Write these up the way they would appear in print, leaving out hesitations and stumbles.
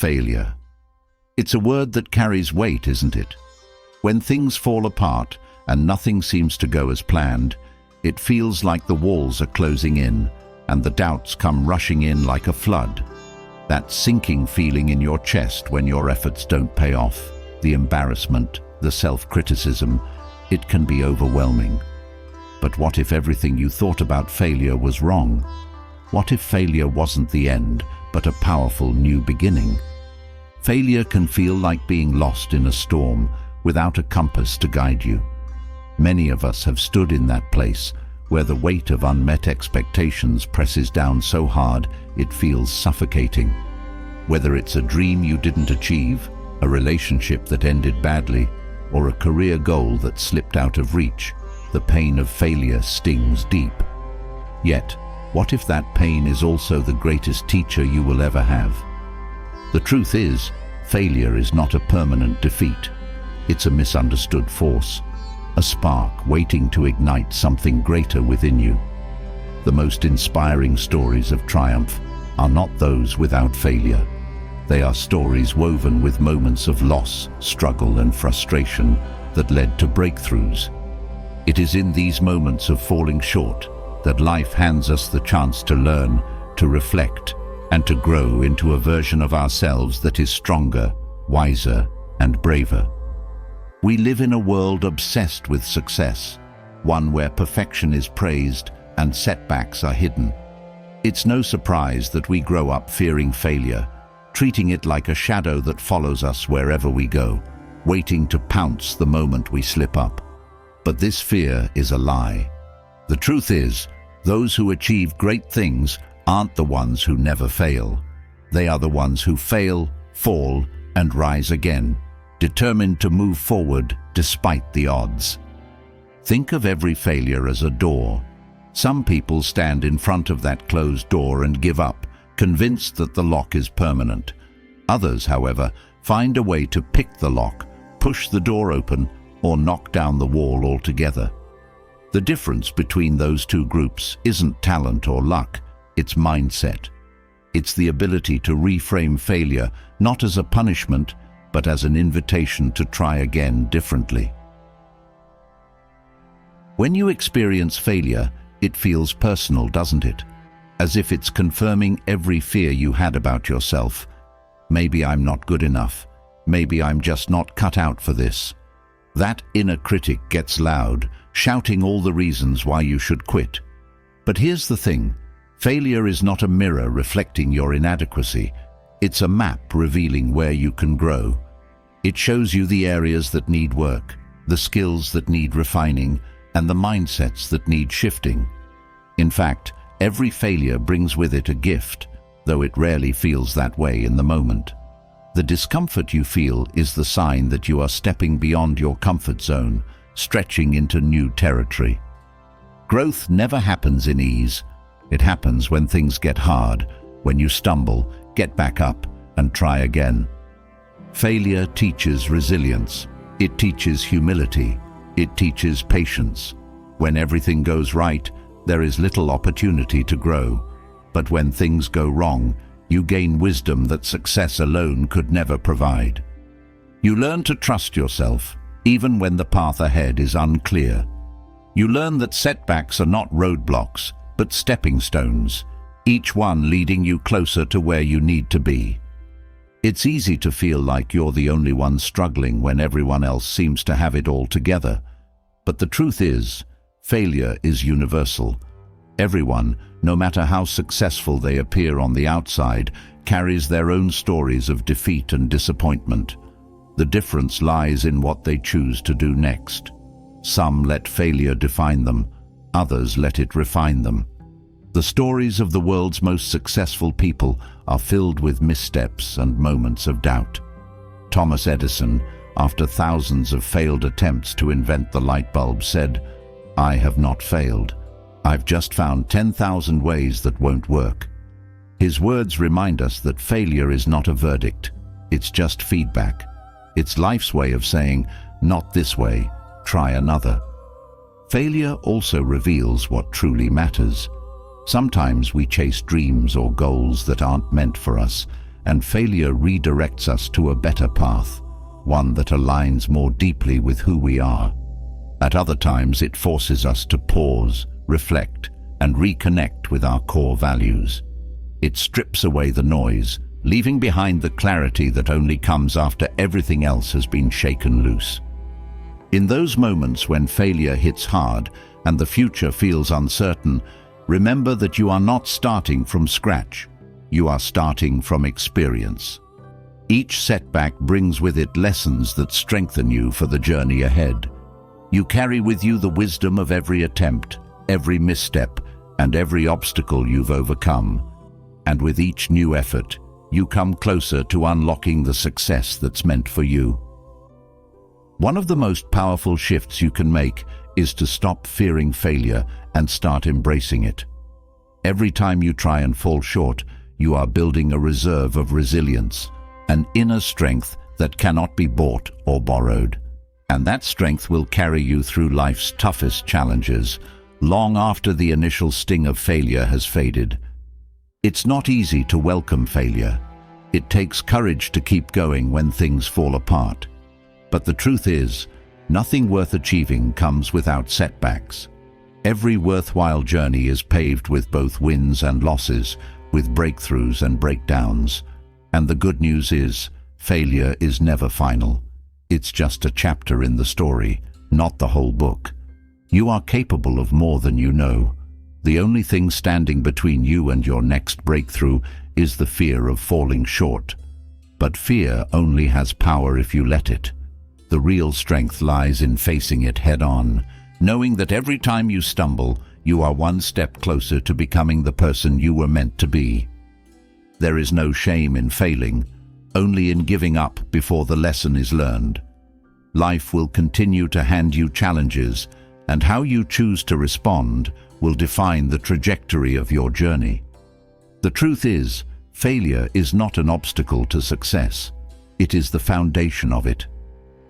Failure. It's a word that carries weight, isn't it? When things fall apart and nothing seems to go as planned, it feels like the walls are closing in and the doubts come rushing in like a flood. That sinking feeling in your chest when your efforts don't pay off, the embarrassment, the self-criticism, it can be overwhelming. But what if everything you thought about failure was wrong? What if failure wasn't the end, but a powerful new beginning? Failure can feel like being lost in a storm without a compass to guide you. Many of us have stood in that place where the weight of unmet expectations presses down so hard it feels suffocating. Whether it's a dream you didn't achieve, a relationship that ended badly, or a career goal that slipped out of reach, the pain of failure stings deep. Yet, what if that pain is also the greatest teacher you will ever have? The truth is, failure is not a permanent defeat. It's a misunderstood force, a spark waiting to ignite something greater within you. The most inspiring stories of triumph are not those without failure. They are stories woven with moments of loss, struggle, and frustration that led to breakthroughs. It is in these moments of falling short that life hands us the chance to learn, to reflect, and to grow into a version of ourselves that is stronger, wiser, and braver. We live in a world obsessed with success, one where perfection is praised and setbacks are hidden. It's no surprise that we grow up fearing failure, treating it like a shadow that follows us wherever we go, waiting to pounce the moment we slip up. But this fear is a lie. The truth is, those who achieve great things aren't the ones who never fail. They are the ones who fail, fall, and rise again, determined to move forward despite the odds. Think of every failure as a door. Some people stand in front of that closed door and give up, convinced that the lock is permanent. Others, however, find a way to pick the lock, push the door open, or knock down the wall altogether. The difference between those two groups isn't talent or luck, it's mindset. It's the ability to reframe failure not as a punishment, but as an invitation to try again differently. When you experience failure, it feels personal, doesn't it? As if it's confirming every fear you had about yourself. Maybe I'm not good enough. Maybe I'm just not cut out for this. That inner critic gets loud, shouting all the reasons why you should quit. But here's the thing. Failure is not a mirror reflecting your inadequacy. It's a map revealing where you can grow. It shows you the areas that need work, the skills that need refining, and the mindsets that need shifting. In fact, every failure brings with it a gift, though it rarely feels that way in the moment. The discomfort you feel is the sign that you are stepping beyond your comfort zone, stretching into new territory. Growth never happens in ease. It happens when things get hard, when you stumble, get back up, and try again. Failure teaches resilience. It teaches humility. It teaches patience. When everything goes right, there is little opportunity to grow. But when things go wrong, you gain wisdom that success alone could never provide. You learn to trust yourself, even when the path ahead is unclear. You learn that setbacks are not roadblocks, but stepping stones, each one leading you closer to where you need to be. It's easy to feel like you're the only one struggling when everyone else seems to have it all together. But the truth is, failure is universal. Everyone, no matter how successful they appear on the outside, carries their own stories of defeat and disappointment. The difference lies in what they choose to do next. Some let failure define them, others let it refine them. The stories of the world's most successful people are filled with missteps and moments of doubt. Thomas Edison, after thousands of failed attempts to invent the light bulb, said, "I have not failed. I've just found 10,000 ways that won't work." His words remind us that failure is not a verdict. It's just feedback. It's life's way of saying, "Not this way, try another." Failure also reveals what truly matters. Sometimes we chase dreams or goals that aren't meant for us, and failure redirects us to a better path, one that aligns more deeply with who we are. At other times, it forces us to pause, reflect, and reconnect with our core values. It strips away the noise, leaving behind the clarity that only comes after everything else has been shaken loose. In those moments when failure hits hard and the future feels uncertain, remember that you are not starting from scratch. You are starting from experience. Each setback brings with it lessons that strengthen you for the journey ahead. You carry with you the wisdom of every attempt, every misstep, and every obstacle you've overcome. And with each new effort, you come closer to unlocking the success that's meant for you. One of the most powerful shifts you can make is to stop fearing failure and start embracing it. Every time you try and fall short, you are building a reserve of resilience, an inner strength that cannot be bought or borrowed. And that strength will carry you through life's toughest challenges, long after the initial sting of failure has faded. It's not easy to welcome failure. It takes courage to keep going when things fall apart. But the truth is, nothing worth achieving comes without setbacks. Every worthwhile journey is paved with both wins and losses, with breakthroughs and breakdowns. And the good news is, failure is never final. It's just a chapter in the story, not the whole book. You are capable of more than you know. The only thing standing between you and your next breakthrough is the fear of falling short. But fear only has power if you let it. The real strength lies in facing it head-on, knowing that every time you stumble, you are one step closer to becoming the person you were meant to be. There is no shame in failing, only in giving up before the lesson is learned. Life will continue to hand you challenges, and how you choose to respond will define the trajectory of your journey. The truth is, failure is not an obstacle to success. It is the foundation of it.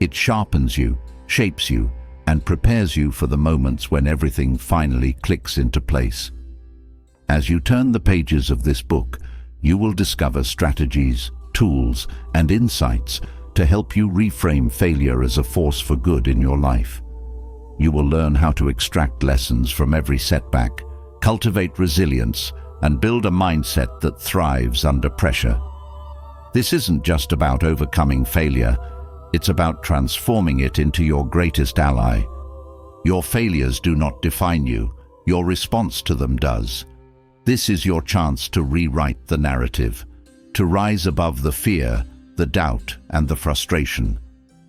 It sharpens you, shapes you, and prepares you for the moments when everything finally clicks into place. As you turn the pages of this book, you will discover strategies, tools, and insights to help you reframe failure as a force for good in your life. You will learn how to extract lessons from every setback, cultivate resilience, and build a mindset that thrives under pressure. This isn't just about overcoming failure. It's about transforming it into your greatest ally. Your failures do not define you. Your response to them does. This is your chance to rewrite the narrative, to rise above the fear, the doubt, and the frustration,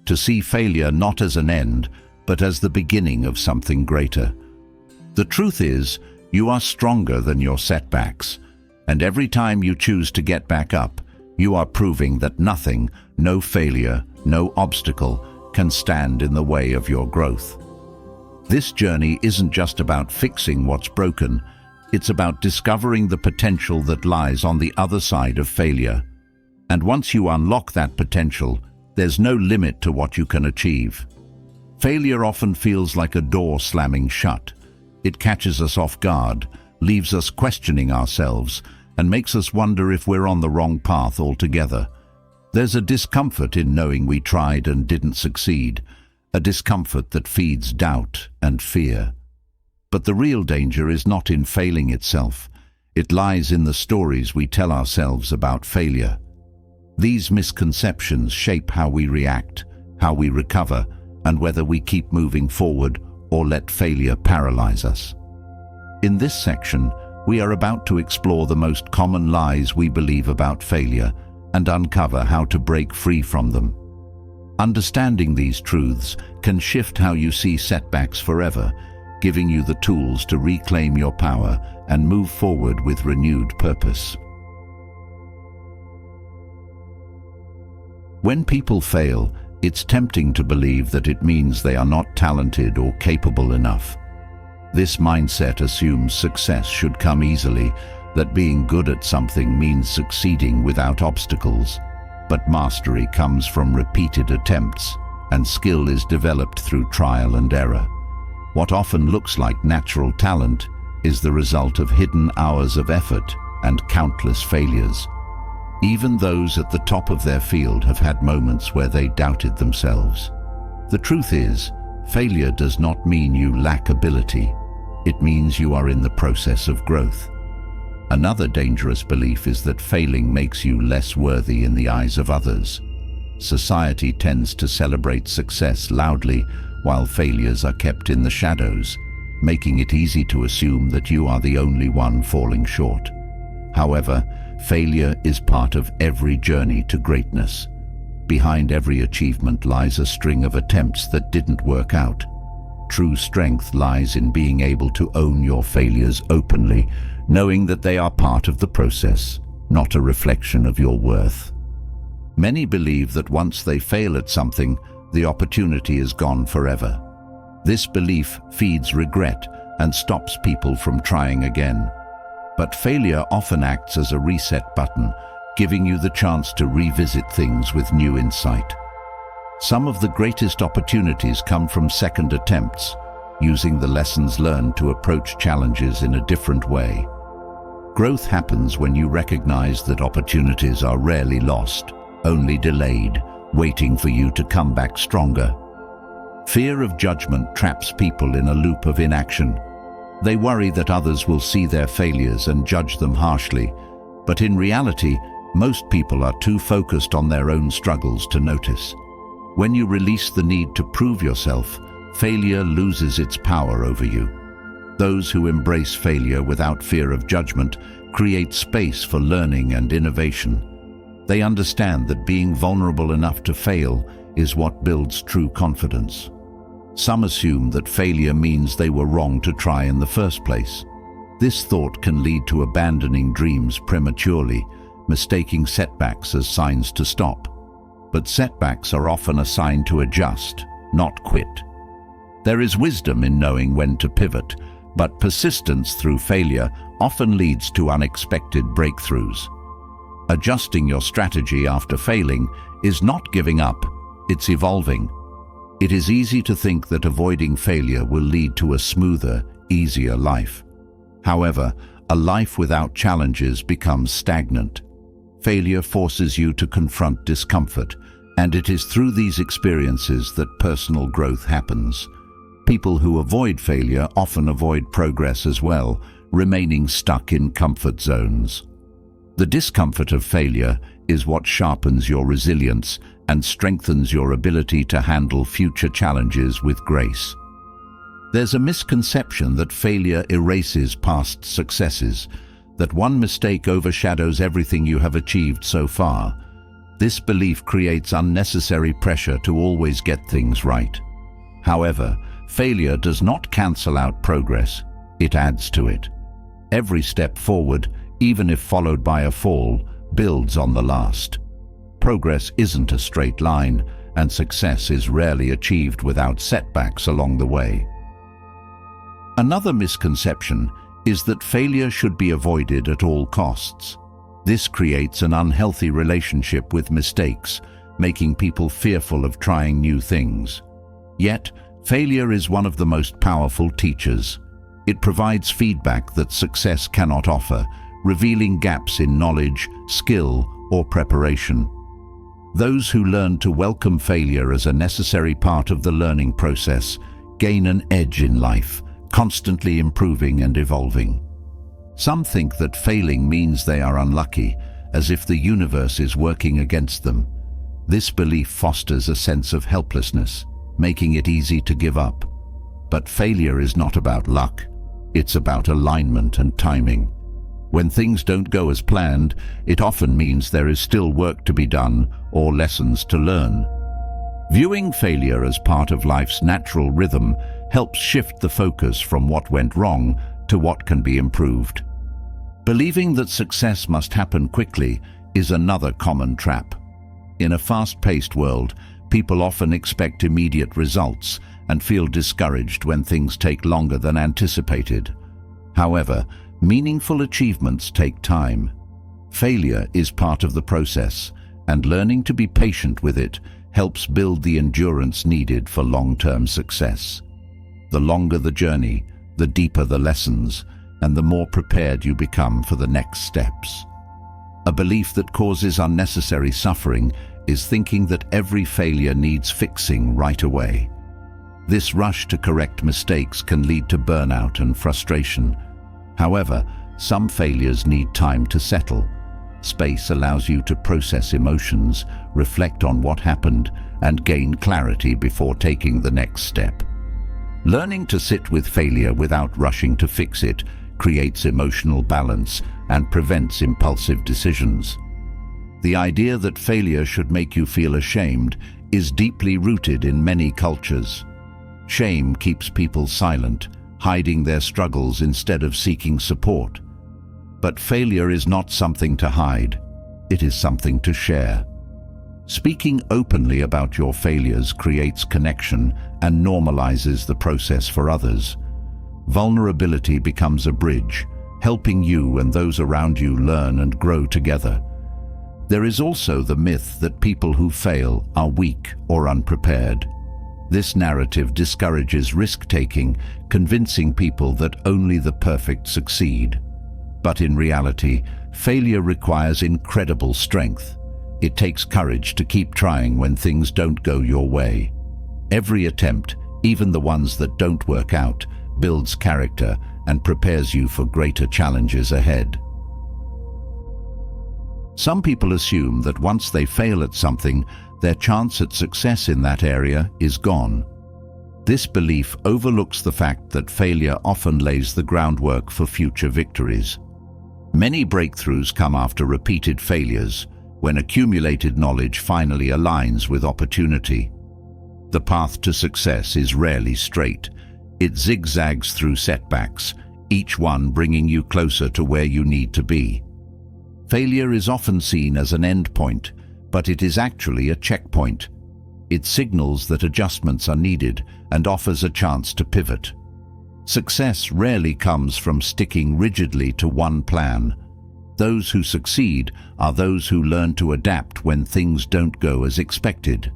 to see failure not as an end, but as the beginning of something greater. The truth is, you are stronger than your setbacks, and every time you choose to get back up, you are proving that nothing, no failure, no obstacle can stand in the way of your growth. This journey isn't just about fixing what's broken, it's about discovering the potential that lies on the other side of failure. And once you unlock that potential, there's no limit to what you can achieve. Failure often feels like a door slamming shut. It catches us off guard, leaves us questioning ourselves, and makes us wonder if we're on the wrong path altogether. There's a discomfort in knowing we tried and didn't succeed, a discomfort that feeds doubt and fear. But the real danger is not in failing itself. It lies in the stories we tell ourselves about failure. These misconceptions shape how we react, how we recover, and whether we keep moving forward or let failure paralyze us. In this section, we are about to explore the most common lies we believe about failure and uncover how to break free from them. Understanding these truths can shift how you see setbacks forever, giving you the tools to reclaim your power and move forward with renewed purpose. When people fail, it's tempting to believe that it means they are not talented or capable enough. This mindset assumes success should come easily, that being good at something means succeeding without obstacles. But mastery comes from repeated attempts, and skill is developed through trial and error. What often looks like natural talent is the result of hidden hours of effort and countless failures. Even those at the top of their field have had moments where they doubted themselves. The truth is, failure does not mean you lack ability. It means you are in the process of growth. Another dangerous belief is that failing makes you less worthy in the eyes of others. Society tends to celebrate success loudly while failures are kept in the shadows, making it easy to assume that you are the only one falling short. However, failure is part of every journey to greatness. Behind every achievement lies a string of attempts that didn't work out. True strength lies in being able to own your failures openly, knowing that they are part of the process, not a reflection of your worth. Many believe that once they fail at something, the opportunity is gone forever. This belief feeds regret and stops people from trying again. But failure often acts as a reset button, giving you the chance to revisit things with new insight. Some of the greatest opportunities come from second attempts, using the lessons learned to approach challenges in a different way. Growth happens when you recognize that opportunities are rarely lost, only delayed, waiting for you to come back stronger. Fear of judgment traps people in a loop of inaction. They worry that others will see their failures and judge them harshly, but in reality, most people are too focused on their own struggles to notice. When you release the need to prove yourself, failure loses its power over you. Those who embrace failure without fear of judgment create space for learning and innovation. They understand that being vulnerable enough to fail is what builds true confidence. Some assume that failure means they were wrong to try in the first place. This thought can lead to abandoning dreams prematurely, mistaking setbacks as signs to stop. But setbacks are often a sign to adjust, not quit. There is wisdom in knowing when to pivot, but persistence through failure often leads to unexpected breakthroughs. Adjusting your strategy after failing is not giving up, it's evolving. It is easy to think that avoiding failure will lead to a smoother, easier life. However, a life without challenges becomes stagnant. Failure forces you to confront discomfort, and it is through these experiences that personal growth happens. People who avoid failure often avoid progress as well, remaining stuck in comfort zones. The discomfort of failure is what sharpens your resilience and strengthens your ability to handle future challenges with grace. There's a misconception that failure erases past successes, that one mistake overshadows everything you have achieved so far. This belief creates unnecessary pressure to always get things right. However, failure does not cancel out progress, it adds to it. Every step forward, even if followed by a fall, builds on the last. Progress isn't a straight line, and success is rarely achieved without setbacks along the way. Another misconception is that failure should be avoided at all costs. This creates an unhealthy relationship with mistakes, making people fearful of trying new things. Yet, failure is one of the most powerful teachers. It provides feedback that success cannot offer, revealing gaps in knowledge, skill, or preparation. Those who learn to welcome failure as a necessary part of the learning process gain an edge in life, constantly improving and evolving. Some think that failing means they are unlucky, as if the universe is working against them. This belief fosters a sense of helplessness, making it easy to give up. But failure is not about luck, it's about alignment and timing. When things don't go as planned, it often means there is still work to be done or lessons to learn. Viewing failure as part of life's natural rhythm helps shift the focus from what went wrong to what can be improved. Believing that success must happen quickly is another common trap. In a fast-paced world, people often expect immediate results and feel discouraged when things take longer than anticipated. However, meaningful achievements take time. Failure is part of the process, and learning to be patient with it helps build the endurance needed for long-term success. The longer the journey, the deeper the lessons, and the more prepared you become for the next steps. A belief that causes unnecessary suffering is thinking that every failure needs fixing right away. This rush to correct mistakes can lead to burnout and frustration. However, some failures need time to settle. Space allows you to process emotions, reflect on what happened, and gain clarity before taking the next step. Learning to sit with failure without rushing to fix it creates emotional balance and prevents impulsive decisions. The idea that failure should make you feel ashamed is deeply rooted in many cultures. Shame keeps people silent, hiding their struggles instead of seeking support. But failure is not something to hide. It is something to share. Speaking openly about your failures creates connection and normalizes the process for others. Vulnerability becomes a bridge, helping you and those around you learn and grow together. There is also the myth that people who fail are weak or unprepared. This narrative discourages risk-taking, convincing people that only the perfect succeed. But in reality, failure requires incredible strength. It takes courage to keep trying when things don't go your way. Every attempt, even the ones that don't work out, builds character and prepares you for greater challenges ahead. Some people assume that once they fail at something, their chance at success in that area is gone. This belief overlooks the fact that failure often lays the groundwork for future victories. Many breakthroughs come after repeated failures, when accumulated knowledge finally aligns with opportunity. The path to success is rarely straight. It zigzags through setbacks, each one bringing you closer to where you need to be. Failure is often seen as an end point, but it is actually a checkpoint. It signals that adjustments are needed and offers a chance to pivot. Success rarely comes from sticking rigidly to one plan. Those who succeed are those who learn to adapt when things don't go as expected.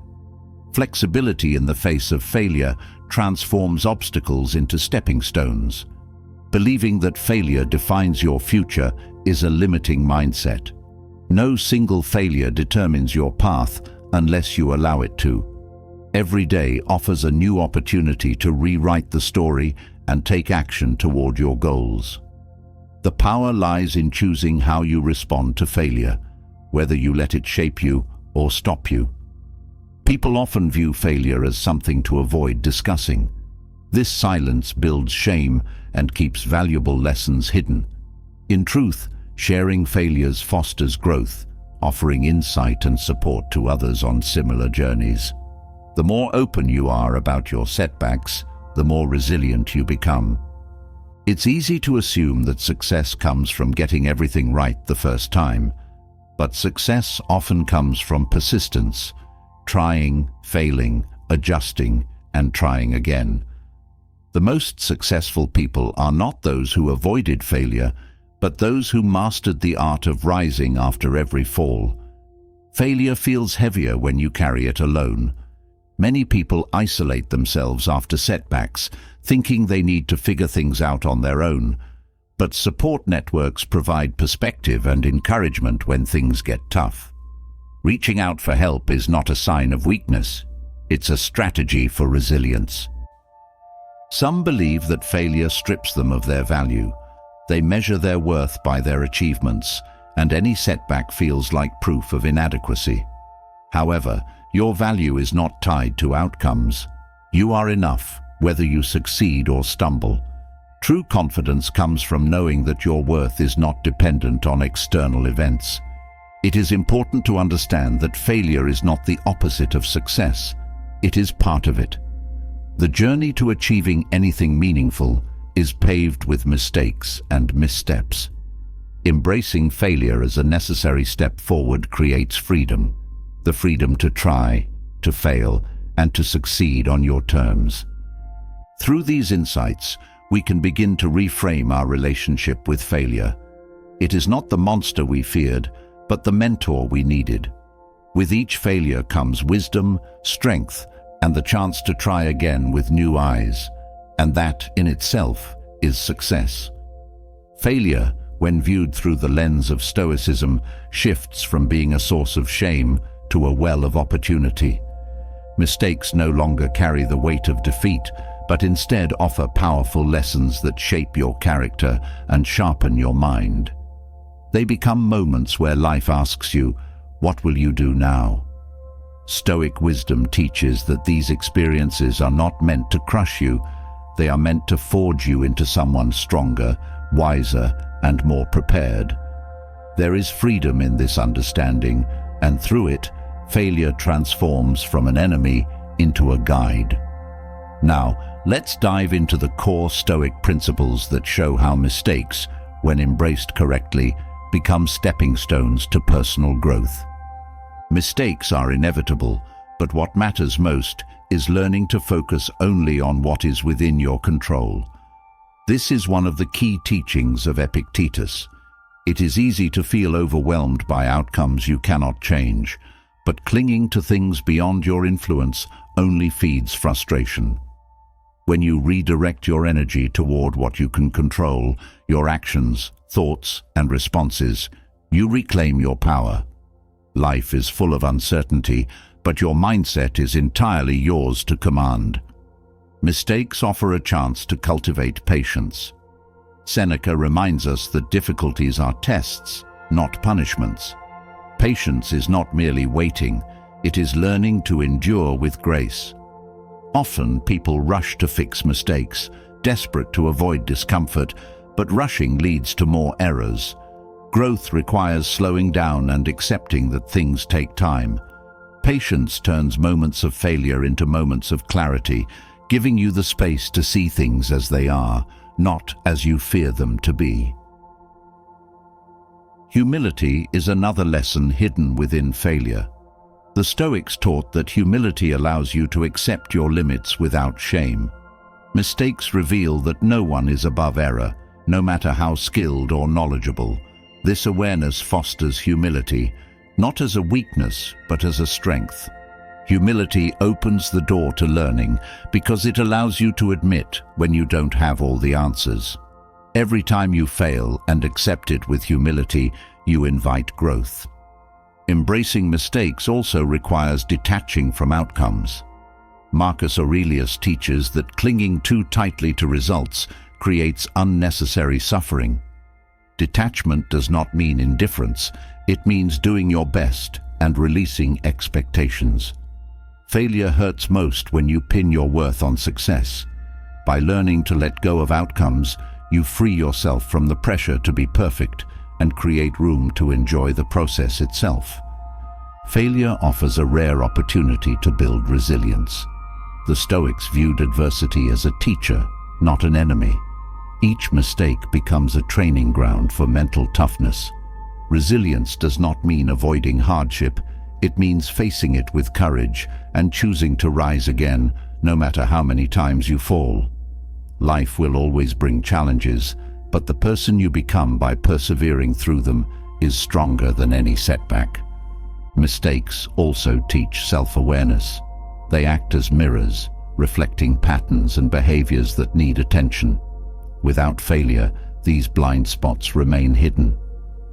Flexibility in the face of failure transforms obstacles into stepping stones. Believing that failure defines your future is a limiting mindset. No single failure determines your path unless you allow it to. Every day offers a new opportunity to rewrite the story and take action toward your goals. The power lies in choosing how you respond to failure, whether you let it shape you or stop you. People often view failure as something to avoid discussing. This silence builds shame and keeps valuable lessons hidden. In truth, sharing failures fosters growth, offering insight and support to others on similar journeys. The more open you are about your setbacks, the more resilient you become. It's easy to assume that success comes from getting everything right the first time, but success often comes from persistence, trying, failing, adjusting, and trying again. The most successful people are not those who avoided failure, but those who mastered the art of rising after every fall. Failure feels heavier when you carry it alone. Many people isolate themselves after setbacks, thinking they need to figure things out on their own. But support networks provide perspective and encouragement when things get tough. Reaching out for help is not a sign of weakness. It's a strategy for resilience. Some believe that failure strips them of their value. They measure their worth by their achievements, and any setback feels like proof of inadequacy. However, your value is not tied to outcomes. You are enough, whether you succeed or stumble. True confidence comes from knowing that your worth is not dependent on external events. It is important to understand that failure is not the opposite of success. It is part of it. The journey to achieving anything meaningful is paved with mistakes and missteps. Embracing failure as a necessary step forward creates freedom. The freedom to try, to fail, and to succeed on your terms. Through these insights, we can begin to reframe our relationship with failure. It is not the monster we feared, but the mentor we needed. With each failure comes wisdom, strength, and the chance to try again with new eyes. And that, in itself, is success. Failure, when viewed through the lens of Stoicism, shifts from being a source of shame to a well of opportunity. Mistakes no longer carry the weight of defeat, but instead offer powerful lessons that shape your character and sharpen your mind. They become moments where life asks you, "What will you do now?" Stoic wisdom teaches that these experiences are not meant to crush you, they are meant to forge you into someone stronger, wiser, and more prepared. There is freedom in this understanding, and through it, failure transforms from an enemy into a guide. Now, let's dive into the core Stoic principles that show how mistakes, when embraced correctly, become stepping stones to personal growth. Mistakes are inevitable, but what matters most is learning to focus only on what is within your control. This is one of the key teachings of Epictetus. It is easy to feel overwhelmed by outcomes you cannot change, but clinging to things beyond your influence only feeds frustration. When you redirect your energy toward what you can control, your actions, thoughts, and responses, you reclaim your power. Life is full of uncertainty, but your mindset is entirely yours to command. Mistakes offer a chance to cultivate patience. Seneca reminds us that difficulties are tests, not punishments. Patience is not merely waiting, it is learning to endure with grace. Often people rush to fix mistakes, desperate to avoid discomfort, but rushing leads to more errors. Growth requires slowing down and accepting that things take time. Patience turns moments of failure into moments of clarity, giving you the space to see things as they are, not as you fear them to be. Humility is another lesson hidden within failure. The Stoics taught that humility allows you to accept your limits without shame. Mistakes reveal that no one is above error, no matter how skilled or knowledgeable. This awareness fosters humility, not as a weakness, but as a strength. Humility opens the door to learning because it allows you to admit when you don't have all the answers. Every time you fail and accept it with humility, you invite growth. Embracing mistakes also requires detaching from outcomes. Marcus Aurelius teaches that clinging too tightly to results creates unnecessary suffering. Detachment does not mean indifference, it means doing your best and releasing expectations. Failure hurts most when you pin your worth on success. By learning to let go of outcomes, you free yourself from the pressure to be perfect and create room to enjoy the process itself. Failure offers a rare opportunity to build resilience. The Stoics viewed adversity as a teacher, not an enemy. Each mistake becomes a training ground for mental toughness. Resilience does not mean avoiding hardship, it means facing it with courage and choosing to rise again, no matter how many times you fall. Life will always bring challenges, but the person you become by persevering through them is stronger than any setback. Mistakes also teach self-awareness. They act as mirrors, reflecting patterns and behaviors that need attention. Without failure, these blind spots remain hidden.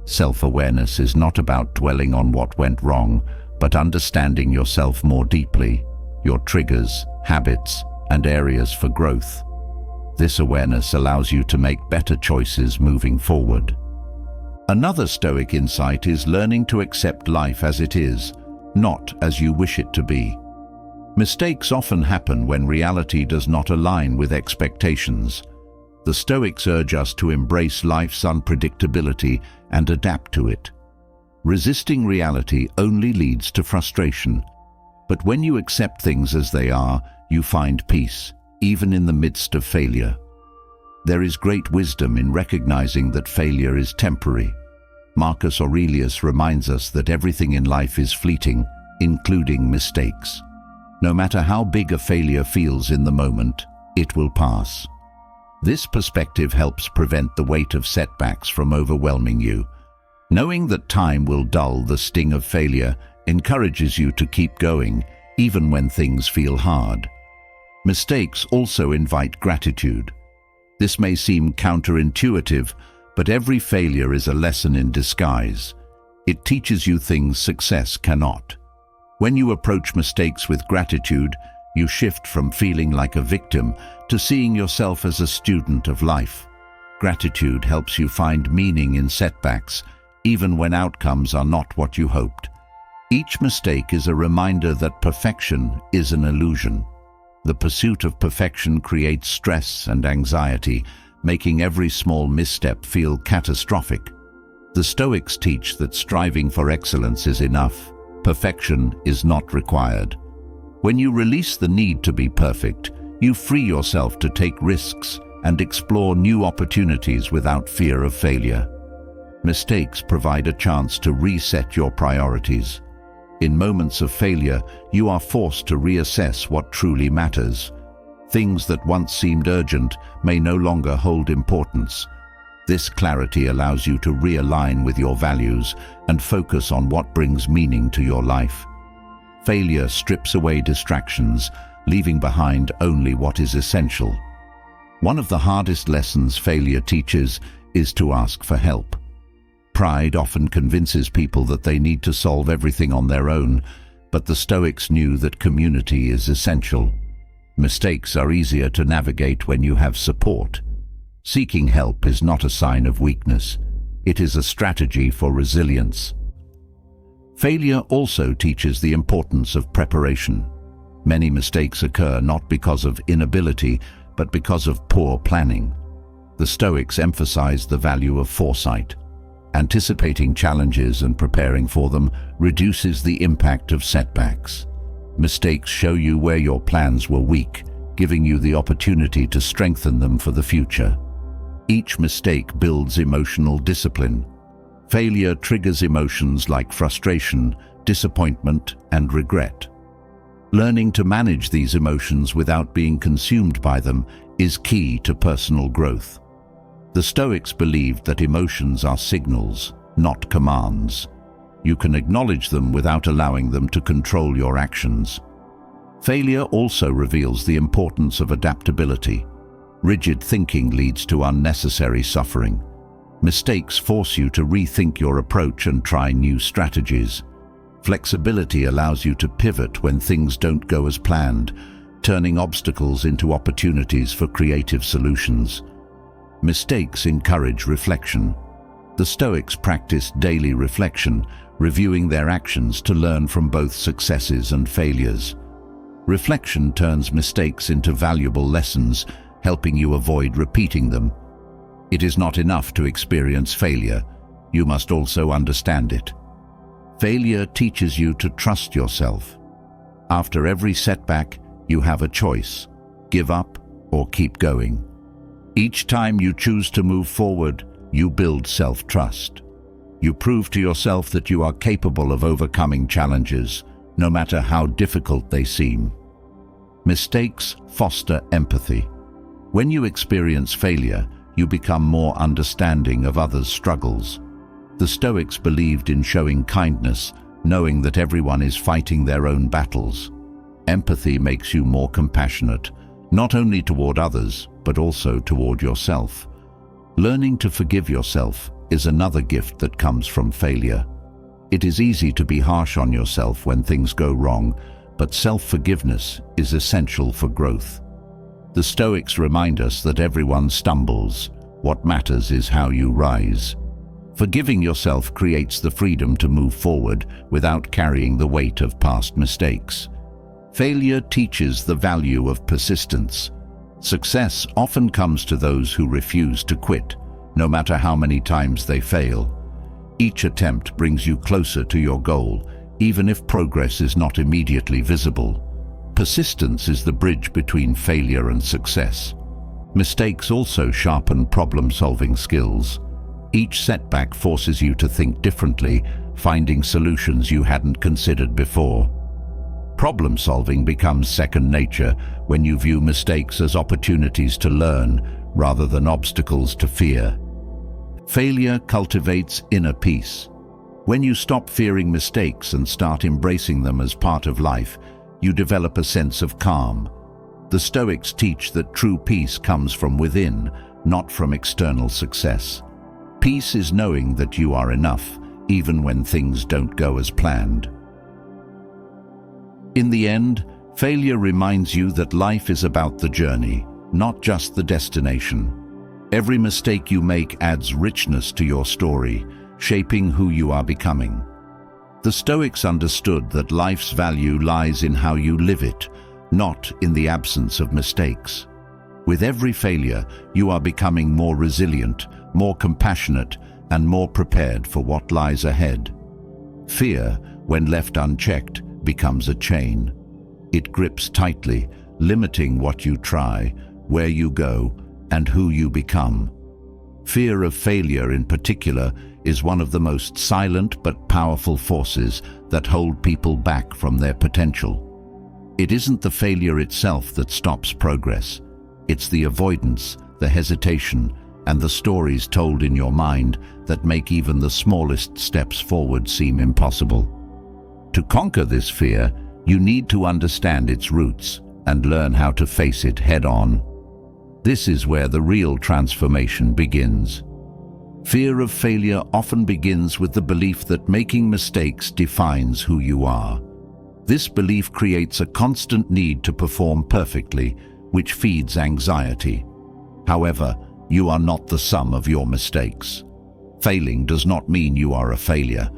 Self-awareness is not about dwelling on what went wrong, but understanding yourself more deeply, your triggers, habits, and areas for growth. This awareness allows you to make better choices moving forward. Another Stoic insight is learning to accept life as it is, not as you wish it to be. Mistakes often happen when reality does not align with expectations. The Stoics urge us to embrace life's unpredictability and adapt to it. Resisting reality only leads to frustration. But when you accept things as they are, you find peace, even in the midst of failure. There is great wisdom in recognizing that failure is temporary. Marcus Aurelius reminds us that everything in life is fleeting, including mistakes. No matter how big a failure feels in the moment, it will pass. This perspective helps prevent the weight of setbacks from overwhelming you. Knowing that time will dull the sting of failure encourages you to keep going, even when things feel hard. Mistakes also invite gratitude. This may seem counterintuitive, But every failure is a lesson in disguise. It teaches you things success cannot. When you approach mistakes with gratitude, you shift from feeling like a victim to seeing yourself as a student of life. Gratitude helps you find meaning in setbacks, even when outcomes are not what you hoped. Each mistake is a reminder that perfection is an illusion. The pursuit of perfection creates stress and anxiety, making every small misstep feel catastrophic. The Stoics teach that striving for excellence is enough. Perfection is not required. When you release the need to be perfect, you free yourself to take risks and explore new opportunities without fear of failure. Mistakes provide a chance to reset your priorities. In moments of failure, you are forced to reassess what truly matters. Things that once seemed urgent may no longer hold importance. This clarity allows you to realign with your values and focus on what brings meaning to your life. Failure strips away distractions, leaving behind only what is essential. One of the hardest lessons failure teaches is to ask for help. Pride often convinces people that they need to solve everything on their own, but the Stoics knew that community is essential. Mistakes are easier to navigate when you have support. Seeking help is not a sign of weakness. It is a strategy for resilience. Failure also teaches the importance of preparation. Many mistakes occur not because of inability, but because of poor planning. The Stoics emphasized the value of foresight. Anticipating challenges and preparing for them reduces the impact of setbacks. Mistakes show you where your plans were weak, giving you the opportunity to strengthen them for the future. Each mistake builds emotional discipline. Failure triggers emotions like frustration, disappointment, and regret. Learning to manage these emotions without being consumed by them is key to personal growth. The Stoics believed that emotions are signals, not commands. You can acknowledge them without allowing them to control your actions. Failure also reveals the importance of adaptability. Rigid thinking leads to unnecessary suffering. Mistakes force you to rethink your approach and try new strategies. Flexibility allows you to pivot when things don't go as planned, turning obstacles into opportunities for creative solutions. Mistakes encourage reflection. The Stoics practiced daily reflection, reviewing their actions to learn from both successes and failures. Reflection turns mistakes into valuable lessons, helping you avoid repeating them. It is not enough to experience failure. You must also understand it. Failure teaches you to trust yourself. After every setback, you have a choice: give up or keep going. Each time you choose to move forward, you build self-trust. You prove to yourself that you are capable of overcoming challenges, no matter how difficult they seem. Mistakes foster empathy. When you experience failure, you become more understanding of others' struggles. The Stoics believed in showing kindness, knowing that everyone is fighting their own battles. Empathy makes you more compassionate, not only toward others, but also toward yourself. Learning to forgive yourself is another gift that comes from failure. It is easy to be harsh on yourself when things go wrong, but self-forgiveness is essential for growth. The Stoics remind us that everyone stumbles. What matters is how you rise. Forgiving yourself creates the freedom to move forward without carrying the weight of past mistakes. Failure teaches the value of persistence. Success often comes to those who refuse to quit, no matter how many times they fail. Each attempt brings you closer to your goal, even if progress is not immediately visible. Persistence is the bridge between failure and success. Mistakes also sharpen problem-solving skills. Each setback forces you to think differently, finding solutions you hadn't considered before. Problem-solving becomes second nature when you view mistakes as opportunities to learn rather than obstacles to fear. Failure cultivates inner peace. When you stop fearing mistakes and start embracing them as part of life, you develop a sense of calm. The Stoics teach that true peace comes from within, not from external success. Peace is knowing that you are enough, even when things don't go as planned. In the end, failure reminds you that life is about the journey, not just the destination. Every mistake you make adds richness to your story, shaping who you are becoming. The Stoics understood that life's value lies in how you live it, not in the absence of mistakes. With every failure, you are becoming more resilient, more compassionate, and more prepared for what lies ahead. Fear, when left unchecked, becomes a chain. It grips tightly, limiting what you try, where you go, and who you become. Fear of failure, in particular, is one of the most silent but powerful forces that hold people back from their potential. It isn't the failure itself that stops progress. It's the avoidance, the hesitation, and the stories told in your mind that make even the smallest steps forward seem impossible. To conquer this fear, you need to understand its roots and learn how to face it head-on. This is where the real transformation begins. Fear of failure often begins with the belief that making mistakes defines who you are. This belief creates a constant need to perform perfectly, which feeds anxiety. However, you are not the sum of your mistakes. Failing does not mean you are a failure.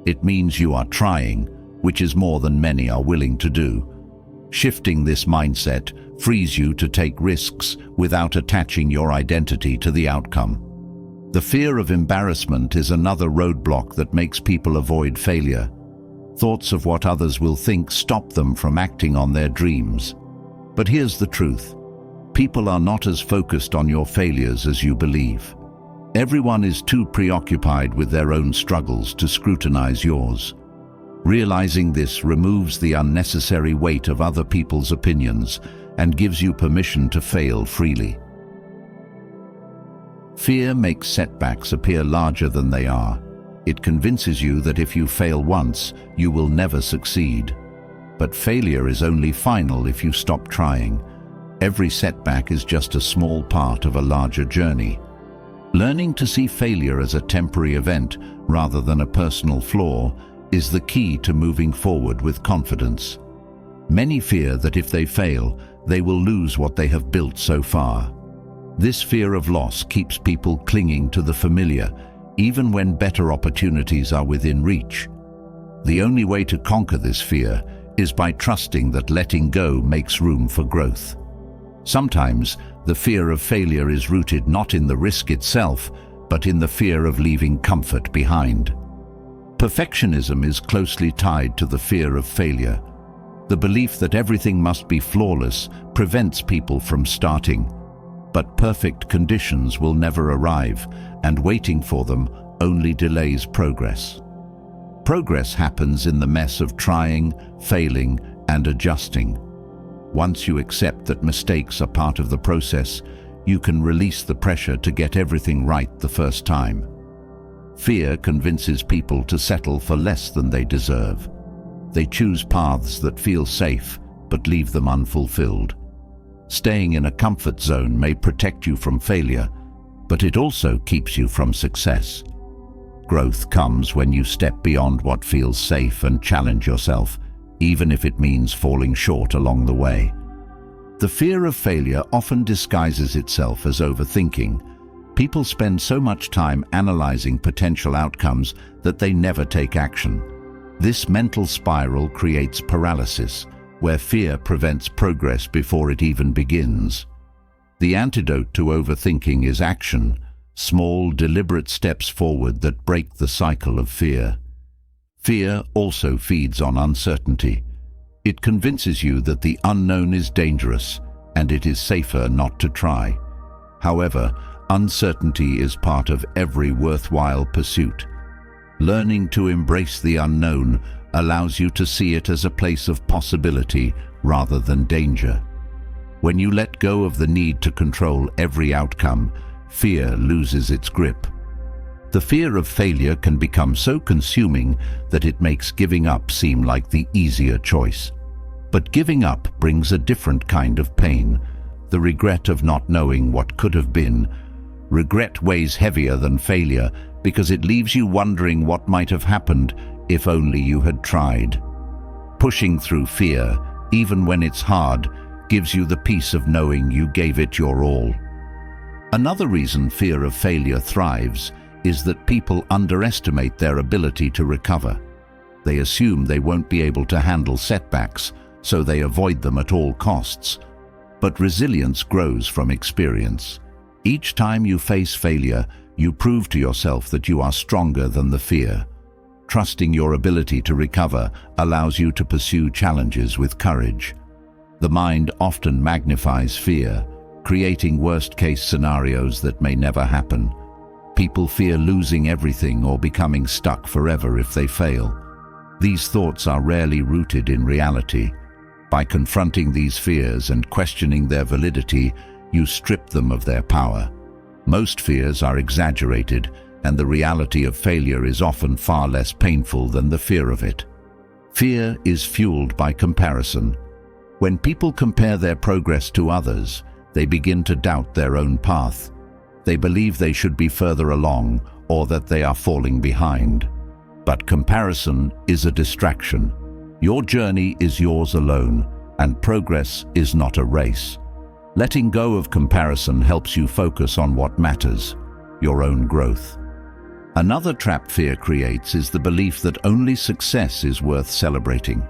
It means you are trying, which is more than many are willing to do. Shifting this mindset frees you to take risks without attaching your identity to the outcome. The fear of embarrassment is another roadblock that makes people avoid failure. Thoughts of what others will think stop them from acting on their dreams. But here's the truth. People are not as focused on your failures as you believe. Everyone is too preoccupied with their own struggles to scrutinize yours. Realizing this removes the unnecessary weight of other people's opinions and gives you permission to fail freely. Fear makes setbacks appear larger than they are. It convinces you that if you fail once, you will never succeed. But failure is only final if you stop trying. Every setback is just a small part of a larger journey. Learning to see failure as a temporary event rather than a personal flaw is the key to moving forward with confidence. Many fear that if they fail, they will lose what they have built so far. This fear of loss keeps people clinging to the familiar, even when better opportunities are within reach. The only way to conquer this fear is by trusting that letting go makes room for growth. Sometimes, the fear of failure is rooted not in the risk itself, but in the fear of leaving comfort behind. Perfectionism is closely tied to the fear of failure. The belief that everything must be flawless prevents people from starting. But perfect conditions will never arrive, and waiting for them only delays progress. Progress happens in the mess of trying, failing, and adjusting. Once you accept that mistakes are part of the process, you can release the pressure to get everything right the first time. Fear convinces people to settle for less than they deserve. They choose paths that feel safe, but leave them unfulfilled. Staying in a comfort zone may protect you from failure, but it also keeps you from success. Growth comes when you step beyond what feels safe and challenge yourself, even if it means falling short along the way. The fear of failure often disguises itself as overthinking. People spend so much time analyzing potential outcomes that they never take action. This mental spiral creates paralysis, where fear prevents progress before it even begins. The antidote to overthinking is action, small, deliberate steps forward that break the cycle of fear. Fear also feeds on uncertainty. It convinces you that the unknown is dangerous and it is safer not to try. However, uncertainty is part of every worthwhile pursuit. Learning to embrace the unknown allows you to see it as a place of possibility rather than danger. When you let go of the need to control every outcome, fear loses its grip. The fear of failure can become so consuming that it makes giving up seem like the easier choice. But giving up brings a different kind of pain, the regret of not knowing what could have been, Regret weighs heavier than failure because it leaves you wondering what might have happened if only you had tried. Pushing through fear, even when it's hard, gives you the peace of knowing you gave it your all. Another reason fear of failure thrives is that people underestimate their ability to recover. They assume they won't be able to handle setbacks, so they avoid them at all costs. But resilience grows from experience. Each time you face failure, you prove to yourself that you are stronger than the fear. Trusting your ability to recover allows you to pursue challenges with courage. The mind often magnifies fear, creating worst-case scenarios that may never happen. People fear losing everything or becoming stuck forever if they fail. These thoughts are rarely rooted in reality. By confronting these fears and questioning their validity, you strip them of their power. Most fears are exaggerated, and the reality of failure is often far less painful than the fear of it. Fear is fueled by comparison. When people compare their progress to others, they begin to doubt their own path. They believe they should be further along or that they are falling behind. But comparison is a distraction. Your journey is yours alone, and progress is not a race. Letting go of comparison helps you focus on what matters, your own growth. Another trap fear creates is the belief that only success is worth celebrating.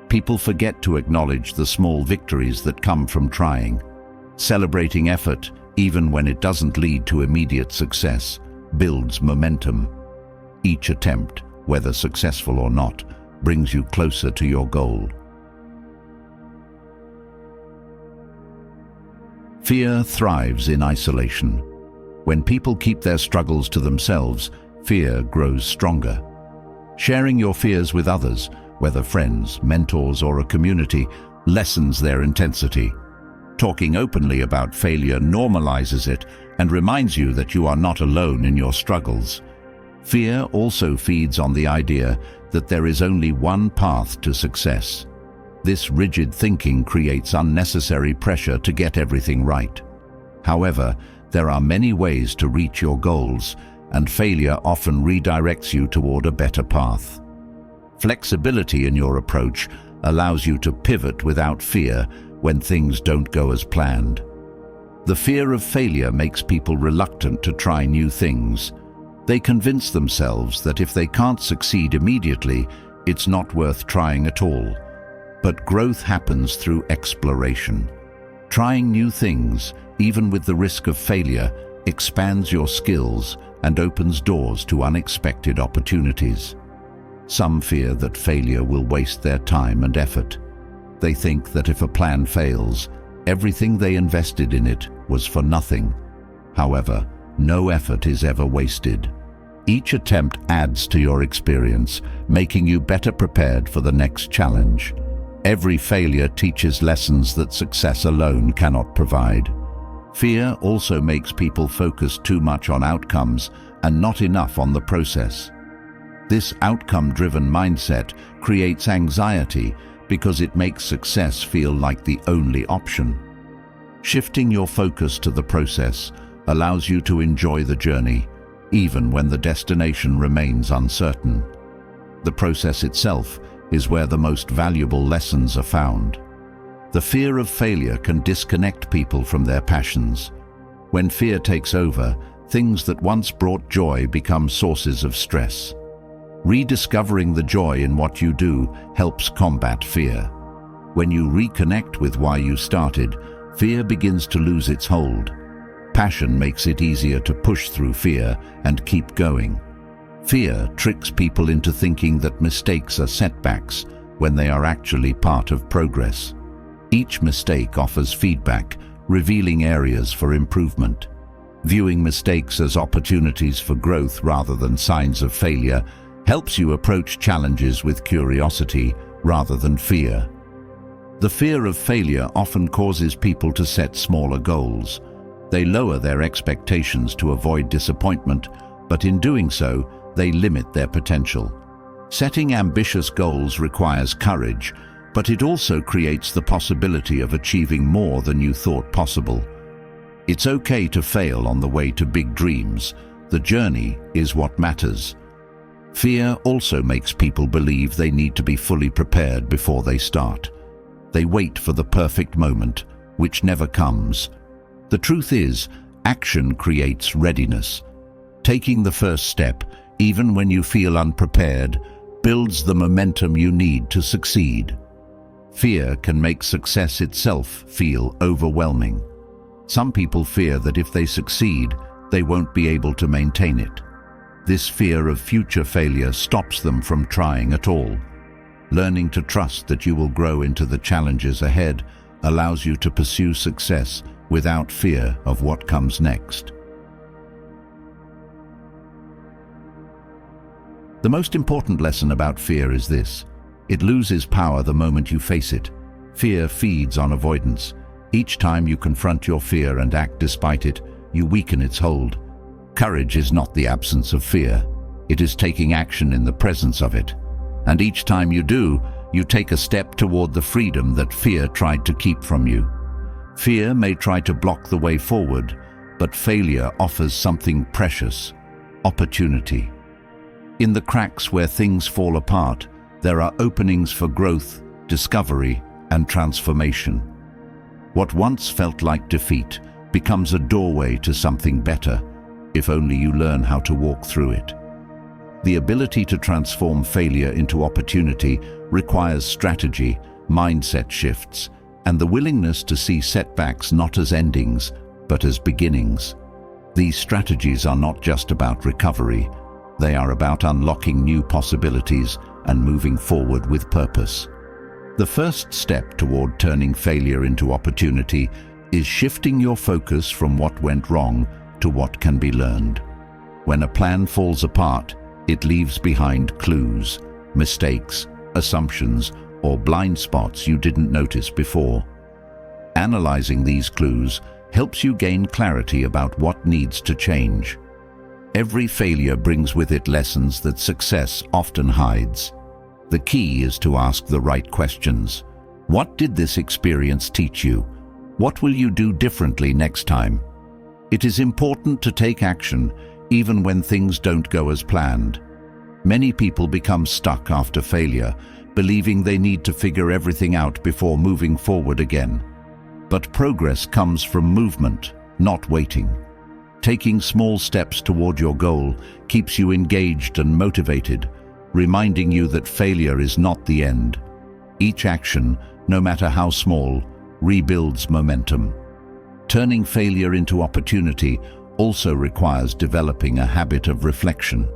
People forget to acknowledge the small victories that come from trying. Celebrating effort, even when it doesn't lead to immediate success, builds momentum. Each attempt, whether successful or not, brings you closer to your goal. Fear thrives in isolation. When people keep their struggles to themselves, fear grows stronger. Sharing your fears with others, whether friends, mentors, or a community, lessens their intensity. Talking openly about failure normalizes it and reminds you that you are not alone in your struggles. Fear also feeds on the idea that there is only one path to success. This rigid thinking creates unnecessary pressure to get everything right. However, there are many ways to reach your goals, and failure often redirects you toward a better path. Flexibility in your approach allows you to pivot without fear when things don't go as planned. The fear of failure makes people reluctant to try new things. They convince themselves that if they can't succeed immediately, it's not worth trying at all. But growth happens through exploration. Trying new things, even with the risk of failure, expands your skills and opens doors to unexpected opportunities. Some fear that failure will waste their time and effort. They think that if a plan fails, everything they invested in it was for nothing. However, no effort is ever wasted. Each attempt adds to your experience, making you better prepared for the next challenge. Every failure teaches lessons that success alone cannot provide. Fear also makes people focus too much on outcomes and not enough on the process. This outcome-driven mindset creates anxiety because it makes success feel like the only option. Shifting your focus to the process allows you to enjoy the journey, even when the destination remains uncertain. The process itself is where the most valuable lessons are found. The fear of failure can disconnect people from their passions. When fear takes over, things that once brought joy become sources of stress. Rediscovering the joy in what you do helps combat fear. When you reconnect with why you started, fear begins to lose its hold. Passion makes it easier to push through fear and keep going. Fear tricks people into thinking that mistakes are setbacks when they are actually part of progress. Each mistake offers feedback, revealing areas for improvement. Viewing mistakes as opportunities for growth rather than signs of failure helps you approach challenges with curiosity rather than fear. The fear of failure often causes people to set smaller goals. They lower their expectations to avoid disappointment, but in doing so, they limit their potential. Setting ambitious goals requires courage, but it also creates the possibility of achieving more than you thought possible. It's okay to fail on the way to big dreams. The journey is what matters. Fear also makes people believe they need to be fully prepared before they start. They wait for the perfect moment, which never comes. The truth is, action creates readiness. Taking the first step, even when you feel unprepared, builds the momentum you need to succeed. Fear can make success itself feel overwhelming. Some people fear that if they succeed, they won't be able to maintain it. This fear of future failure stops them from trying at all. Learning to trust that you will grow into the challenges ahead allows you to pursue success without fear of what comes next. The most important lesson about fear is this: it loses power the moment you face it. Fear feeds on avoidance. Each time you confront your fear and act despite it, you weaken its hold. Courage is not the absence of fear. It is taking action in the presence of it. And each time you do, you take a step toward the freedom that fear tried to keep from you. Fear may try to block the way forward, but failure offers something precious: opportunity. In the cracks where things fall apart, there are openings for growth, discovery, and transformation. What once felt like defeat becomes a doorway to something better, if only you learn how to walk through it. The ability to transform failure into opportunity requires strategy, mindset shifts, and the willingness to see setbacks not as endings, but as beginnings. These strategies are not just about recovery. They are about unlocking new possibilities and moving forward with purpose. The first step toward turning failure into opportunity is shifting your focus from what went wrong to what can be learned. When a plan falls apart, it leaves behind clues, mistakes, assumptions, or blind spots you didn't notice before. Analyzing these clues helps you gain clarity about what needs to change. Every failure brings with it lessons that success often hides. The key is to ask the right questions. What did this experience teach you? What will you do differently next time? It is important to take action, even when things don't go as planned. Many people become stuck after failure, believing they need to figure everything out before moving forward again. But progress comes from movement, not waiting. Taking small steps toward your goal keeps you engaged and motivated, reminding you that failure is not the end. Each action, no matter how small, rebuilds momentum. Turning failure into opportunity also requires developing a habit of reflection.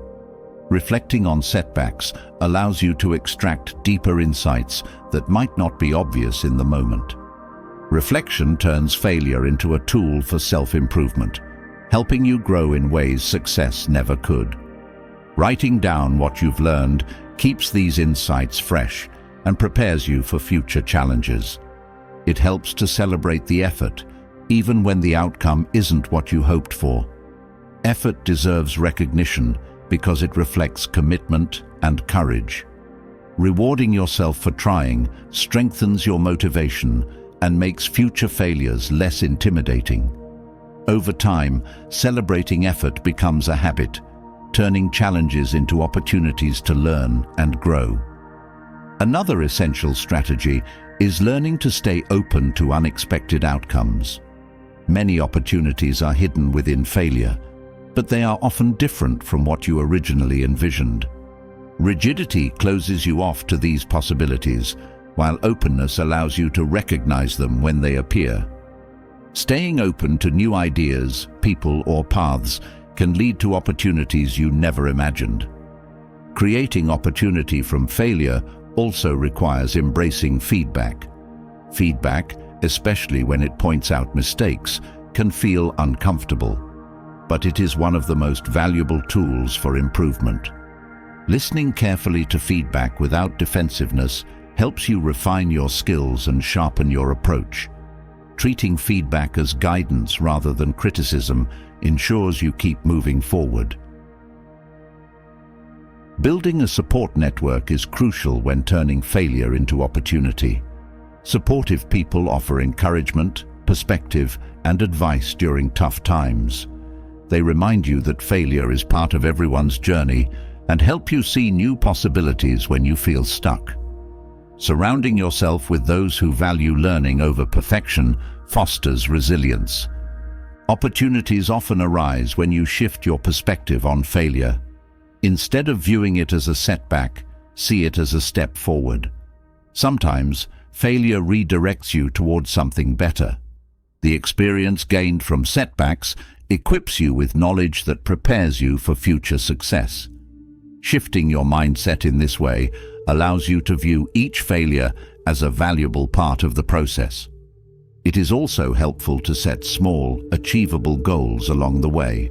Reflecting on setbacks allows you to extract deeper insights that might not be obvious in the moment. Reflection turns failure into a tool for self-improvement, helping you grow in ways success never could. Writing down what you've learned keeps these insights fresh and prepares you for future challenges. It helps to celebrate the effort, even when the outcome isn't what you hoped for. Effort deserves recognition because it reflects commitment and courage. Rewarding yourself for trying strengthens your motivation and makes future failures less intimidating. Over time, celebrating effort becomes a habit, turning challenges into opportunities to learn and grow. Another essential strategy is learning to stay open to unexpected outcomes. Many opportunities are hidden within failure, but they are often different from what you originally envisioned. Rigidity closes you off to these possibilities, while openness allows you to recognize them when they appear. Staying open to new ideas, people, or paths can lead to opportunities you never imagined. Creating opportunity from failure also requires embracing feedback. Feedback, especially when it points out mistakes, can feel uncomfortable, but it is one of the most valuable tools for improvement. Listening carefully to feedback without defensiveness helps you refine your skills and sharpen your approach. Treating feedback as guidance rather than criticism ensures you keep moving forward. Building a support network is crucial when turning failure into opportunity. Supportive people offer encouragement, perspective and advice during tough times. They remind you that failure is part of everyone's journey and help you see new possibilities when you feel stuck. Surrounding yourself with those who value learning over perfection fosters resilience. Opportunities often arise when you shift your perspective on failure. Instead of viewing it as a setback, see it as a step forward. Sometimes, failure redirects you towards something better. The experience gained from setbacks equips you with knowledge that prepares you for future success. Shifting your mindset in this way allows you to view each failure as a valuable part of the process. It is also helpful to set small, achievable goals along the way.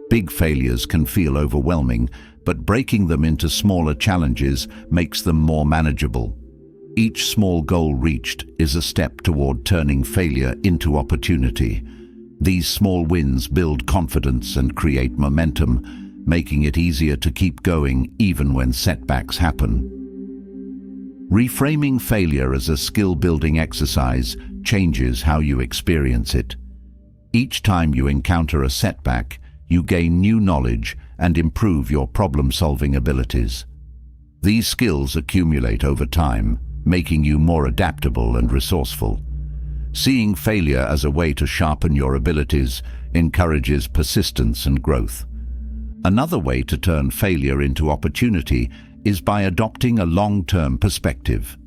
Big failures can feel overwhelming, but breaking them into smaller challenges makes them more manageable. Each small goal reached is a step toward turning failure into opportunity. These small wins build confidence and create momentum, making it easier to keep going even when setbacks happen. Reframing failure as a skill-building exercise changes how you experience it. Each time you encounter a setback, you gain new knowledge and improve your problem-solving abilities. These skills accumulate over time, making you more adaptable and resourceful. Seeing failure as a way to sharpen your abilities encourages persistence and growth. Another way to turn failure into opportunity is by adopting a long-term perspective.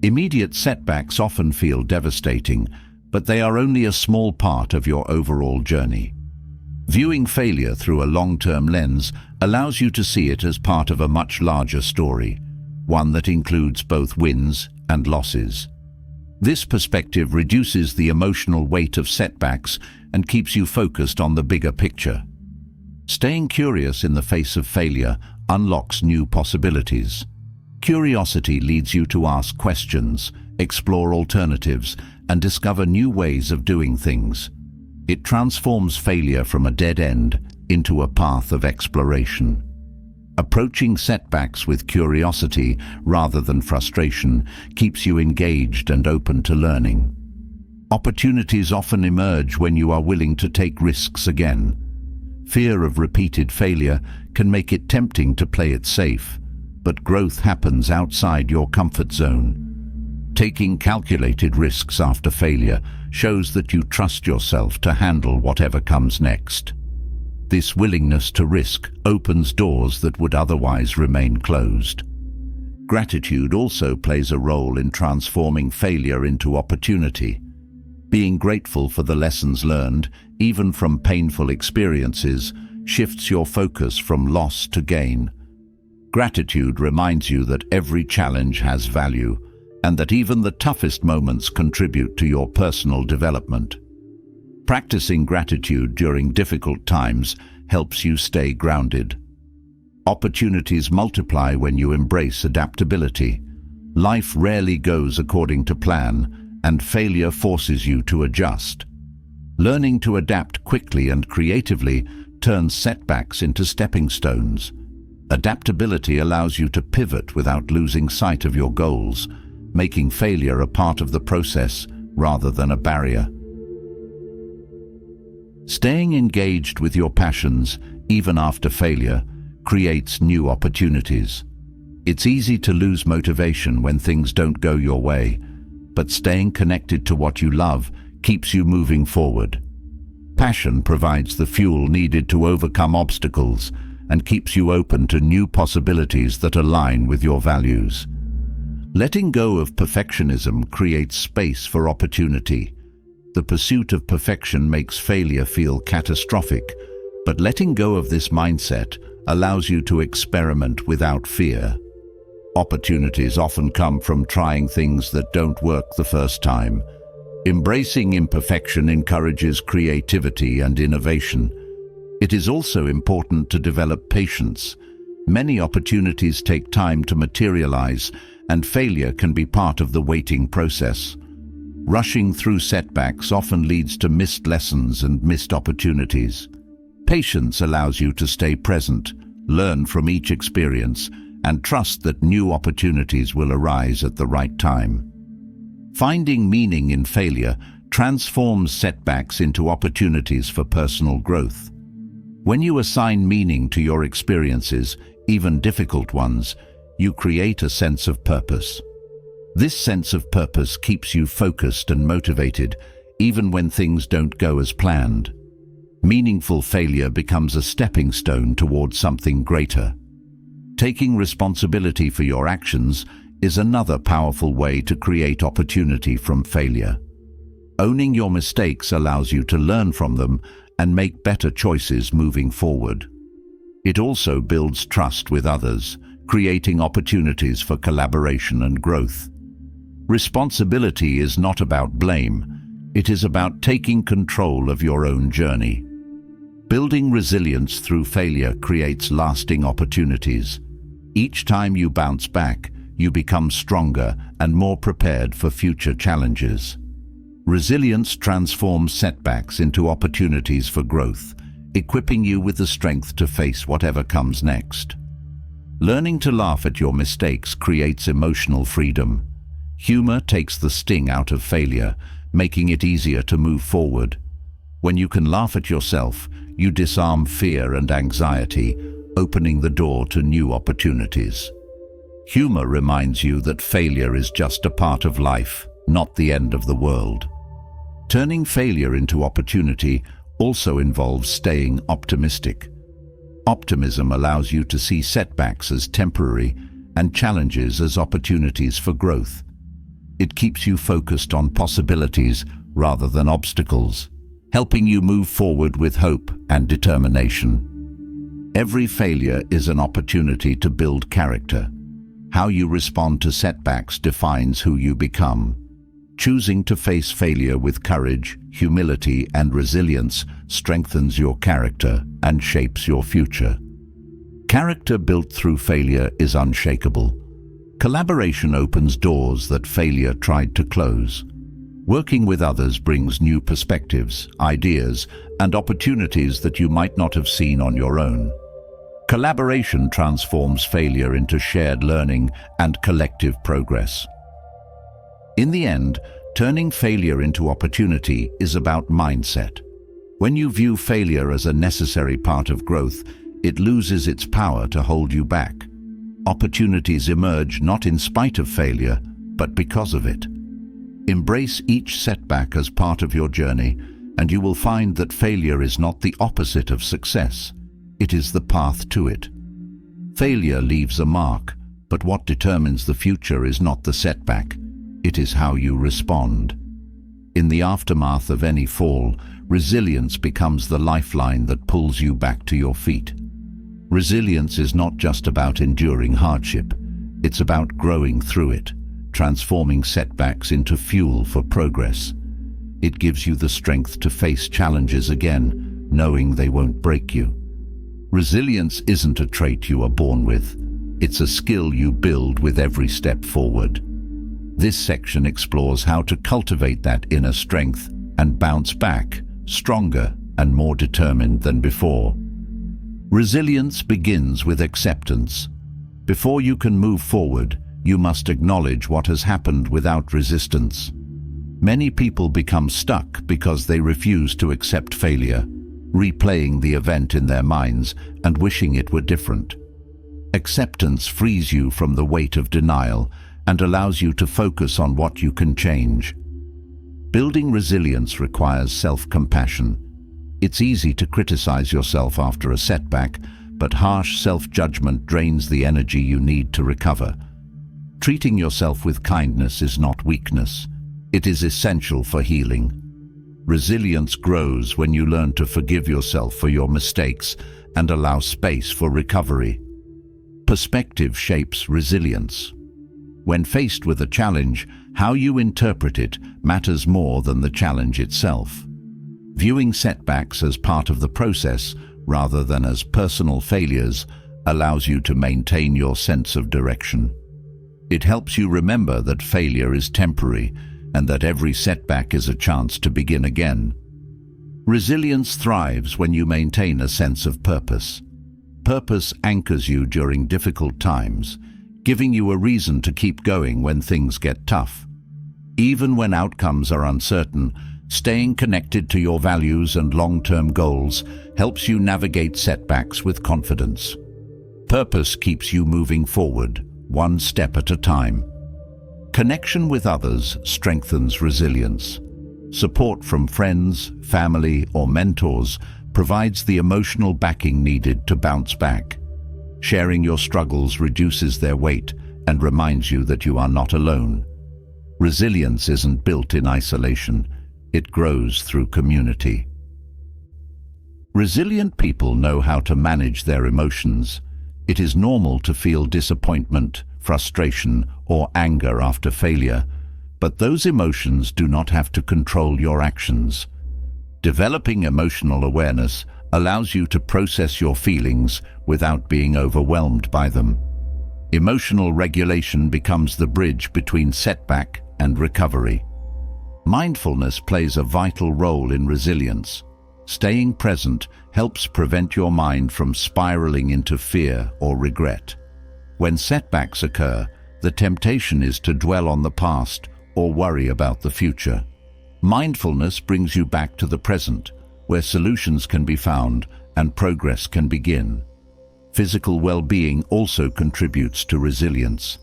Immediate setbacks often feel devastating, but they are only a small part of your overall journey. Viewing failure through a long-term lens allows you to see it as part of a much larger story, one that includes both wins and losses. This perspective reduces the emotional weight of setbacks and keeps you focused on the bigger picture. Staying curious in the face of failure unlocks new possibilities. Curiosity leads you to ask questions, explore alternatives, and discover new ways of doing things. It transforms failure from a dead end into a path of exploration. Approaching setbacks with curiosity rather than frustration keeps you engaged and open to learning. Opportunities often emerge when you are willing to take risks again. Fear of repeated failure can make it tempting to play it safe, but growth happens outside your comfort zone. Taking calculated risks after failure shows that you trust yourself to handle whatever comes next. This willingness to risk opens doors that would otherwise remain closed. Gratitude also plays a role in transforming failure into opportunity. Being grateful for the lessons learned, even from painful experiences, shifts your focus from loss to gain. Gratitude reminds you that every challenge has value, and that even the toughest moments contribute to your personal development. Practicing gratitude during difficult times helps you stay grounded. Opportunities multiply when you embrace adaptability. Life rarely goes according to plan, and failure forces you to adjust. Learning to adapt quickly and creatively turns setbacks into stepping stones. Adaptability allows you to pivot without losing sight of your goals, making failure a part of the process rather than a barrier. Staying engaged with your passions, even after failure, creates new opportunities. It's easy to lose motivation when things don't go your way, but staying connected to what you love keeps you moving forward. Passion provides the fuel needed to overcome obstacles and keeps you open to new possibilities that align with your values. Letting go of perfectionism creates space for opportunity. The pursuit of perfection makes failure feel catastrophic, but letting go of this mindset allows you to experiment without fear. Opportunities often come from trying things that don't work the first time. Embracing imperfection encourages creativity and innovation. It is also important to develop patience. Many opportunities take time to materialize, and failure can be part of the waiting process. Rushing through setbacks often leads to missed lessons and missed opportunities. Patience allows you to stay present, learn from each experience, and trust that new opportunities will arise at the right time. Finding meaning in failure transforms setbacks into opportunities for personal growth. When you assign meaning to your experiences, even difficult ones, you create a sense of purpose. This sense of purpose keeps you focused and motivated, even when things don't go as planned. Meaningful failure becomes a stepping stone towards something greater. Taking responsibility for your actions is another powerful way to create opportunity from failure. Owning your mistakes allows you to learn from them and make better choices moving forward. It also builds trust with others, creating opportunities for collaboration and growth. Responsibility is not about blame. It is about taking control of your own journey. Building resilience through failure creates lasting opportunities. Each time you bounce back, you become stronger and more prepared for future challenges. Resilience transforms setbacks into opportunities for growth, equipping you with the strength to face whatever comes next. Learning to laugh at your mistakes creates emotional freedom. Humor takes the sting out of failure, making it easier to move forward. When you can laugh at yourself, you disarm fear and anxiety, opening the door to new opportunities. Humor reminds you that failure is just a part of life, not the end of the world. Turning failure into opportunity also involves staying optimistic. Optimism allows you to see setbacks as temporary and challenges as opportunities for growth. It keeps you focused on possibilities rather than obstacles, helping you move forward with hope and determination. Every failure is an opportunity to build character. How you respond to setbacks defines who you become. Choosing to face failure with courage, humility, and resilience strengthens your character and shapes your future. Character built through failure is unshakable. Collaboration opens doors that failure tried to close. Working with others brings new perspectives, ideas, and opportunities that you might not have seen on your own. Collaboration transforms failure into shared learning and collective progress. In the end, turning failure into opportunity is about mindset. When you view failure as a necessary part of growth, it loses its power to hold you back. Opportunities emerge not in spite of failure, but because of it. Embrace each setback as part of your journey, and you will find that failure is not the opposite of success. It is the path to it. Failure leaves a mark, but what determines the future is not the setback. It is how you respond. In the aftermath of any fall, resilience becomes the lifeline that pulls you back to your feet. Resilience is not just about enduring hardship. It's about growing through it, transforming setbacks into fuel for progress. It gives you the strength to face challenges again, knowing they won't break you. Resilience isn't a trait you are born with. It's a skill you build with every step forward. This section explores how to cultivate that inner strength and bounce back, stronger and more determined than before. Resilience begins with acceptance. Before you can move forward, you must acknowledge what has happened without resistance. Many people become stuck because they refuse to accept failure, replaying the event in their minds and wishing it were different. Acceptance frees you from the weight of denial and allows you to focus on what you can change. Building resilience requires self-compassion. It's easy to criticize yourself after a setback, but harsh self-judgment drains the energy you need to recover. Treating yourself with kindness is not weakness. It is essential for healing. Resilience grows when you learn to forgive yourself for your mistakes and allow space for recovery. Perspective shapes resilience. When faced with a challenge, how you interpret it matters more than the challenge itself. Viewing setbacks as part of the process rather than as personal failures allows you to maintain your sense of direction. It helps you remember that failure is temporary and that every setback is a chance to begin again. Resilience thrives when you maintain a sense of purpose. Purpose anchors you during difficult times, giving you a reason to keep going when things get tough. Even when outcomes are uncertain, Staying connected to your values and long-term goals helps you navigate setbacks with confidence. Purpose keeps you moving forward, one step at a time. Connection with others strengthens resilience. Support from friends, family, or mentors provides the emotional backing needed to bounce back. Sharing your struggles reduces their weight and reminds you that you are not alone. Resilience isn't built in isolation. It grows through community. Resilient people know how to manage their emotions. It is normal to feel disappointment, frustration, or anger after failure, but those emotions do not have to control your actions. Developing emotional awareness allows you to process your feelings without being overwhelmed by them. Emotional regulation becomes the bridge between setback and recovery. Mindfulness plays a vital role in resilience. Staying present helps prevent your mind from spiraling into fear or regret. When setbacks occur, the temptation is to dwell on the past or worry about the future. Mindfulness brings you back to the present, where solutions can be found and progress can begin. Physical well-being also contributes to resilience.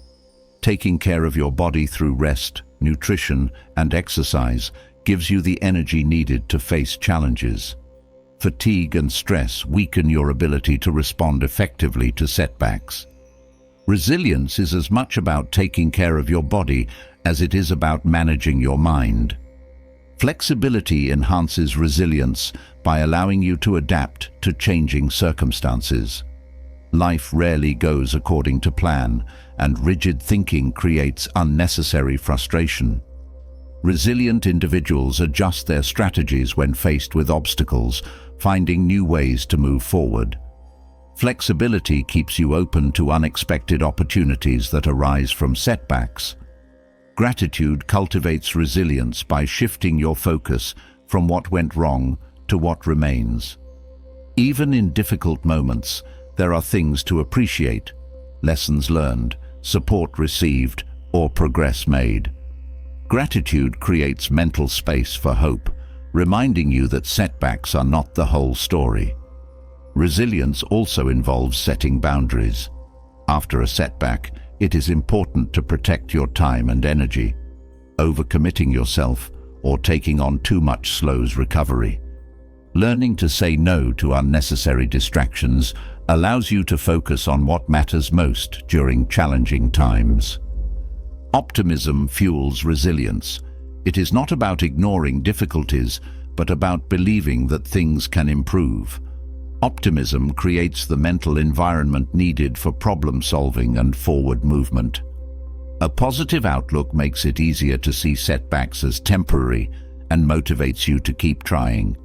Taking care of your body through rest, nutrition, and exercise gives you the energy needed to face challenges. Fatigue and stress weaken your ability to respond effectively to setbacks. Resilience is as much about taking care of your body as it is about managing your mind. Flexibility enhances resilience by allowing you to adapt to changing circumstances. Life rarely goes according to plan, and rigid thinking creates unnecessary frustration. Resilient individuals adjust their strategies when faced with obstacles, finding new ways to move forward. Flexibility keeps you open to unexpected opportunities that arise from setbacks. Gratitude cultivates resilience by shifting your focus from what went wrong to what remains. Even in difficult moments, there are things to appreciate: lessons learned, support received, or progress made. Gratitude creates mental space for hope, reminding you that setbacks are not the whole story. Resilience also involves setting boundaries. After a setback, it is important to protect your time and energy. Overcommitting yourself or taking on too much slows recovery. Learning to say no to unnecessary distractions allows you to focus on what matters most during challenging times. Optimism fuels resilience. It is not about ignoring difficulties, but about believing that things can improve. Optimism creates the mental environment needed for problem-solving and forward movement. A positive outlook makes it easier to see setbacks as temporary and motivates you to keep trying.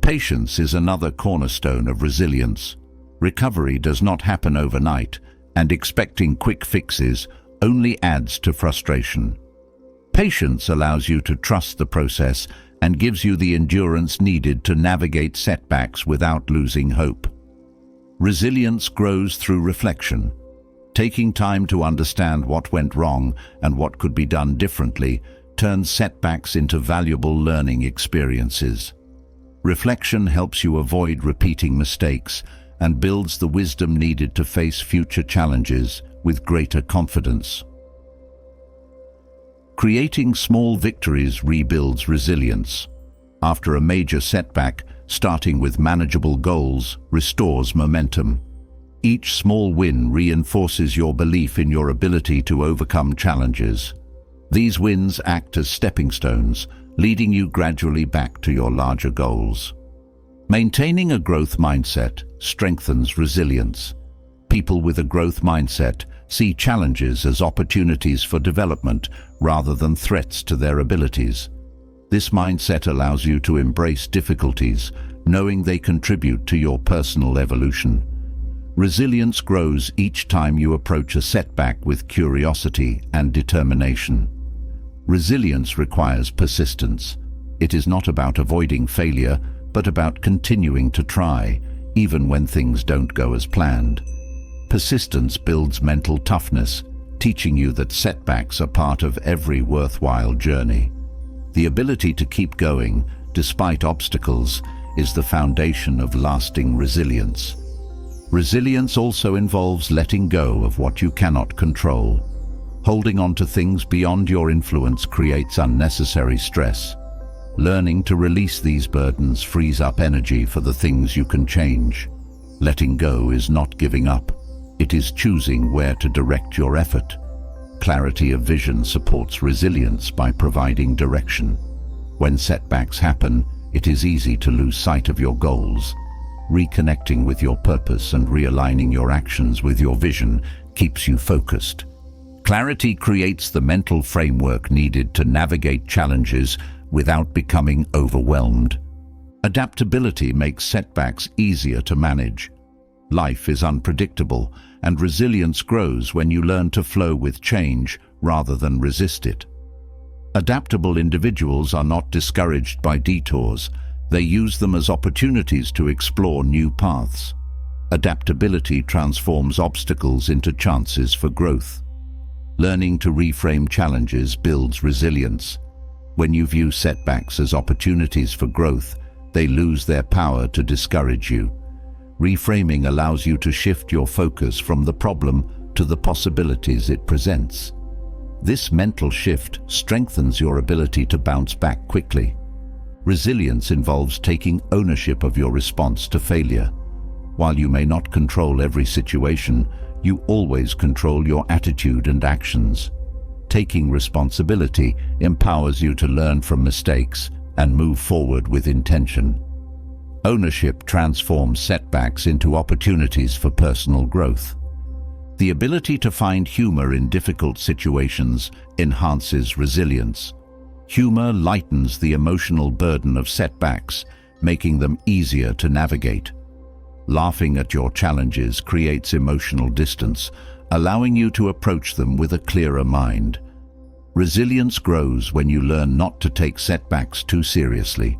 Patience is another cornerstone of resilience. Recovery does not happen overnight, and expecting quick fixes only adds to frustration. Patience allows you to trust the process and gives you the endurance needed to navigate setbacks without losing hope. Resilience grows through reflection. Taking time to understand what went wrong and what could be done differently turns setbacks into valuable learning experiences. Reflection helps you avoid repeating mistakes and builds the wisdom needed to face future challenges with greater confidence. Creating small victories rebuilds resilience. After a major setback, starting with manageable goals restores momentum. Each small win reinforces your belief in your ability to overcome challenges. These wins act as stepping stones, leading you gradually back to your larger goals. Maintaining a growth mindset strengthens resilience. People with a growth mindset see challenges as opportunities for development rather than threats to their abilities. This mindset allows you to embrace difficulties, knowing they contribute to your personal evolution. Resilience grows each time you approach a setback with curiosity and determination. Resilience requires persistence. It is not about avoiding failure, but about continuing to try, even when things don't go as planned. Persistence builds mental toughness, teaching you that setbacks are part of every worthwhile journey. The ability to keep going, despite obstacles, is the foundation of lasting resilience. Resilience also involves letting go of what you cannot control. Holding on to things beyond your influence creates unnecessary stress. Learning to release these burdens frees up energy for the things you can change. Letting go is not giving up. It is choosing where to direct your effort. Clarity of vision supports resilience by providing direction. When setbacks happen, it is easy to lose sight of your goals. Reconnecting with your purpose and realigning your actions with your vision keeps you focused. Clarity creates the mental framework needed to navigate challenges without becoming overwhelmed. Adaptability makes setbacks easier to manage. Life is unpredictable, and resilience grows when you learn to flow with change rather than resist it. Adaptable individuals are not discouraged by detours. They use them as opportunities to explore new paths. Adaptability transforms obstacles into chances for growth. Learning to reframe challenges builds resilience. When you view setbacks as opportunities for growth, they lose their power to discourage you. Reframing allows you to shift your focus from the problem to the possibilities it presents. This mental shift strengthens your ability to bounce back quickly. Resilience involves taking ownership of your response to failure. While you may not control every situation, you always control your attitude and actions. Taking responsibility empowers you to learn from mistakes and move forward with intention. Ownership transforms setbacks into opportunities for personal growth. The ability to find humor in difficult situations enhances resilience. Humor lightens the emotional burden of setbacks, making them easier to navigate. Laughing at your challenges creates emotional distance, allowing you to approach them with a clearer mind. Resilience grows when you learn not to take setbacks too seriously.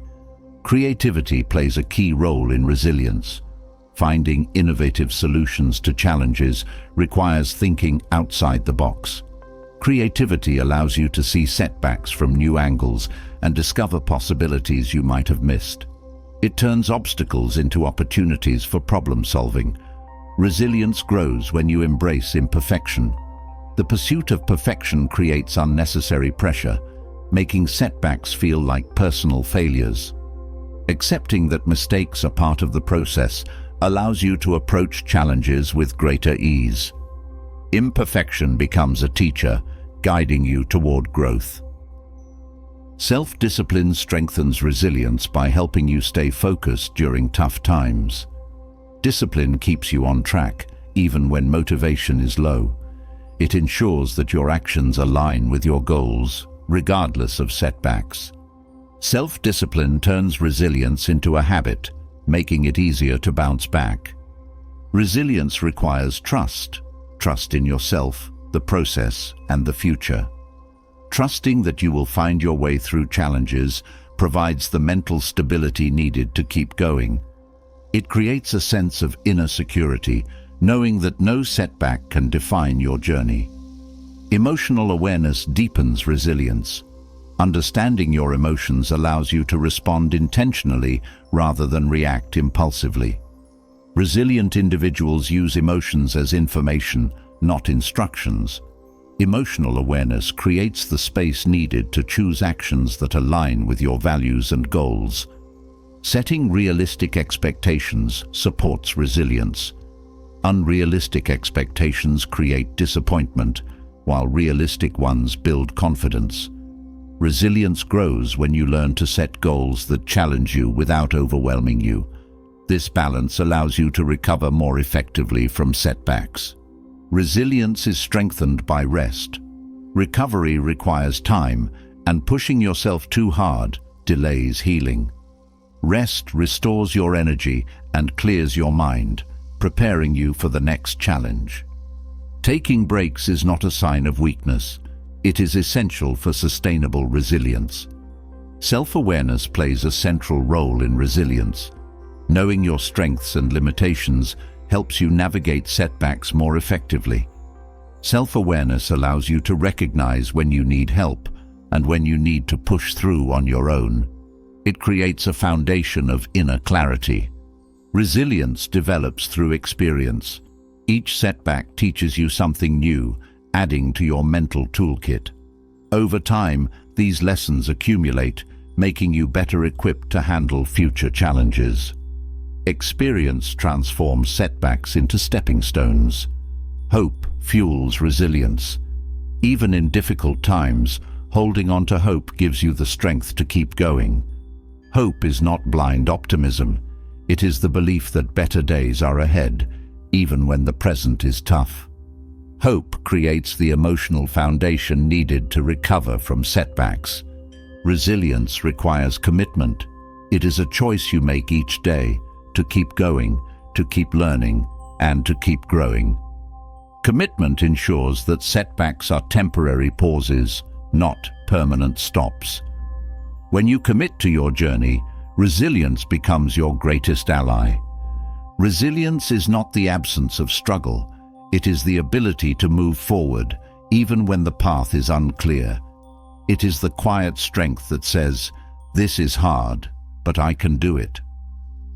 Creativity plays a key role in resilience. Finding innovative solutions to challenges requires thinking outside the box. Creativity allows you to see setbacks from new angles and discover possibilities you might have missed. It turns obstacles into opportunities for problem solving. Resilience grows when you embrace imperfection. The pursuit of perfection creates unnecessary pressure, making setbacks feel like personal failures. Accepting that mistakes are part of the process allows you to approach challenges with greater ease. Imperfection becomes a teacher, guiding you toward growth. Self-discipline strengthens resilience by helping you stay focused during tough times. Discipline keeps you on track, even when motivation is low. It ensures that your actions align with your goals, regardless of setbacks. Self-discipline turns resilience into a habit, making it easier to bounce back. Resilience requires trust in yourself, the process, and the future. Trusting that you will find your way through challenges provides the mental stability needed to keep going. It creates a sense of inner security, knowing that no setback can define your journey. Emotional awareness deepens resilience. Understanding your emotions allows you to respond intentionally rather than react impulsively. Resilient individuals use emotions as information, not instructions. Emotional awareness creates the space needed to choose actions that align with your values and goals. Setting realistic expectations supports resilience. Unrealistic expectations create disappointment, while realistic ones build confidence. Resilience grows when you learn to set goals that challenge you without overwhelming you. This balance allows you to recover more effectively from setbacks. Resilience is strengthened by rest. Recovery requires time, and pushing yourself too hard delays healing. Rest restores your energy and clears your mind, preparing you for the next challenge. Taking breaks is not a sign of weakness. It is essential for sustainable resilience. Self-awareness plays a central role in resilience. Knowing your strengths and limitations helps you navigate setbacks more effectively. Self-awareness allows you to recognize when you need help, and when you need to push through on your own. It creates a foundation of inner clarity. Resilience develops through experience. Each setback teaches you something new, adding to your mental toolkit. Over time, these lessons accumulate, making you better equipped to handle future challenges. Experience transforms setbacks into stepping stones. Hope fuels resilience. Even in difficult times, holding on to hope gives you the strength to keep going. Hope is not blind optimism. It is the belief that better days are ahead, even when the present is tough. Hope creates the emotional foundation needed to recover from setbacks. Resilience requires commitment. It is a choice you make each day to keep going, to keep learning, and to keep growing. Commitment ensures that setbacks are temporary pauses, not permanent stops. When you commit to your journey, resilience becomes your greatest ally. Resilience is not the absence of struggle. It is the ability to move forward, even when the path is unclear. It is the quiet strength that says, "This is hard, but I can do it."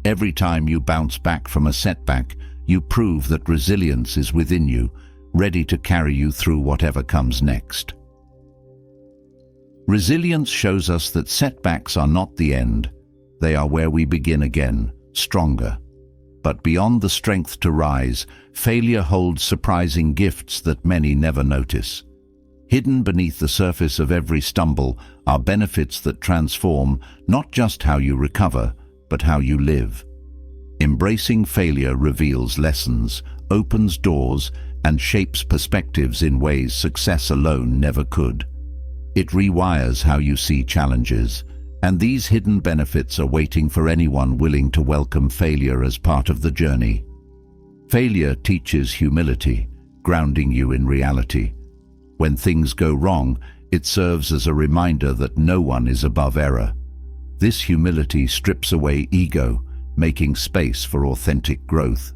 Every time you bounce back from a setback, you prove that resilience is within you, ready to carry you through whatever comes next. Resilience shows us that setbacks are not the end. They are where we begin again, stronger. But beyond the strength to rise, failure holds surprising gifts that many never notice. Hidden beneath the surface of every stumble are benefits that transform not just how you recover, but how you live. Embracing failure reveals lessons, opens doors, and shapes perspectives in ways success alone never could. It rewires how you see challenges, and these hidden benefits are waiting for anyone willing to welcome failure as part of the journey. Failure teaches humility, grounding you in reality. When things go wrong, it serves as a reminder that no one is above error. This humility strips away ego, making space for authentic growth.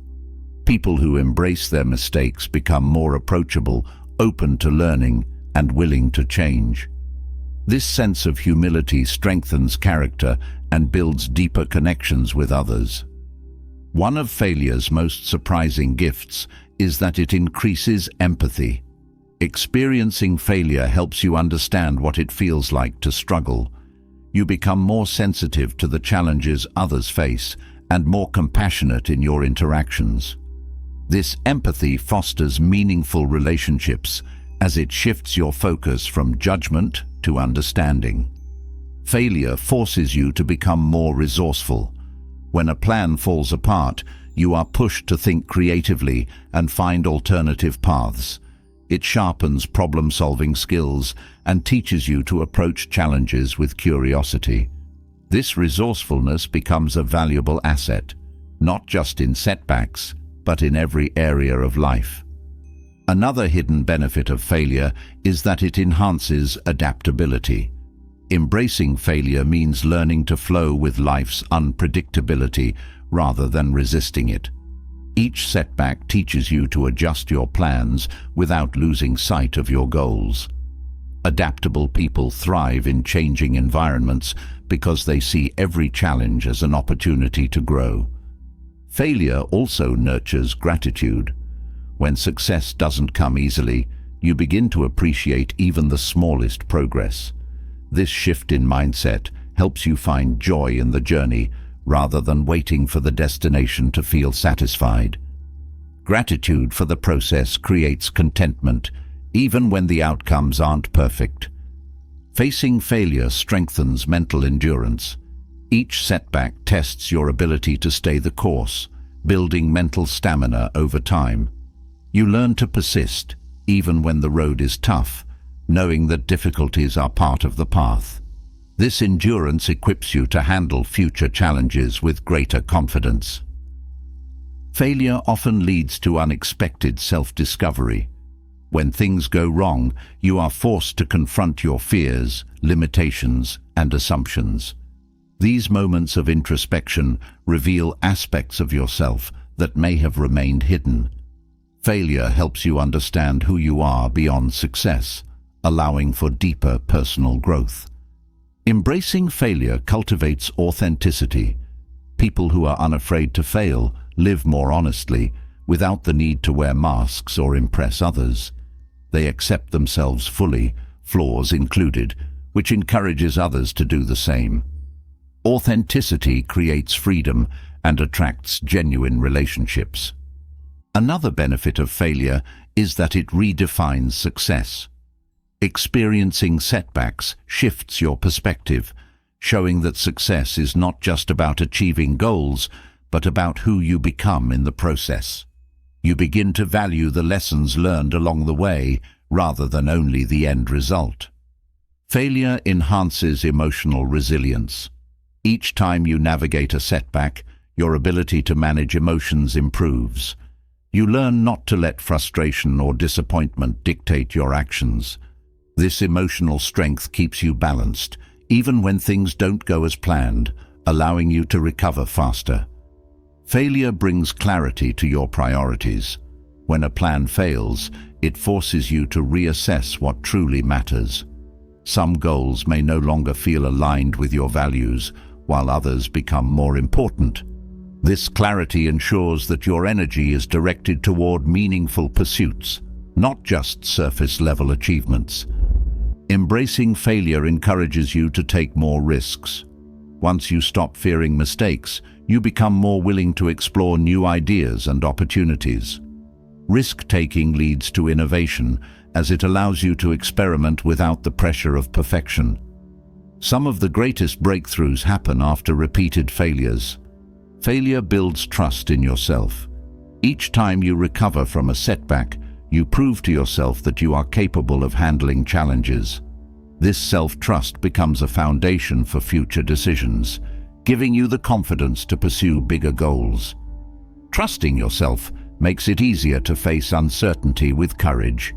People who embrace their mistakes become more approachable, open to learning, and willing to change. This sense of humility strengthens character and builds deeper connections with others. One of failure's most surprising gifts is that it increases empathy. Experiencing failure helps you understand what it feels like to struggle. You become more sensitive to the challenges others face and more compassionate in your interactions. This empathy fosters meaningful relationships as it shifts your focus from judgment to understanding. Failure forces you to become more resourceful. When a plan falls apart, you are pushed to think creatively and find alternative paths. It sharpens problem-solving skills and teaches you to approach challenges with curiosity. This resourcefulness becomes a valuable asset, not just in setbacks, but in every area of life. Another hidden benefit of failure is that it enhances adaptability. Embracing failure means learning to flow with life's unpredictability rather than resisting it. Each setback teaches you to adjust your plans without losing sight of your goals. Adaptable people thrive in changing environments because they see every challenge as an opportunity to grow. Failure also nurtures gratitude. When success doesn't come easily, you begin to appreciate even the smallest progress. This shift in mindset helps you find joy in the journey rather than waiting for the destination to feel satisfied. Gratitude for the process creates contentment, even when the outcomes aren't perfect. Facing failure strengthens mental endurance. Each setback tests your ability to stay the course, building mental stamina over time. You learn to persist, even when the road is tough, knowing that difficulties are part of the path. This endurance equips you to handle future challenges with greater confidence. Failure often leads to unexpected self-discovery. When things go wrong, you are forced to confront your fears, limitations, and assumptions. These moments of introspection reveal aspects of yourself that may have remained hidden. Failure helps you understand who you are beyond success, allowing for deeper personal growth. Embracing failure cultivates authenticity. People who are unafraid to fail live more honestly, without the need to wear masks or impress others. They accept themselves fully, flaws included, which encourages others to do the same. Authenticity creates freedom and attracts genuine relationships. Another benefit of failure is that it redefines success. Experiencing setbacks shifts your perspective, showing that success is not just about achieving goals, but about who you become in the process. You begin to value the lessons learned along the way, rather than only the end result. Failure enhances emotional resilience. Each time you navigate a setback, your ability to manage emotions improves. You learn not to let frustration or disappointment dictate your actions. This emotional strength keeps you balanced, even when things don't go as planned, allowing you to recover faster. Failure brings clarity to your priorities. When a plan fails, it forces you to reassess what truly matters. Some goals may no longer feel aligned with your values, while others become more important. This clarity ensures that your energy is directed toward meaningful pursuits, not just surface-level achievements. Embracing failure encourages you to take more risks. Once you stop fearing mistakes, you become more willing to explore new ideas and opportunities. Risk-taking leads to innovation, as it allows you to experiment without the pressure of perfection. Some of the greatest breakthroughs happen after repeated failures. Failure builds trust in yourself. Each time you recover from a setback, you prove to yourself that you are capable of handling challenges. This self-trust becomes a foundation for future decisions, giving you the confidence to pursue bigger goals. Trusting yourself makes it easier to face uncertainty with courage.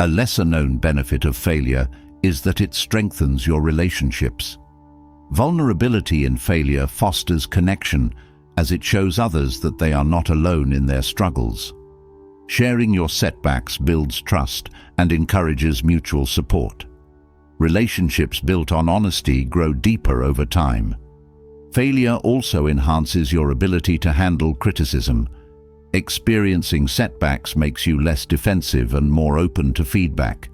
A lesser-known benefit of failure is that it strengthens your relationships. Vulnerability in failure fosters connection, as it shows others that they are not alone in their struggles. Sharing your setbacks builds trust and encourages mutual support. Relationships built on honesty grow deeper over time. Failure also enhances your ability to handle criticism. Experiencing setbacks makes you less defensive and more open to feedback.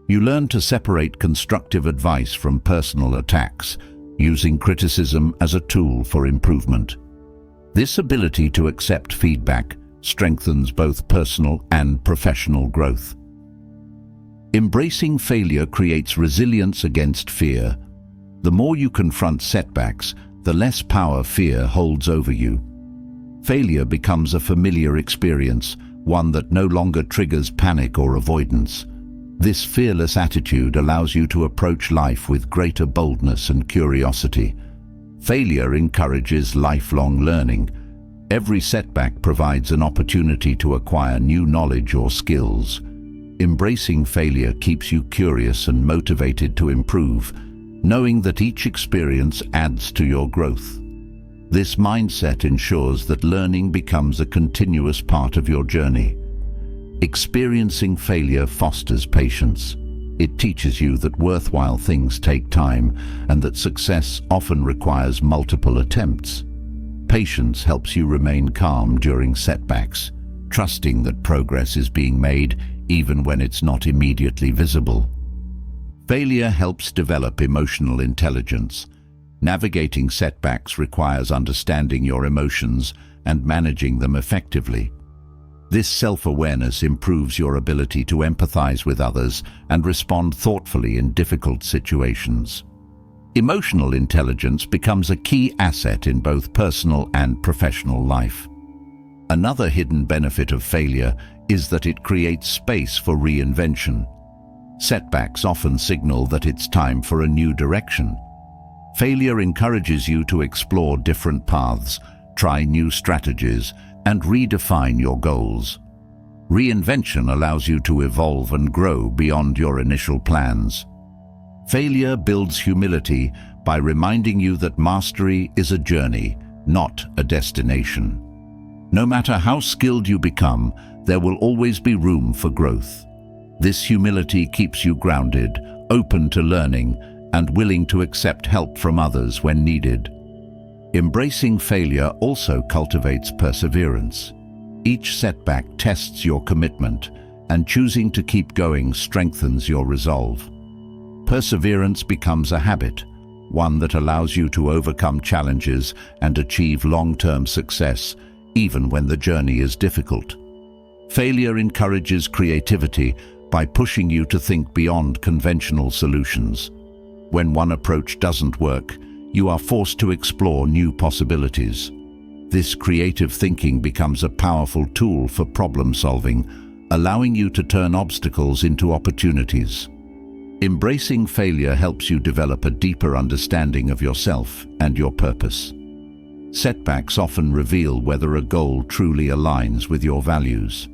You learn to separate constructive advice from personal attacks, using criticism as a tool for improvement. This ability to accept feedback strengthens both personal and professional growth. Embracing failure creates resilience against fear. The more you confront setbacks, the less power fear holds over you. Failure becomes a familiar experience, one that no longer triggers panic or avoidance. This fearless attitude allows you to approach life with greater boldness and curiosity. Failure encourages lifelong learning. Every setback provides an opportunity to acquire new knowledge or skills. Embracing failure keeps you curious and motivated to improve, knowing that each experience adds to your growth. This mindset ensures that learning becomes a continuous part of your journey. Experiencing failure fosters patience. It teaches you that worthwhile things take time and that success often requires multiple attempts. Patience helps you remain calm during setbacks, trusting that progress is being made even when it's not immediately visible. Failure helps develop emotional intelligence. Navigating setbacks requires understanding your emotions and managing them effectively. This self-awareness improves your ability to empathize with others and respond thoughtfully in difficult situations. Emotional intelligence becomes a key asset in both personal and professional life. Another hidden benefit of failure is that it creates space for reinvention. Setbacks often signal that it's time for a new direction. Failure encourages you to explore different paths, try new strategies, and redefine your goals. Reinvention allows you to evolve and grow beyond your initial plans. Failure builds humility by reminding you that mastery is a journey, not a destination. No matter how skilled you become, there will always be room for growth. This humility keeps you grounded, open to learning, and willing to accept help from others when needed. Embracing failure also cultivates perseverance. Each setback tests your commitment, and choosing to keep going strengthens your resolve. Perseverance becomes a habit, one that allows you to overcome challenges and achieve long-term success, even when the journey is difficult. Failure encourages creativity by pushing you to think beyond conventional solutions. When one approach doesn't work, you are forced to explore new possibilities. This creative thinking becomes a powerful tool for problem-solving, allowing you to turn obstacles into opportunities. Embracing failure helps you develop a deeper understanding of yourself and your purpose. Setbacks often reveal whether a goal truly aligns with your values.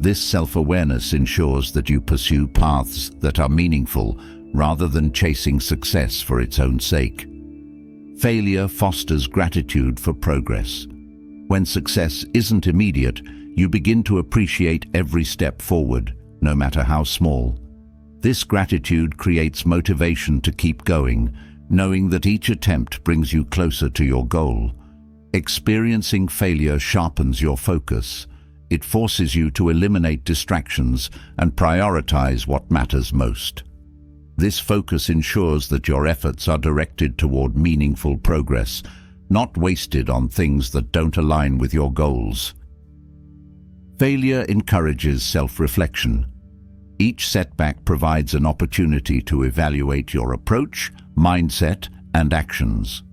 This self-awareness ensures that you pursue paths that are meaningful rather than chasing success for its own sake. Failure fosters gratitude for progress. When success isn't immediate, you begin to appreciate every step forward, no matter how small. This gratitude creates motivation to keep going, knowing that each attempt brings you closer to your goal. Experiencing failure sharpens your focus. It forces you to eliminate distractions and prioritize what matters most. This focus ensures that your efforts are directed toward meaningful progress, not wasted on things that don't align with your goals. Failure encourages self-reflection. Each setback provides an opportunity to evaluate your approach, mindset, and actions.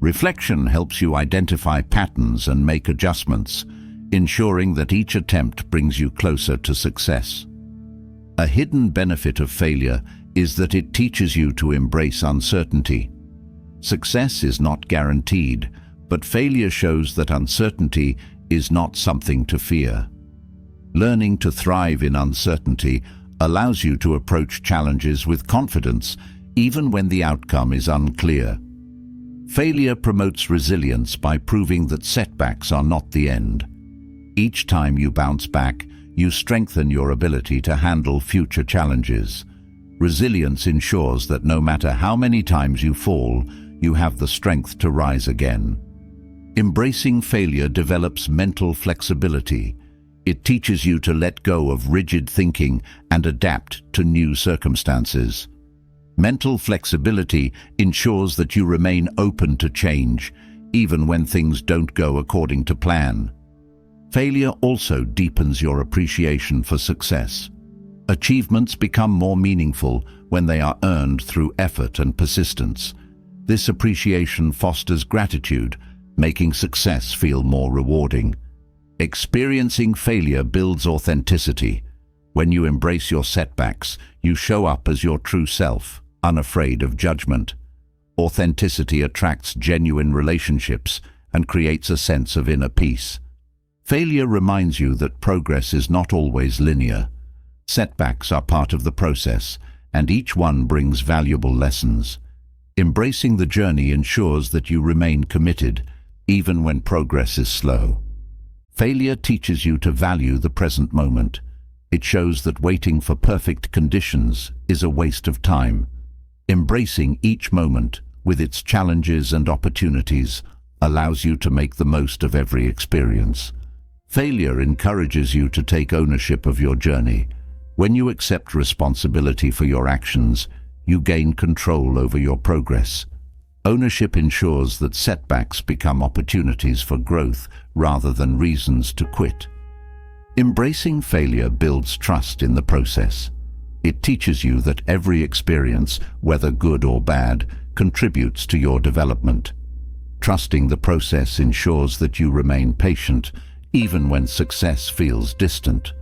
Reflection helps you identify patterns and make adjustments, ensuring that each attempt brings you closer to success. A hidden benefit of failure is that it teaches you to embrace uncertainty. Success is not guaranteed, but failure shows that uncertainty is not something to fear. Learning to thrive in uncertainty allows you to approach challenges with confidence, even when the outcome is unclear. Failure promotes resilience by proving that setbacks are not the end. Each time you bounce back, you strengthen your ability to handle future challenges. Resilience ensures that no matter how many times you fall, you have the strength to rise again. Embracing failure develops mental flexibility. It teaches you to let go of rigid thinking and adapt to new circumstances. Mental flexibility ensures that you remain open to change, even when things don't go according to plan. Failure also deepens your appreciation for success. Achievements become more meaningful when they are earned through effort and persistence. This appreciation fosters gratitude, making success feel more rewarding. Experiencing failure builds authenticity. When you embrace your setbacks, you show up as your true self, unafraid of judgment. Authenticity attracts genuine relationships and creates a sense of inner peace. Failure reminds you that progress is not always linear. Setbacks are part of the process, and each one brings valuable lessons. Embracing the journey ensures that you remain committed, even when progress is slow. Failure teaches you to value the present moment. It shows that waiting for perfect conditions is a waste of time. Embracing each moment, with its challenges and opportunities, allows you to make the most of every experience. Failure encourages you to take ownership of your journey. When you accept responsibility for your actions, you gain control over your progress. Ownership ensures that setbacks become opportunities for growth rather than reasons to quit. Embracing failure builds trust in the process. It teaches you that every experience, whether good or bad, contributes to your development. Trusting the process ensures that you remain patient, even when success feels distant.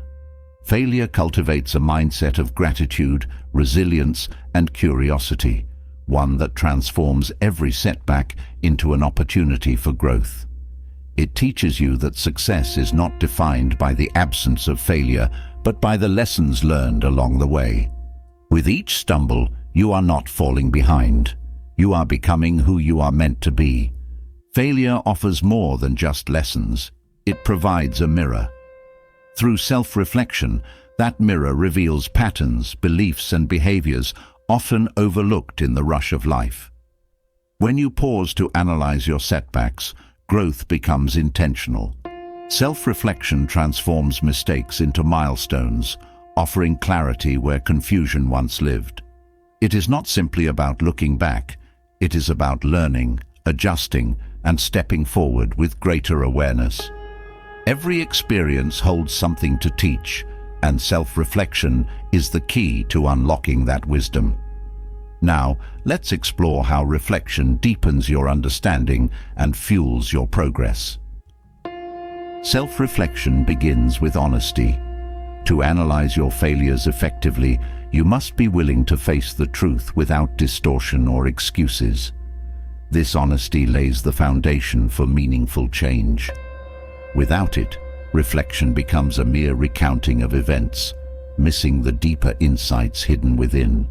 Failure cultivates a mindset of gratitude, resilience, and curiosity, one that transforms every setback into an opportunity for growth. It teaches you that success is not defined by the absence of failure, but by the lessons learned along the way. With each stumble, you are not falling behind. You are becoming who you are meant to be. Failure offers more than just lessons. It provides a mirror. Through self-reflection, That mirror reveals patterns, beliefs, and behaviors often overlooked in the rush of life. When you pause to analyze your setbacks, growth becomes intentional. Self-reflection transforms mistakes into milestones, offering clarity where confusion once lived. It is not simply about looking back, it is about learning, adjusting, and stepping forward with greater awareness. Every experience holds something to teach, and self-reflection is the key to unlocking that wisdom. Now, let's explore how reflection deepens your understanding and fuels your progress. Self-reflection begins with honesty. To analyze your failures effectively, you must be willing to face the truth without distortion or excuses. This honesty lays the foundation for meaningful change. Without it, reflection becomes a mere recounting of events, missing the deeper insights hidden within.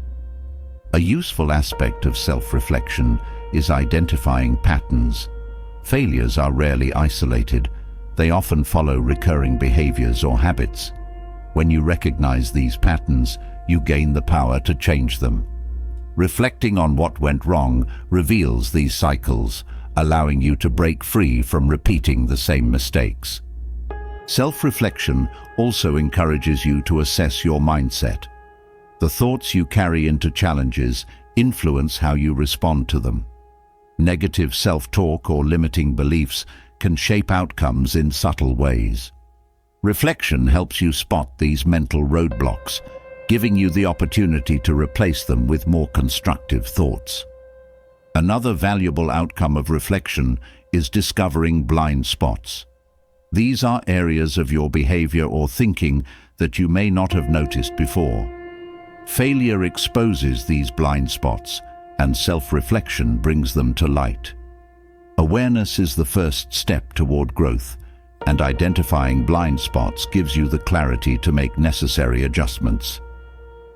A useful aspect of self-reflection is identifying patterns. Failures are rarely isolated. They often follow recurring behaviors or habits. When you recognize these patterns, you gain the power to change them. Reflecting on what went wrong reveals these cycles, allowing you to break free from repeating the same mistakes. Self-reflection also encourages you to assess your mindset. The thoughts you carry into challenges influence how you respond to them. Negative self-talk or limiting beliefs can shape outcomes in subtle ways. Reflection helps you spot these mental roadblocks, giving you the opportunity to replace them with more constructive thoughts. Another valuable outcome of reflection is discovering blind spots. These are areas of your behavior or thinking that you may not have noticed before. Failure exposes these blind spots, and self-reflection brings them to light. Awareness is the first step toward growth, and identifying blind spots gives you the clarity to make necessary adjustments.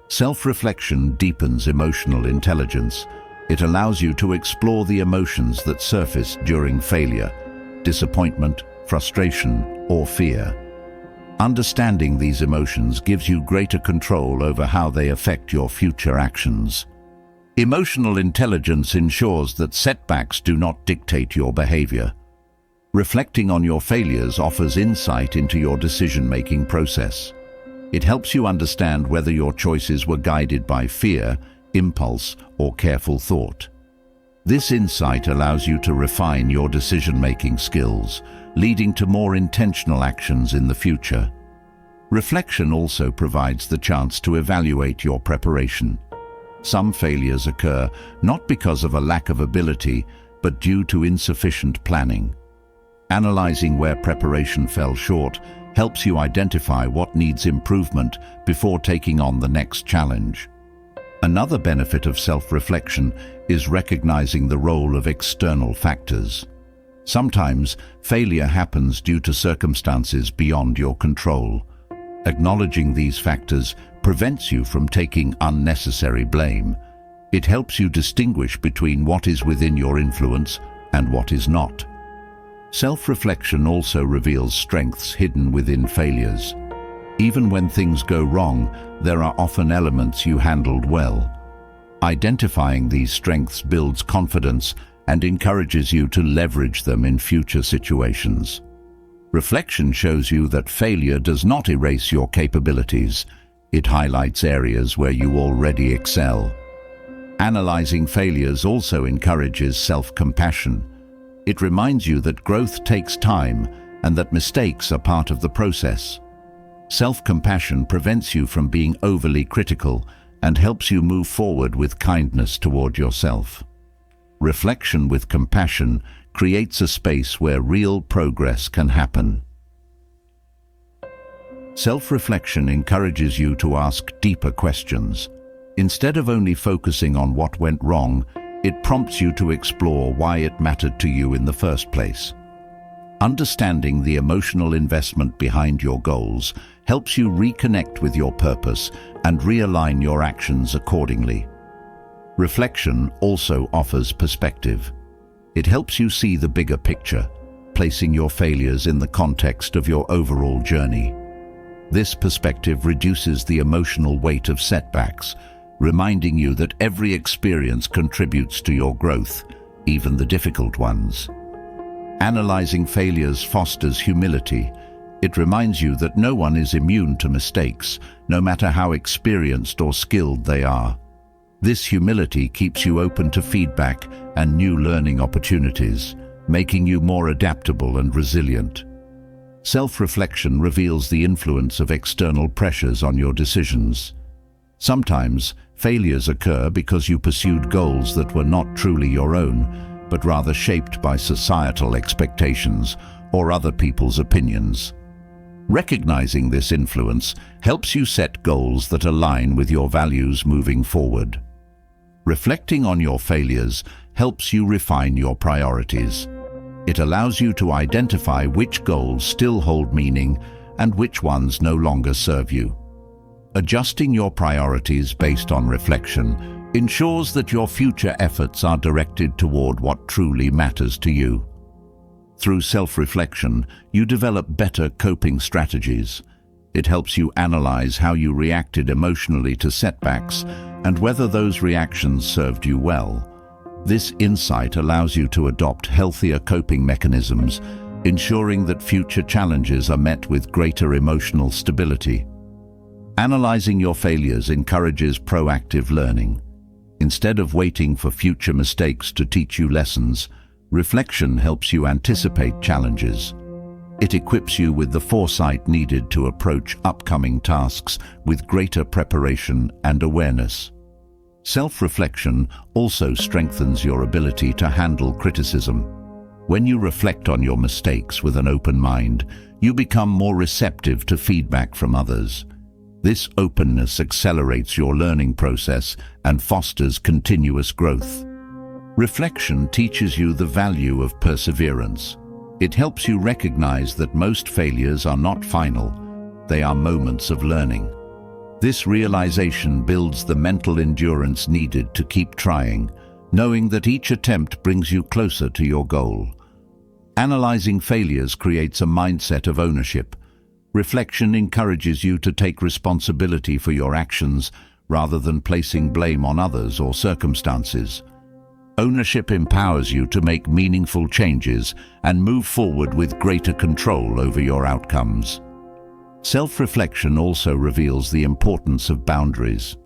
Self-reflection deepens emotional intelligence. It allows you to explore the emotions that surface during failure, disappointment, frustration, or fear. Understanding these emotions gives you greater control over how they affect your future actions. Emotional intelligence ensures that setbacks do not dictate your behavior. Reflecting on your failures offers insight into your decision-making process. It helps you understand whether your choices were guided by fear, impulse, or careful thought. This insight allows you to refine your decision-making skills, leading to more intentional actions in the future. Reflection also provides the chance to evaluate your preparation. Some failures occur not because of a lack of ability, but due to insufficient planning. Analyzing where preparation fell short helps you identify what needs improvement before taking on the next challenge. Another benefit of self-reflection is recognizing the role of external factors. Sometimes, failure happens due to circumstances beyond your control. Acknowledging these factors prevents you from taking unnecessary blame. It helps you distinguish between what is within your influence and what is not. Self-reflection also reveals strengths hidden within failures. Even when things go wrong, there are often elements you handled well. Identifying these strengths builds confidence and encourages you to leverage them in future situations. Reflection shows you that failure does not erase your capabilities. It highlights areas where you already excel. Analyzing failures also encourages self-compassion. It reminds you that growth takes time and that mistakes are part of the process. Self-compassion prevents you from being overly critical and helps you move forward with kindness toward yourself. Reflection with compassion creates a space where real progress can happen. Self-reflection encourages you to ask deeper questions. Instead of only focusing on what went wrong, it prompts you to explore why it mattered to you in the first place. Understanding the emotional investment behind your goals helps you reconnect with your purpose and realign your actions accordingly. Reflection also offers perspective. It helps you see the bigger picture, placing your failures in the context of your overall journey. This perspective reduces the emotional weight of setbacks, reminding you that every experience contributes to your growth, even the difficult ones. Analyzing failures fosters humility. It reminds you that no one is immune to mistakes, no matter how experienced or skilled they are. This humility keeps you open to feedback and new learning opportunities, making you more adaptable and resilient. Self-reflection reveals the influence of external pressures on your decisions. Sometimes, failures occur because you pursued goals that were not truly your own, but rather shaped by societal expectations or other people's opinions. Recognizing this influence helps you set goals that align with your values moving forward. Reflecting on your failures helps you refine your priorities. It allows you to identify which goals still hold meaning and which ones no longer serve you. Adjusting your priorities based on reflection ensures that your future efforts are directed toward what truly matters to you. Through self-reflection, you develop better coping strategies. It helps you analyze how you reacted emotionally to setbacks and whether those reactions served you well. This insight allows you to adopt healthier coping mechanisms, ensuring that future challenges are met with greater emotional stability. Analyzing your failures encourages proactive learning. Instead of waiting for future mistakes to teach you lessons, reflection helps you anticipate challenges. It equips you with the foresight needed to approach upcoming tasks with greater preparation and awareness. Self-reflection also strengthens your ability to handle criticism. When you reflect on your mistakes with an open mind, you become more receptive to feedback from others. This openness accelerates your learning process and fosters continuous growth. Reflection teaches you the value of perseverance. It helps you recognize that most failures are not final, they are moments of learning. This realization builds the mental endurance needed to keep trying, knowing that each attempt brings you closer to your goal. Analyzing failures creates a mindset of ownership. Reflection encourages you to take responsibility for your actions rather than placing blame on others or circumstances. Ownership empowers you to make meaningful changes and move forward with greater control over your outcomes. Self-reflection also reveals the importance of boundaries.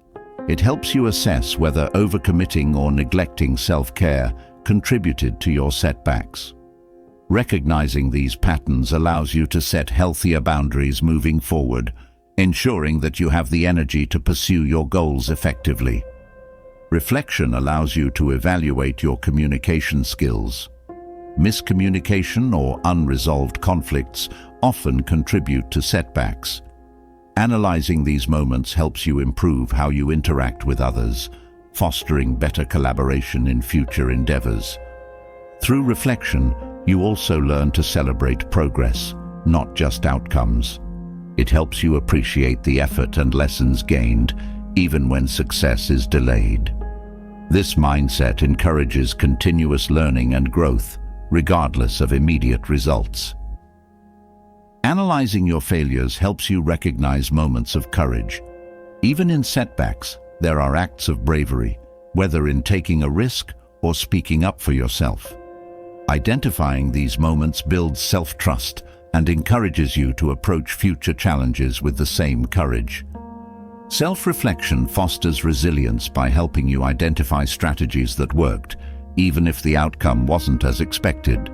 It helps you assess whether overcommitting or neglecting self-care contributed to your setbacks. Recognizing these patterns allows you to set healthier boundaries moving forward, ensuring that you have the energy to pursue your goals effectively. Reflection allows you to evaluate your communication skills. Miscommunication or unresolved conflicts often contribute to setbacks. Analyzing these moments helps you improve how you interact with others, fostering better collaboration in future endeavors. Through reflection, you also learn to celebrate progress, not just outcomes. It helps you appreciate the effort and lessons gained, even when success is delayed. This mindset encourages continuous learning and growth, regardless of immediate results. Analyzing your failures helps you recognize moments of courage. Even in setbacks, there are acts of bravery, whether in taking a risk or speaking up for yourself. Identifying these moments builds self-trust and encourages you to approach future challenges with the same courage. Self-reflection fosters resilience by helping you identify strategies that worked, even if the outcome wasn't as expected.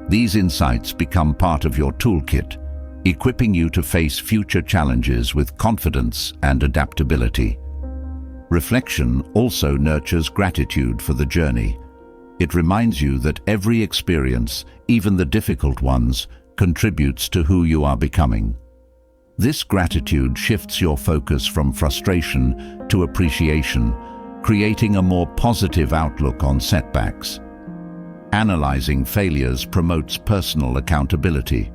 These insights become part of your toolkit, equipping you to face future challenges with confidence and adaptability. Reflection also nurtures gratitude for the journey. It reminds you that every experience, even the difficult ones, contributes to who you are becoming. This gratitude shifts your focus from frustration to appreciation, creating a more positive outlook on setbacks. Analyzing failures promotes personal accountability.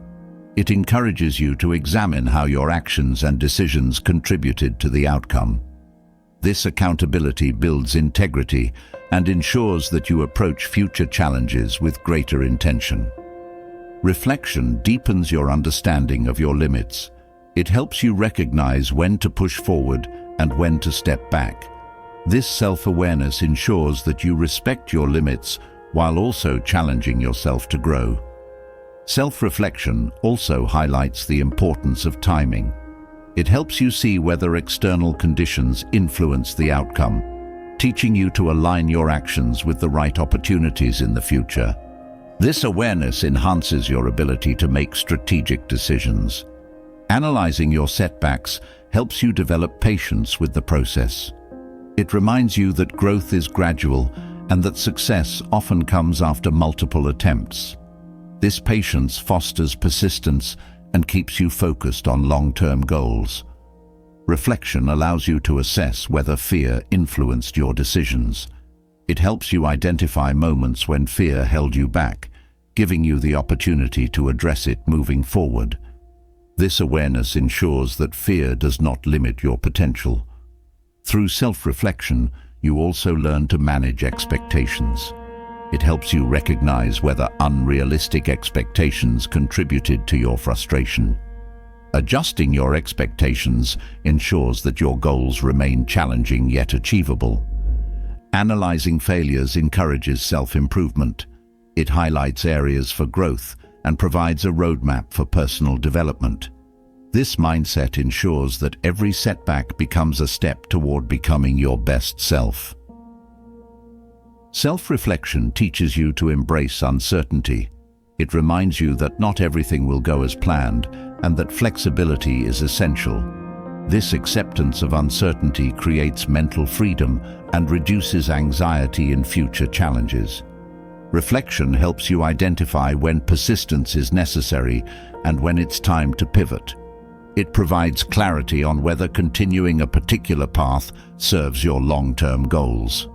It encourages you to examine how your actions and decisions contributed to the outcome. This accountability builds integrity and ensures that you approach future challenges with greater intention. Reflection deepens your understanding of your limits. It helps you recognize when to push forward and when to step back. This self-awareness ensures that you respect your limits while also challenging yourself to grow. Self-reflection also highlights the importance of timing. It helps you see whether external conditions influence the outcome, teaching you to align your actions with the right opportunities in the future. This awareness enhances your ability to make strategic decisions. Analyzing your setbacks helps you develop patience with the process. It reminds you that growth is gradual and that success often comes after multiple attempts. This patience fosters persistence and keeps you focused on long-term goals. Reflection allows you to assess whether fear influenced your decisions. It helps you identify moments when fear held you back, giving you the opportunity to address it moving forward. This awareness ensures that fear does not limit your potential. Through self-reflection, you also learn to manage expectations. It helps you recognize whether unrealistic expectations contributed to your frustration. Adjusting your expectations ensures that your goals remain challenging yet achievable. Analyzing failures encourages self-improvement. It highlights areas for growth and provides a roadmap for personal development. This mindset ensures that every setback becomes a step toward becoming your best self. Self-reflection teaches you to embrace uncertainty. It reminds you that not everything will go as planned and that flexibility is essential. This acceptance of uncertainty creates mental freedom and reduces anxiety in future challenges. Reflection helps you identify when persistence is necessary and when it's time to pivot. It provides clarity on whether continuing a particular path serves your long-term goals.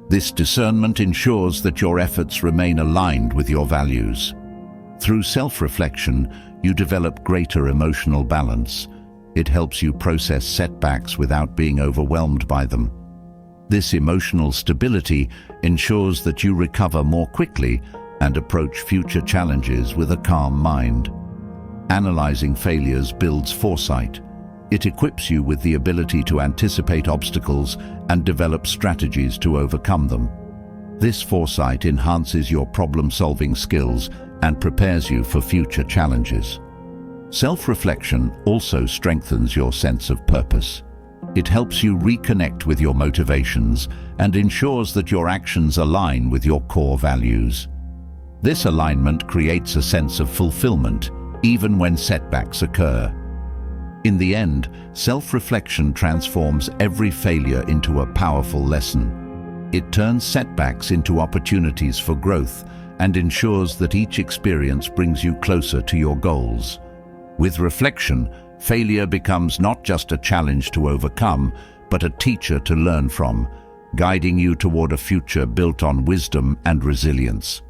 This discernment ensures that your efforts remain aligned with your values. Through self-reflection, you develop greater emotional balance. It helps you process setbacks without being overwhelmed by them. This emotional stability ensures that you recover more quickly and approach future challenges with a calm mind. Analyzing failures builds foresight. It equips you with the ability to anticipate obstacles and develop strategies to overcome them. This foresight enhances your problem-solving skills and prepares you for future challenges. Self-reflection also strengthens your sense of purpose. It helps you reconnect with your motivations and ensures that your actions align with your core values. This alignment creates a sense of fulfillment, even when setbacks occur. In the end, self-reflection transforms every failure into a powerful lesson. It turns setbacks into opportunities for growth and ensures that each experience brings you closer to your goals. With reflection, failure becomes not just a challenge to overcome, but a teacher to learn from, guiding you toward a future built on wisdom and resilience.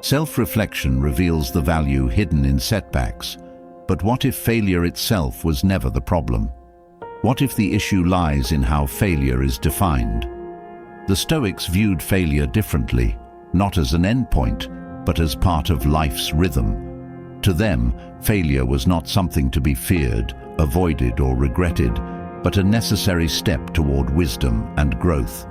Self-reflection reveals the value hidden in setbacks. But what if failure itself was never the problem? What if the issue lies in how failure is defined? The Stoics viewed failure differently, not as an endpoint, but as part of life's rhythm. To them, failure was not something to be feared, avoided, or regretted, but a necessary step toward wisdom and growth.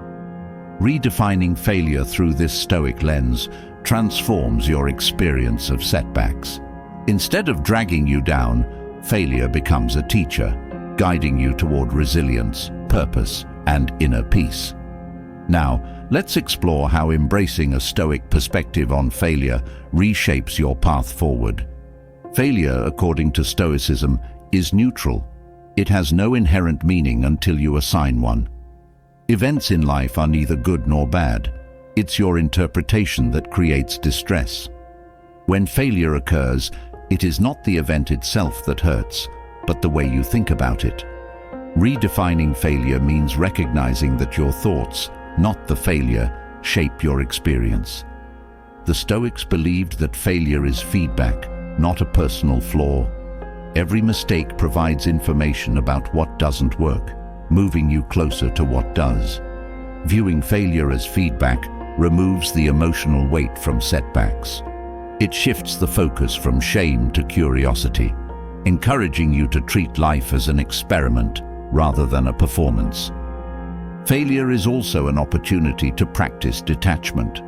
Redefining failure through this Stoic lens transforms your experience of setbacks. Instead of dragging you down, failure becomes a teacher, guiding you toward resilience, purpose, and inner peace. Now, let's explore how embracing a Stoic perspective on failure reshapes your path forward. Failure, according to Stoicism, is neutral. It has no inherent meaning until you assign one. Events in life are neither good nor bad. It's your interpretation that creates distress. When failure occurs, it is not the event itself that hurts, but the way you think about it. Redefining failure means recognizing that your thoughts, not the failure, shape your experience. The Stoics believed that failure is feedback, not a personal flaw. Every mistake provides information about what doesn't work, moving you closer to what does. Viewing failure as feedback removes the emotional weight from setbacks. It shifts the focus from shame to curiosity. encouraging you to treat life as an experiment rather than a performance. Failure is also an opportunity to practice detachment.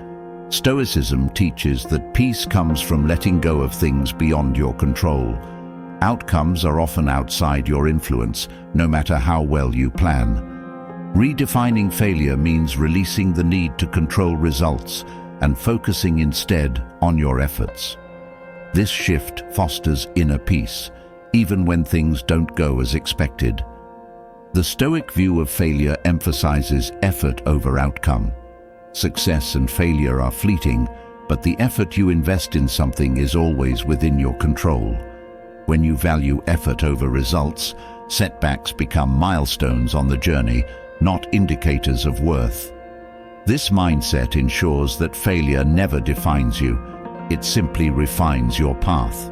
Stoicism teaches that peace comes from letting go of things beyond your control. Outcomes are often outside your influence, no matter how well you plan. Redefining failure means releasing the need to control results and focusing instead on your efforts. This shift fosters inner peace, even when things don't go as expected. The Stoic view of failure emphasizes effort over outcome. Success and failure are fleeting, but the effort you invest in something is always within your control. When you value effort over results, setbacks become milestones on the journey, not indicators of worth. This mindset ensures that failure never defines you. It simply refines your path.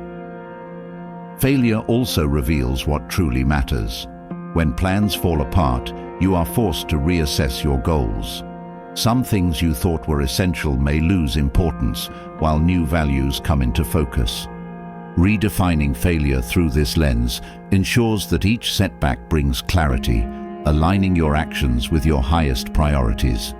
Failure also reveals what truly matters. When plans fall apart, you are forced to reassess your goals. Some things you thought were essential may lose importance, while new values come into focus. Redefining failure through this lens ensures that each setback brings clarity, aligning your actions with your highest priorities.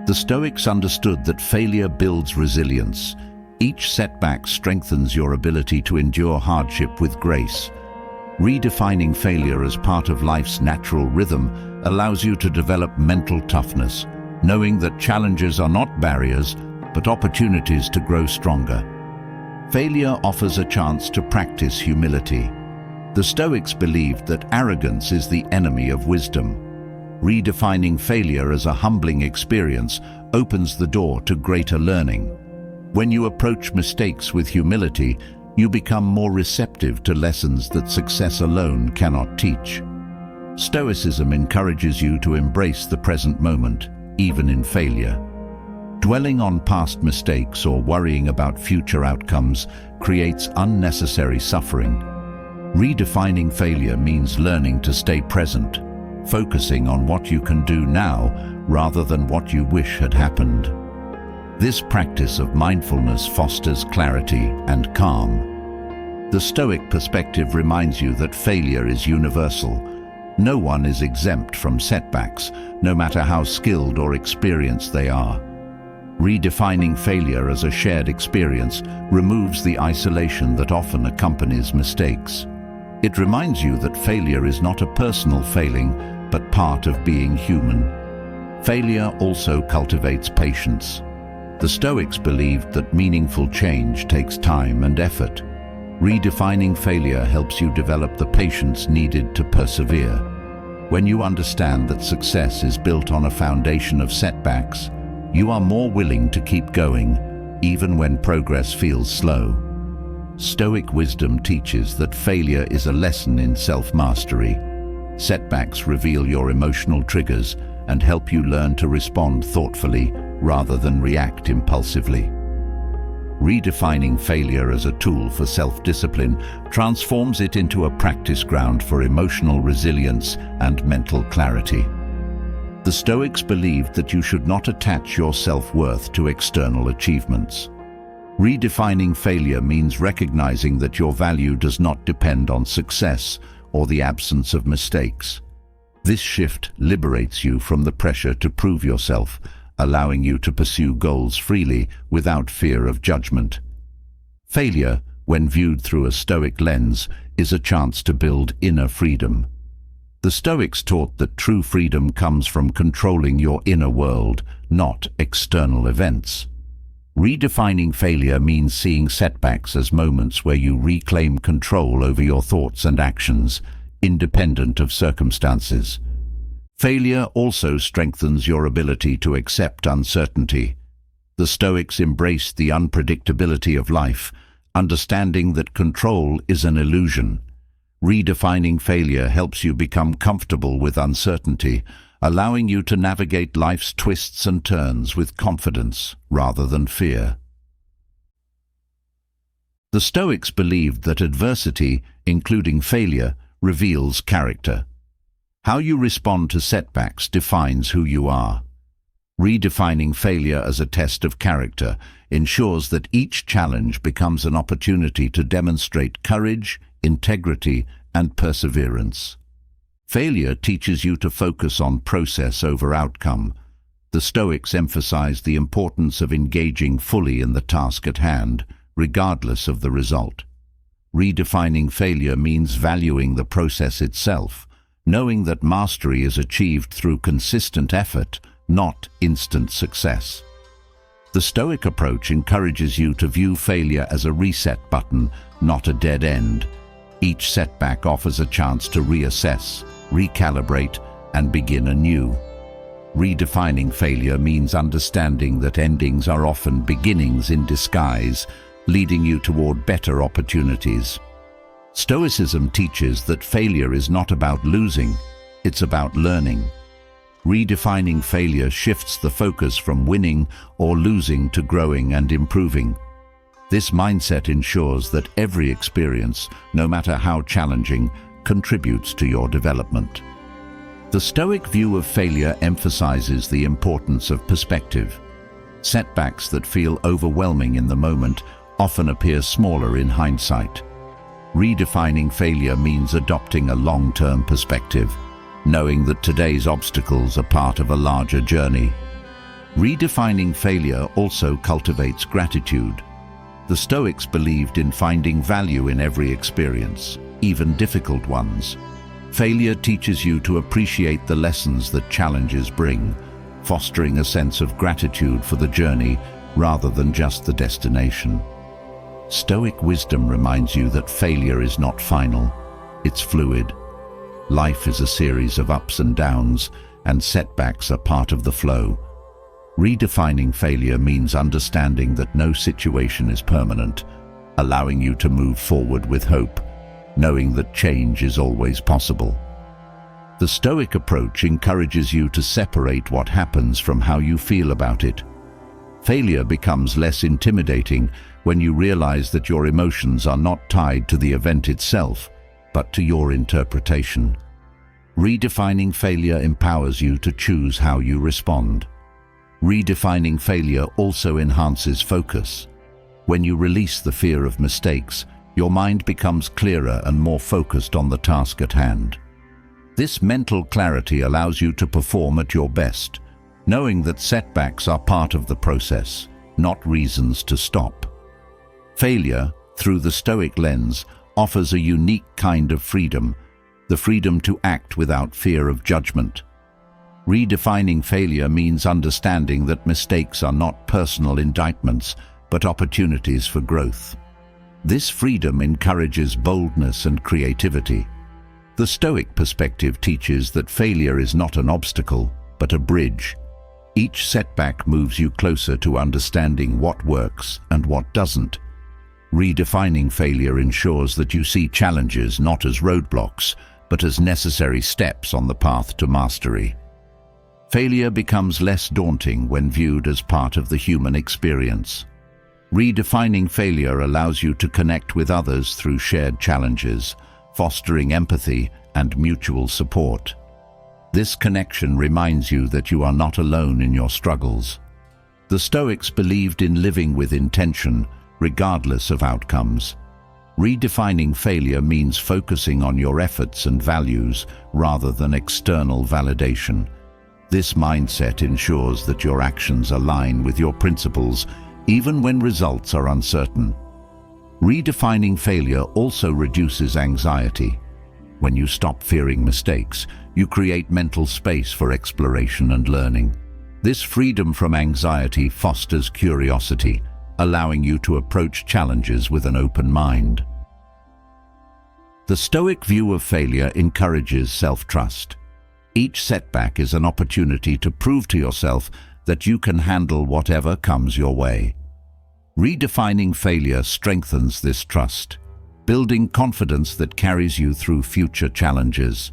The Stoics understood that failure builds resilience. Each setback strengthens your ability to endure hardship with grace. Redefining failure as part of life's natural rhythm allows you to develop mental toughness, knowing that challenges are not barriers, but opportunities to grow stronger. Failure offers a chance to practice humility. The Stoics believed that arrogance is the enemy of wisdom. Redefining failure as a humbling experience opens the door to greater learning. When you approach mistakes with humility, you become more receptive to lessons that success alone cannot teach. Stoicism encourages you to embrace the present moment, even in failure. Dwelling on past mistakes or worrying about future outcomes creates unnecessary suffering. Redefining failure means learning to stay present, focusing on what you can do now rather than what you wish had happened. This practice of mindfulness fosters clarity and calm. The Stoic perspective reminds you that failure is universal. No one is exempt from setbacks, no matter how skilled or experienced they are. Redefining failure as a shared experience removes the isolation that often accompanies mistakes. It reminds you that failure is not a personal failing, but part of being human. Failure also cultivates patience. The Stoics believed that meaningful change takes time and effort. Redefining failure helps you develop the patience needed to persevere. When you understand that success is built on a foundation of setbacks, you are more willing to keep going, even when progress feels slow. Stoic wisdom teaches that failure is a lesson in self-mastery. Setbacks reveal your emotional triggers and help you learn to respond thoughtfully rather than react impulsively. Redefining failure as a tool for self-discipline transforms it into a practice ground for emotional resilience and mental clarity. The Stoics believed that you should not attach your self-worth to external achievements. Redefining failure means recognizing that your value does not depend on success or the absence of mistakes. This shift liberates you from the pressure to prove yourself, allowing you to pursue goals freely without fear of judgment. Failure, when viewed through a Stoic lens, is a chance to build inner freedom. The Stoics taught that true freedom comes from controlling your inner world, not external events. Redefining failure means seeing setbacks as moments where you reclaim control over your thoughts and actions, independent of circumstances. Failure also strengthens your ability to accept uncertainty. The Stoics embraced the unpredictability of life, understanding that control is an illusion. Redefining failure helps you become comfortable with uncertainty, allowing you to navigate life's twists and turns with confidence rather than fear. The Stoics believed that adversity, including failure, reveals character. How you respond to setbacks defines who you are. Redefining failure as a test of character ensures that each challenge becomes an opportunity to demonstrate courage, integrity, and perseverance. Failure teaches you to focus on process over outcome. The Stoics emphasize the importance of engaging fully in the task at hand, regardless of the result. Redefining failure means valuing the process itself, knowing that mastery is achieved through consistent effort, not instant success. The Stoic approach encourages you to view failure as a reset button, not a dead end. Each setback offers a chance to reassess, recalibrate, and begin anew. Redefining failure means understanding that endings are often beginnings in disguise, leading you toward better opportunities. Stoicism teaches that failure is not about losing, it's about learning. Redefining failure shifts the focus from winning or losing to growing and improving. This mindset ensures that every experience, no matter how challenging, contributes to your development. The Stoic view of failure emphasizes the importance of perspective. Setbacks that feel overwhelming in the moment often appear smaller in hindsight. Redefining failure means adopting a long-term perspective, knowing that today's obstacles are part of a larger journey. Redefining failure also cultivates gratitude. The Stoics believed in finding value in every experience, even difficult ones. Failure teaches you to appreciate the lessons that challenges bring, fostering a sense of gratitude for the journey rather than just the destination. Stoic wisdom reminds you that failure is not final, it's fluid. Life is a series of ups and downs, and setbacks are part of the flow. Redefining failure means understanding that no situation is permanent, allowing you to move forward with hope, knowing that change is always possible. The Stoic approach encourages you to separate what happens from how you feel about it. Failure becomes less intimidating when you realize that your emotions are not tied to the event itself, but to your interpretation. Redefining failure empowers you to choose how you respond. Redefining failure also enhances focus. When you release the fear of mistakes, your mind becomes clearer and more focused on the task at hand. This mental clarity allows you to perform at your best, knowing that setbacks are part of the process, not reasons to stop. Failure, through the Stoic lens, offers a unique kind of freedom, the freedom to act without fear of judgment. Redefining failure means understanding that mistakes are not personal indictments, but opportunities for growth. This freedom encourages boldness and creativity. The Stoic perspective teaches that failure is not an obstacle, but a bridge. Each setback moves you closer to understanding what works and what doesn't. Redefining failure ensures that you see challenges not as roadblocks, but as necessary steps on the path to mastery. Failure becomes less daunting when viewed as part of the human experience. Redefining failure allows you to connect with others through shared challenges, fostering empathy and mutual support. This connection reminds you that you are not alone in your struggles. The Stoics believed in living with intention, regardless of outcomes. Redefining failure means focusing on your efforts and values rather than external validation. This mindset ensures that your actions align with your principles, even when results are uncertain. Redefining failure also reduces anxiety. When you stop fearing mistakes, you create mental space for exploration and learning. This freedom from anxiety fosters curiosity, allowing you to approach challenges with an open mind. The Stoic view of failure encourages self-trust. Each setback is an opportunity to prove to yourself that you can handle whatever comes your way. Redefining failure strengthens this trust, building confidence that carries you through future challenges.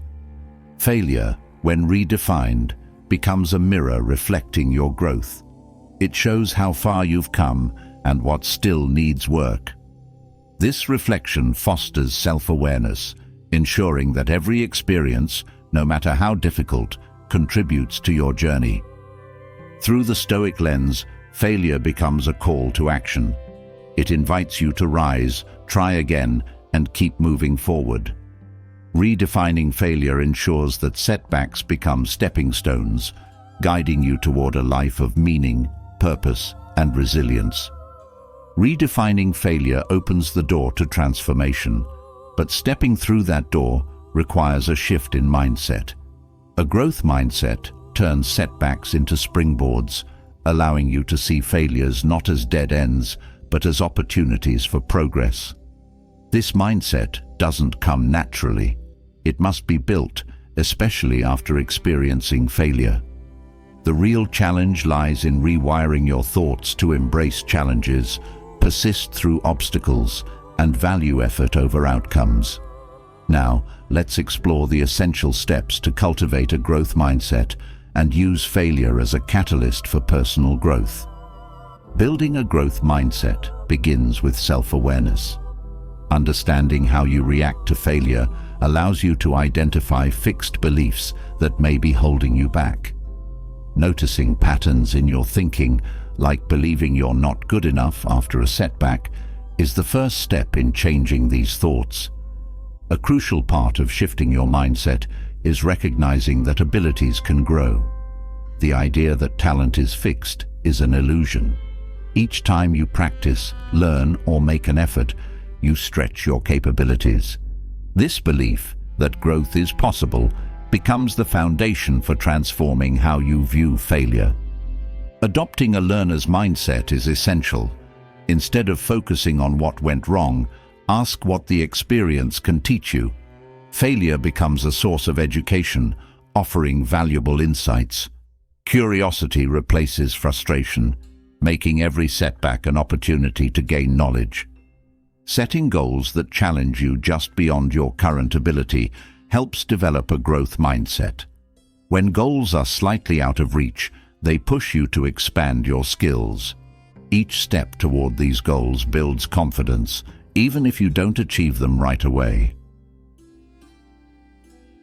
Failure, when redefined, becomes a mirror reflecting your growth. It shows how far you've come and what still needs work. This reflection fosters self-awareness, ensuring that every experience, no matter how difficult, contributes to your journey. Through the Stoic lens, failure becomes a call to action. It invites you to rise, try again, and keep moving forward. Redefining failure ensures that setbacks become stepping stones, guiding you toward a life of meaning, purpose, and resilience. Redefining failure opens the door to transformation, but stepping through that door requires a shift in mindset. A growth mindset turns setbacks into springboards, allowing you to see failures not as dead ends, but as opportunities for progress. This mindset doesn't come naturally. It must be built, especially after experiencing failure. The real challenge lies in rewiring your thoughts to embrace challenges, persist through obstacles, and value effort over outcomes. Now, let's explore the essential steps to cultivate a growth mindset and use failure as a catalyst for personal growth. Building a growth mindset begins with self-awareness. Understanding how you react to failure allows you to identify fixed beliefs that may be holding you back. Noticing patterns in your thinking, like believing you're not good enough after a setback, is the first step in changing these thoughts. A crucial part of shifting your mindset is recognizing that abilities can grow. The idea that talent is fixed is an illusion. Each time you practice, learn, or make an effort, you stretch your capabilities. This belief that growth is possible becomes the foundation for transforming how you view failure. Adopting a learner's mindset is essential. Instead of focusing on what went wrong, ask what the experience can teach you. Failure becomes a source of education, offering valuable insights. Curiosity replaces frustration, making every setback an opportunity to gain knowledge. Setting goals that challenge you just beyond your current ability helps develop a growth mindset. When goals are slightly out of reach, they push you to expand your skills. Each step toward these goals builds confidence, even if you don't achieve them right away.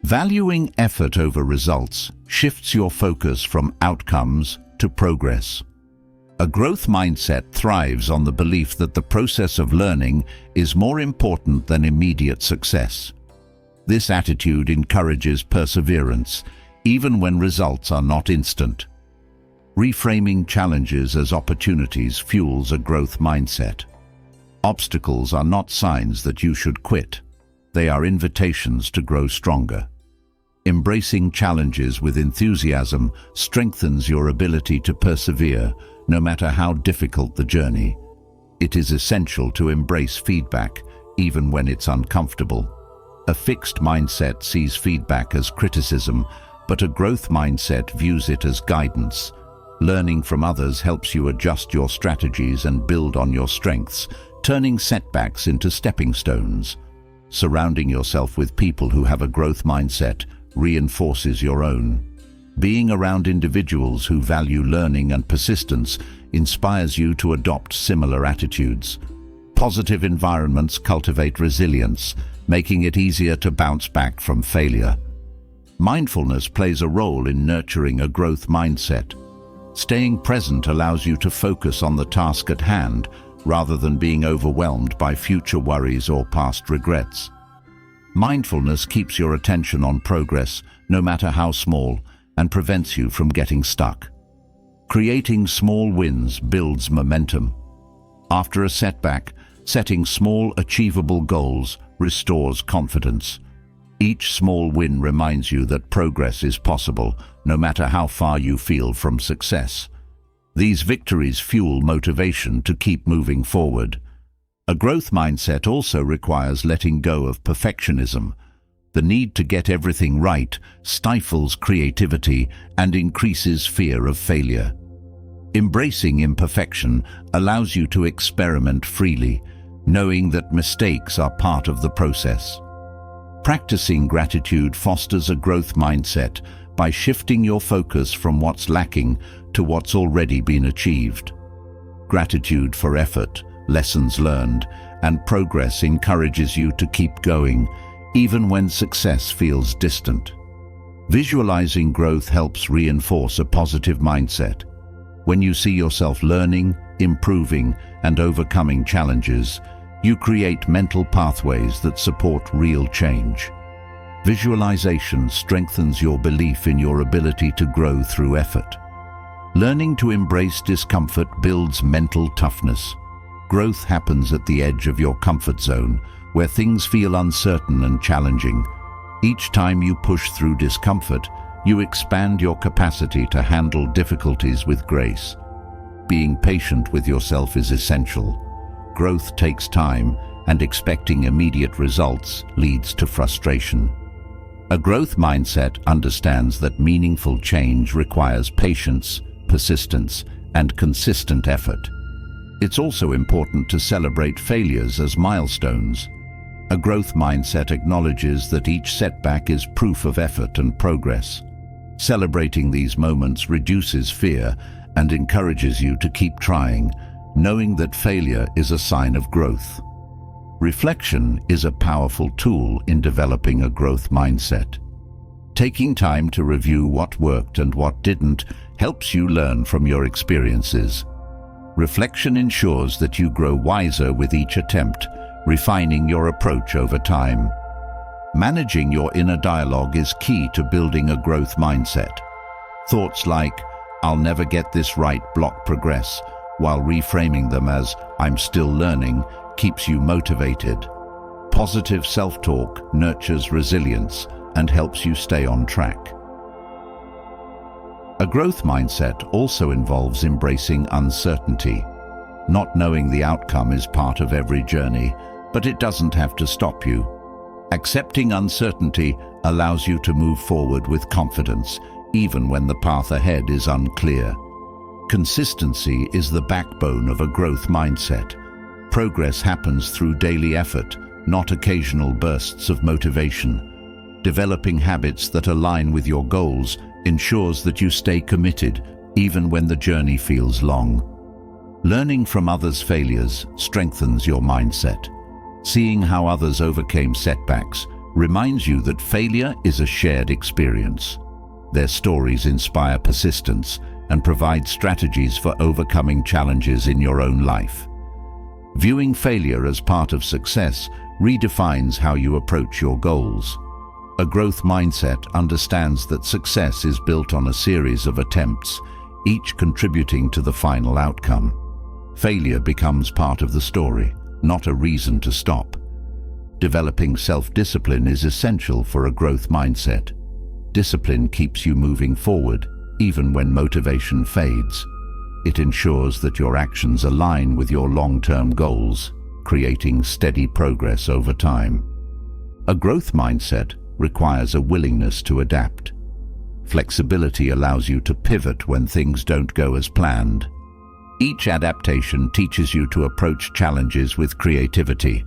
Valuing effort over results shifts your focus from outcomes to progress. A growth mindset thrives on the belief that the process of learning is more important than immediate success. This attitude encourages perseverance, even when results are not instant. Reframing challenges as opportunities fuels a growth mindset. Obstacles are not signs that you should quit. They are invitations to grow stronger. Embracing challenges with enthusiasm strengthens your ability to persevere, no matter how difficult the journey. It is essential to embrace feedback, even when it's uncomfortable. A fixed mindset sees feedback as criticism, but a growth mindset views it as guidance. Learning from others helps you adjust your strategies and build on your strengths, turning setbacks into stepping stones. Surrounding yourself with people who have a growth mindset reinforces your own. Being around individuals who value learning and persistence inspires you to adopt similar attitudes. Positive environments cultivate resilience, making it easier to bounce back from failure. Mindfulness plays a role in nurturing a growth mindset. Staying present allows you to focus on the task at hand rather than being overwhelmed by future worries or past regrets. Mindfulness keeps your attention on progress, no matter how small, and prevents you from getting stuck. Creating small wins builds momentum. After a setback, setting small, achievable goals restores confidence. Each small win reminds you that progress is possible, no matter how far you feel from success. These victories fuel motivation to keep moving forward. A growth mindset also requires letting go of perfectionism. The need to get everything right stifles creativity and increases fear of failure. Embracing imperfection allows you to experiment freely, knowing that mistakes are part of the process. Practicing gratitude fosters a growth mindset by shifting your focus from what's lacking to what's already been achieved. Gratitude for effort, lessons learned, and progress encourages you to keep going, even when success feels distant. Visualizing growth helps reinforce a positive mindset. When you see yourself learning, improving, and overcoming challenges, You create mental pathways that support real change. Visualization strengthens your belief in your ability to grow through effort. Learning to embrace discomfort builds mental toughness. Growth happens at the edge of your comfort zone, where things feel uncertain and challenging. Each time you push through discomfort, you expand your capacity to handle difficulties with grace. Being patient with yourself is essential. Growth takes time, and expecting immediate results leads to frustration. A growth mindset understands that meaningful change requires patience, persistence, and consistent effort. It's also important to celebrate failures as milestones. A growth mindset acknowledges that each setback is proof of effort and progress. Celebrating these moments reduces fear and encourages you to keep trying, knowing that failure is a sign of growth. Reflection is a powerful tool in developing a growth mindset. Taking time to review what worked and what didn't helps you learn from your experiences. Reflection ensures that you grow wiser with each attempt, refining your approach over time. Managing your inner dialogue is key to building a growth mindset. Thoughts like, "I'll never get this right," block progress, while reframing them as, "I'm still learning," keeps you motivated. Positive self-talk nurtures resilience and helps you stay on track. A growth mindset also involves embracing uncertainty. Not knowing the outcome is part of every journey, but it doesn't have to stop you. Accepting uncertainty allows you to move forward with confidence, even when the path ahead is unclear. Consistency is the backbone of a growth mindset. Progress happens through daily effort, not occasional bursts of motivation. Developing habits that align with your goals ensures that you stay committed, even when the journey feels long. Learning from others' failures strengthens your mindset. Seeing how others overcame setbacks reminds you that failure is a shared experience. Their stories inspire persistence and provide strategies for overcoming challenges in your own life. Viewing failure as part of success redefines how you approach your goals. A growth mindset understands that success is built on a series of attempts, each contributing to the final outcome. Failure becomes part of the story, not a reason to stop. Developing self-discipline is essential for a growth mindset. Discipline keeps you moving forward, even when motivation fades. It ensures that your actions align with your long-term goals, creating steady progress over time. A growth mindset requires a willingness to adapt. Flexibility allows you to pivot when things don't go as planned. Each adaptation teaches you to approach challenges with creativity,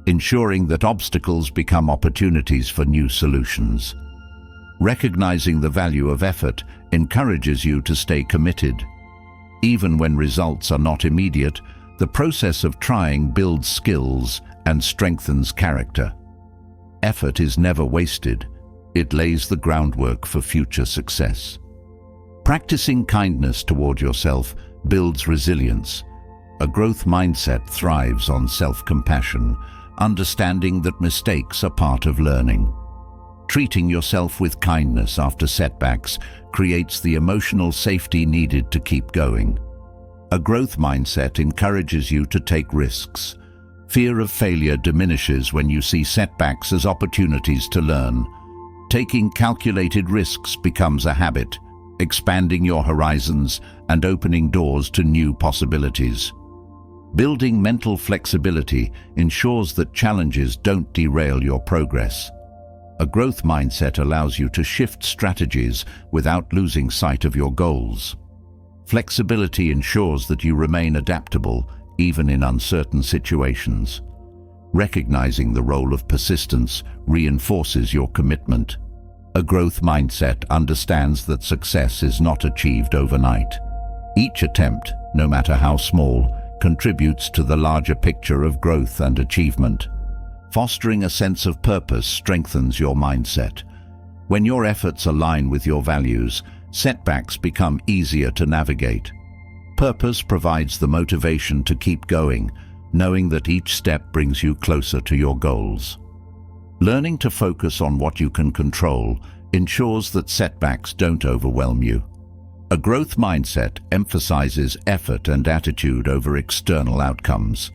ensuring that obstacles become opportunities for new solutions. Recognizing the value of effort encourages you to stay committed. Even when results are not immediate, the process of trying builds skills and strengthens character. Effort is never wasted. It lays the groundwork for future success. Practicing kindness toward yourself builds resilience. A growth mindset thrives on self-compassion, understanding that mistakes are part of learning. Treating yourself with kindness after setbacks creates the emotional safety needed to keep going. A growth mindset encourages you to take risks. Fear of failure diminishes when you see setbacks as opportunities to learn. Taking calculated risks becomes a habit, expanding your horizons and opening doors to new possibilities. Building mental flexibility ensures that challenges don't derail your progress. A growth mindset allows you to shift strategies without losing sight of your goals. Flexibility ensures that you remain adaptable even in uncertain situations. Recognizing the role of persistence reinforces your commitment. A growth mindset understands that success is not achieved overnight. Each attempt, no matter how small, contributes to the larger picture of growth and achievement. Fostering a sense of purpose strengthens your mindset. When your efforts align with your values, setbacks become easier to navigate. Purpose provides the motivation to keep going, knowing that each step brings you closer to your goals. Learning to focus on what you can control ensures that setbacks don't overwhelm you. A growth mindset emphasizes effort and attitude over external outcomes.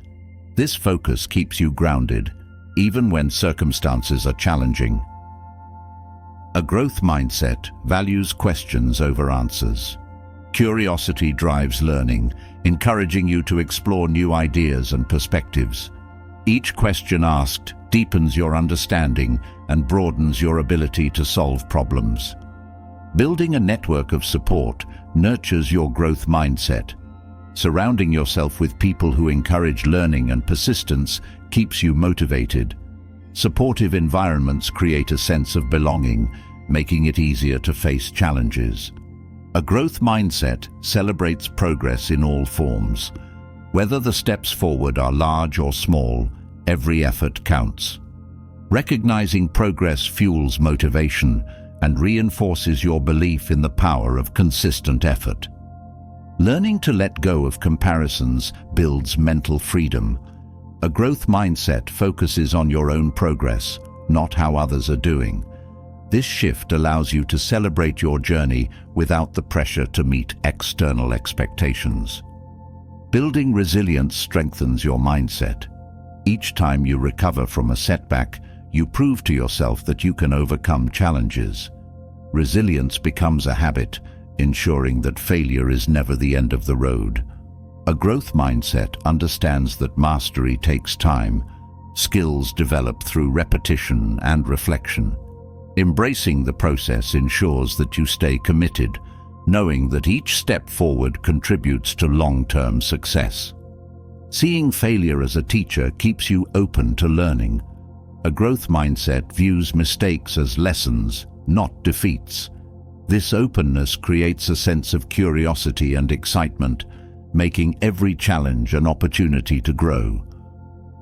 This focus keeps you grounded, even when circumstances are challenging. A growth mindset values questions over answers. Curiosity drives learning, encouraging you to explore new ideas and perspectives. Each question asked deepens your understanding and broadens your ability to solve problems. Building a network of support nurtures your growth mindset. Surrounding yourself with people who encourage learning and persistence keeps you motivated. Supportive environments create a sense of belonging, making it easier to face challenges. A growth mindset celebrates progress in all forms. Whether the steps forward are large or small, every effort counts. Recognizing progress fuels motivation and reinforces your belief in the power of consistent effort. Learning to let go of comparisons builds mental freedom. A growth mindset focuses on your own progress, not how others are doing. This shift allows you to celebrate your journey without the pressure to meet external expectations. Building resilience strengthens your mindset. Each time you recover from a setback, you prove to yourself that you can overcome challenges. Resilience becomes a habit, ensuring that failure is never the end of the road. A growth mindset understands that mastery takes time. Skills develop through repetition and reflection. Embracing the process ensures that you stay committed, knowing that each step forward contributes to long-term success. Seeing failure as a teacher keeps you open to learning. A growth mindset views mistakes as lessons, not defeats. This openness creates a sense of curiosity and excitement, making every challenge an opportunity to grow.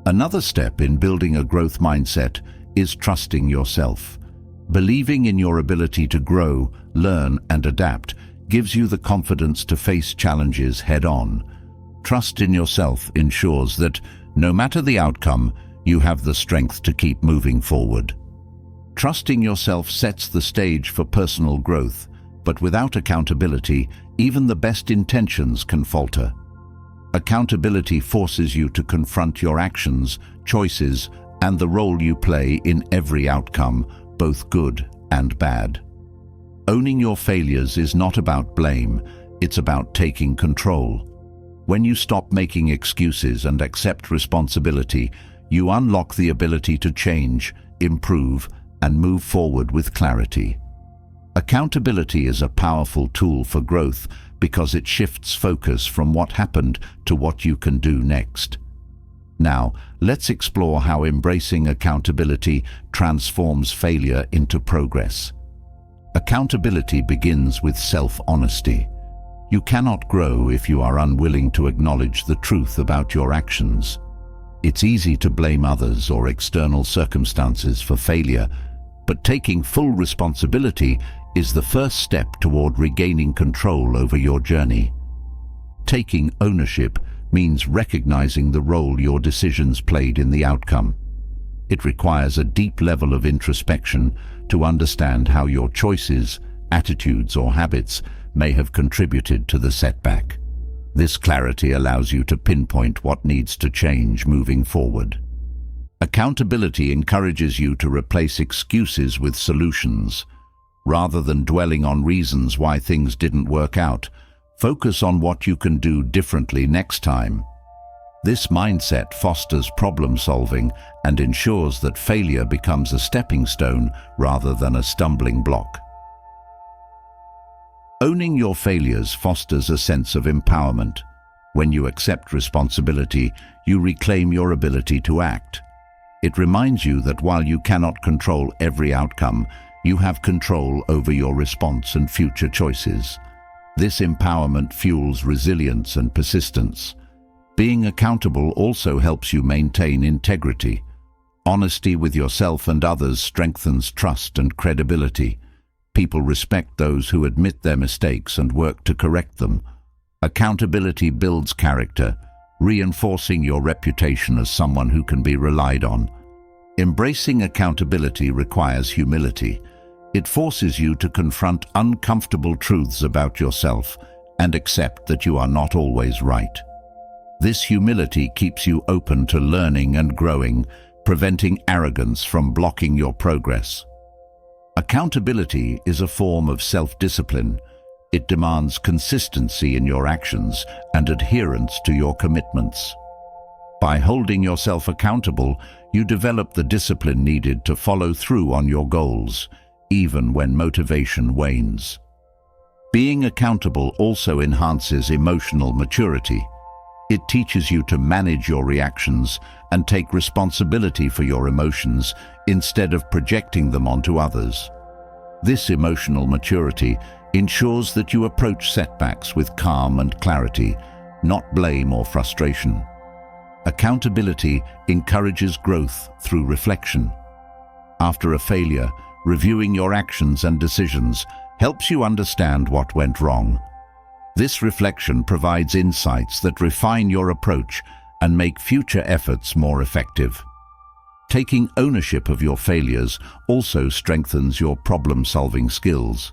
Another step in building a growth mindset is trusting yourself. Believing in your ability to grow, learn, and adapt gives you the confidence to face challenges head-on. Trust in yourself ensures that, no matter the outcome, you have the strength to keep moving forward. Trusting yourself sets the stage for personal growth, but without accountability, even the best intentions can falter. Accountability forces you to confront your actions, choices, and the role you play in every outcome, both good and bad. Owning your failures is not about blame, it's about taking control. When you stop making excuses and accept responsibility, you unlock the ability to change, improve, and move forward with clarity. Accountability is a powerful tool for growth because it shifts focus from what happened to what you can do next. Now, let's explore how embracing accountability transforms failure into progress. Accountability begins with self-honesty. You cannot grow if you are unwilling to acknowledge the truth about your actions. It's easy to blame others or external circumstances for failure, but taking full responsibility is the first step toward regaining control over your journey. Taking ownership means recognizing the role your decisions played in the outcome. It requires a deep level of introspection to understand how your choices, attitudes, or habits may have contributed to the setback. This clarity allows you to pinpoint what needs to change moving forward. Accountability encourages you to replace excuses with solutions. Rather than dwelling on reasons why things didn't work out, focus on what you can do differently next time. This mindset fosters problem-solving and ensures that failure becomes a stepping stone rather than a stumbling block. Owning your failures fosters a sense of empowerment. When you accept responsibility, you reclaim your ability to act. It reminds you that while you cannot control every outcome, you have control over your response and future choices. This empowerment fuels resilience and persistence. Being accountable also helps you maintain integrity. Honesty with yourself and others strengthens trust and credibility. People respect those who admit their mistakes and work to correct them. Accountability builds character, reinforcing your reputation as someone who can be relied on. Embracing accountability requires humility. It forces you to confront uncomfortable truths about yourself and accept that you are not always right. This humility keeps you open to learning and growing, preventing arrogance from blocking your progress. Accountability is a form of self-discipline. It demands consistency in your actions and adherence to your commitments. By holding yourself accountable, you develop the discipline needed to follow through on your goals, even when motivation wanes. Being accountable also enhances emotional maturity. It teaches you to manage your reactions and take responsibility for your emotions instead of projecting them onto others. This emotional maturity ensures that you approach setbacks with calm and clarity, not blame or frustration. Accountability encourages growth through reflection. After a failure, reviewing your actions and decisions helps you understand what went wrong. This reflection provides insights that refine your approach and make future efforts more effective. Taking ownership of your failures also strengthens your problem-solving skills.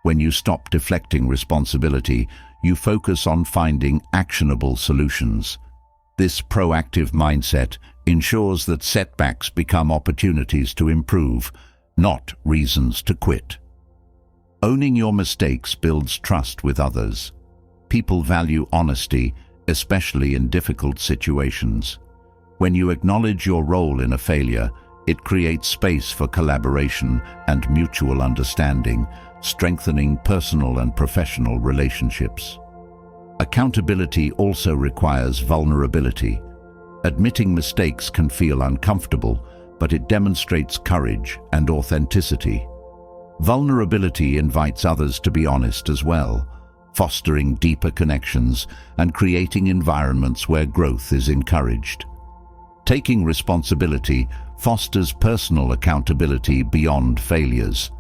When you stop deflecting responsibility, you focus on finding actionable solutions. This proactive mindset ensures that setbacks become opportunities to improve, not reasons to quit. Owning your mistakes builds trust with others. People value honesty, especially in difficult situations. When you acknowledge your role in a failure, it creates space for collaboration and mutual understanding, strengthening personal and professional relationships. Accountability also requires vulnerability. Admitting mistakes can feel uncomfortable, but it demonstrates courage and authenticity. Vulnerability invites others to be honest as well, fostering deeper connections and creating environments where growth is encouraged. Taking responsibility fosters personal accountability beyond failures.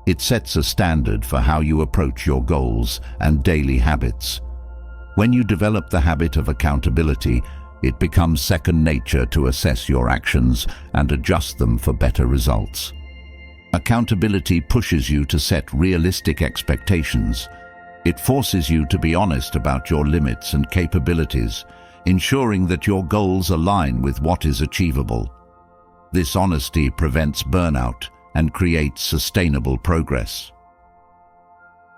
It sets a standard for how you approach your goals and daily habits. When you develop the habit of accountability, it becomes second nature to assess your actions and adjust them for better results. Accountability pushes you to set realistic expectations. It forces you to be honest about your limits and capabilities, ensuring that your goals align with what is achievable. This honesty prevents burnout and creates sustainable progress.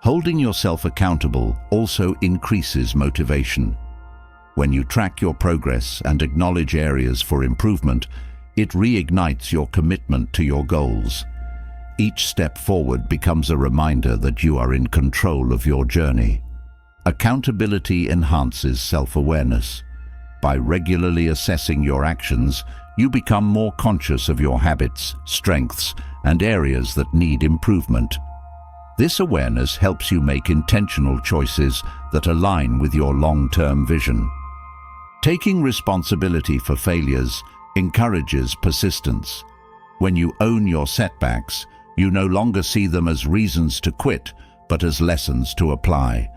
Holding yourself accountable also increases motivation. When you track your progress and acknowledge areas for improvement, it reignites your commitment to your goals. Each step forward becomes a reminder that you are in control of your journey. Accountability enhances self-awareness. By regularly assessing your actions, you become more conscious of your habits, strengths, and areas that need improvement. This awareness helps you make intentional choices that align with your long-term vision. Taking responsibility for failures encourages persistence. When you own your setbacks, you no longer see them as reasons to quit, but as lessons to apply.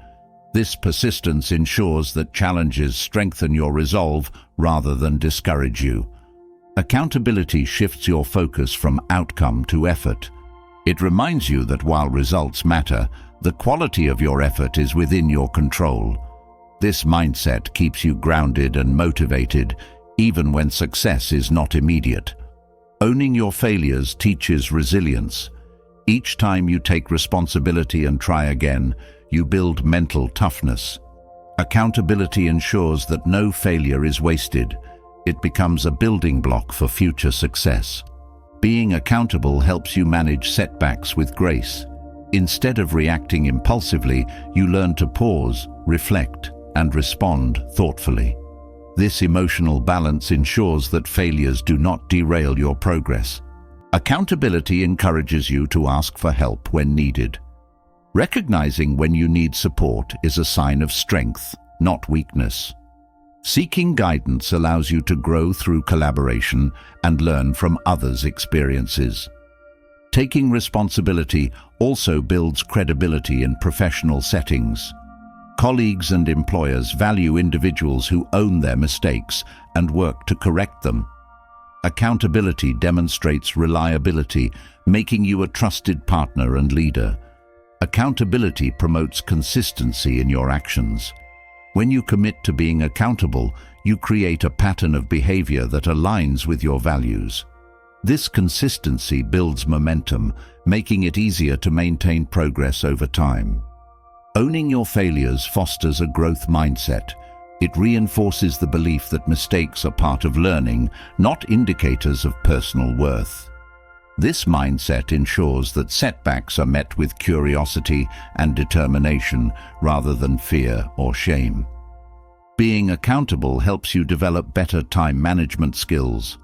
This persistence ensures that challenges strengthen your resolve rather than discourage you. Accountability shifts your focus from outcome to effort. It reminds you that while results matter, the quality of your effort is within your control. This mindset keeps you grounded and motivated, even when success is not immediate. Owning your failures teaches resilience. Each time you take responsibility and try again, you build mental toughness. Accountability ensures that no failure is wasted. It becomes a building block for future success. Being accountable helps you manage setbacks with grace. Instead of reacting impulsively, you learn to pause, reflect, and respond thoughtfully. This emotional balance ensures that failures do not derail your progress. Accountability encourages you to ask for help when needed. Recognizing when you need support is a sign of strength, not weakness. Seeking guidance allows you to grow through collaboration and learn from others' experiences. Taking responsibility also builds credibility in professional settings. Colleagues and employers value individuals who own their mistakes and work to correct them. Accountability demonstrates reliability, making you a trusted partner and leader. Accountability promotes consistency in your actions. When you commit to being accountable, you create a pattern of behavior that aligns with your values. This consistency builds momentum, making it easier to maintain progress over time. Owning your failures fosters a growth mindset. It reinforces the belief that mistakes are part of learning, not indicators of personal worth. This mindset ensures that setbacks are met with curiosity and determination rather than fear or shame. Being accountable helps you develop better time management skills.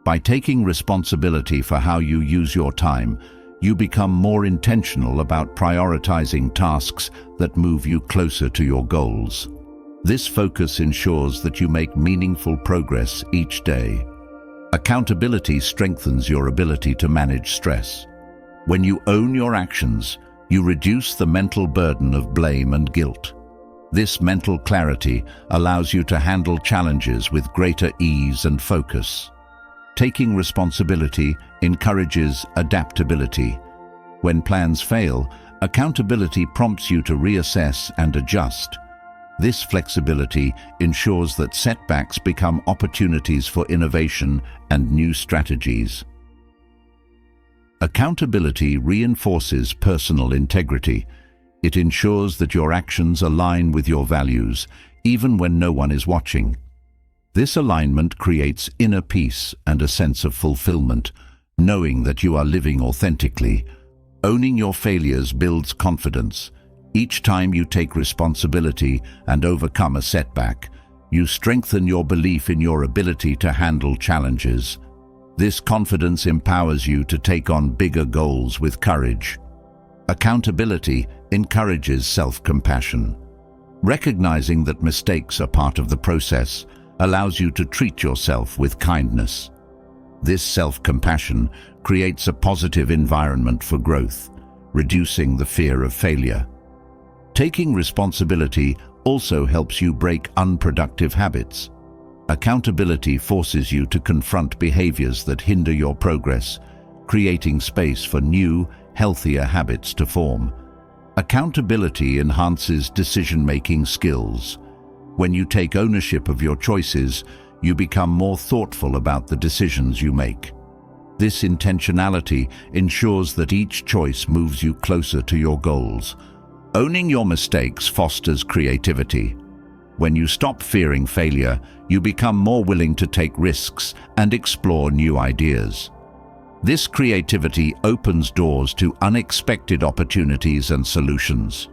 By taking responsibility for how you use your time, you become more intentional about prioritizing tasks that move you closer to your goals. This focus ensures that you make meaningful progress each day. Accountability strengthens your ability to manage stress. When you own your actions, you reduce the mental burden of blame and guilt. This mental clarity allows you to handle challenges with greater ease and focus. Taking responsibility encourages adaptability. When plans fail, accountability prompts you to reassess and adjust. This flexibility ensures that setbacks become opportunities for innovation and new strategies. Accountability reinforces personal integrity. It ensures that your actions align with your values, even when no one is watching. This alignment creates inner peace and a sense of fulfillment, knowing that you are living authentically. Owning your failures builds confidence. Each time you take responsibility and overcome a setback, you strengthen your belief in your ability to handle challenges. This confidence empowers you to take on bigger goals with courage. Accountability encourages self-compassion. Recognizing that mistakes are part of the process allows you to treat yourself with kindness. This self-compassion creates a positive environment for growth, reducing the fear of failure. Taking responsibility also helps you break unproductive habits. Accountability forces you to confront behaviors that hinder your progress, creating space for new, healthier habits to form. Accountability enhances decision-making skills. When you take ownership of your choices, you become more thoughtful about the decisions you make. This intentionality ensures that each choice moves you closer to your goals. Owning your mistakes fosters creativity. When you stop fearing failure, you become more willing to take risks and explore new ideas. This creativity opens doors to unexpected opportunities and solutions.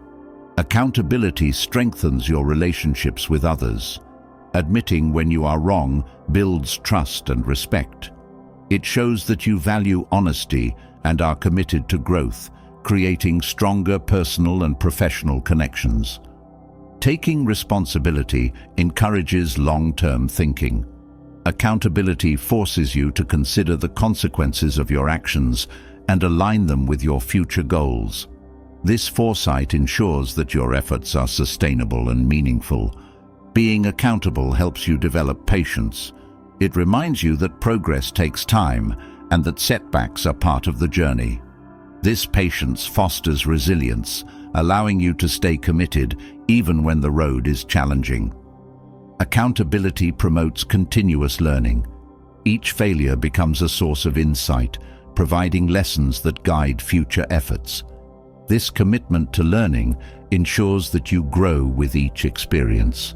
Accountability strengthens your relationships with others. Admitting when you are wrong builds trust and respect. It shows that you value honesty and are committed to growth, creating stronger personal and professional connections. Taking responsibility encourages long-term thinking. Accountability forces you to consider the consequences of your actions and align them with your future goals. This foresight ensures that your efforts are sustainable and meaningful. Being accountable helps you develop patience. It reminds you that progress takes time and that setbacks are part of the journey. This patience fosters resilience, allowing you to stay committed even when the road is challenging. Accountability promotes continuous learning. Each failure becomes a source of insight, providing lessons that guide future efforts. This commitment to learning ensures that you grow with each experience.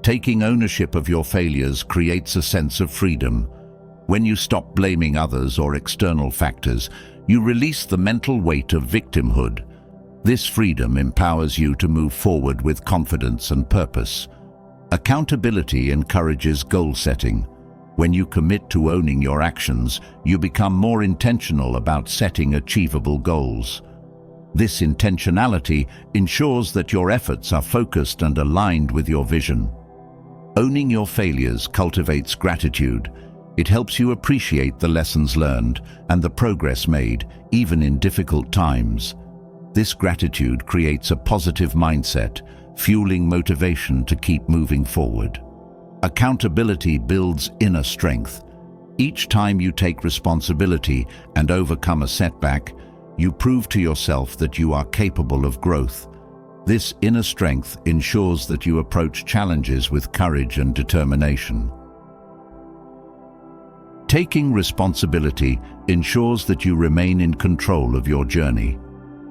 Taking ownership of your failures creates a sense of freedom. When you stop blaming others or external factors, you release the mental weight of victimhood. This freedom empowers you to move forward with confidence and purpose. Accountability encourages goal setting. When you commit to owning your actions, you become more intentional about setting achievable goals. This intentionality ensures that your efforts are focused and aligned with your vision. Owning your failures cultivates gratitude. It helps you appreciate the lessons learned and the progress made, even in difficult times. This gratitude creates a positive mindset, fueling motivation to keep moving forward. Accountability builds inner strength. Each time you take responsibility and overcome a setback, you prove to yourself that you are capable of growth. This inner strength ensures that you approach challenges with courage and determination. Taking responsibility ensures that you remain in control of your journey.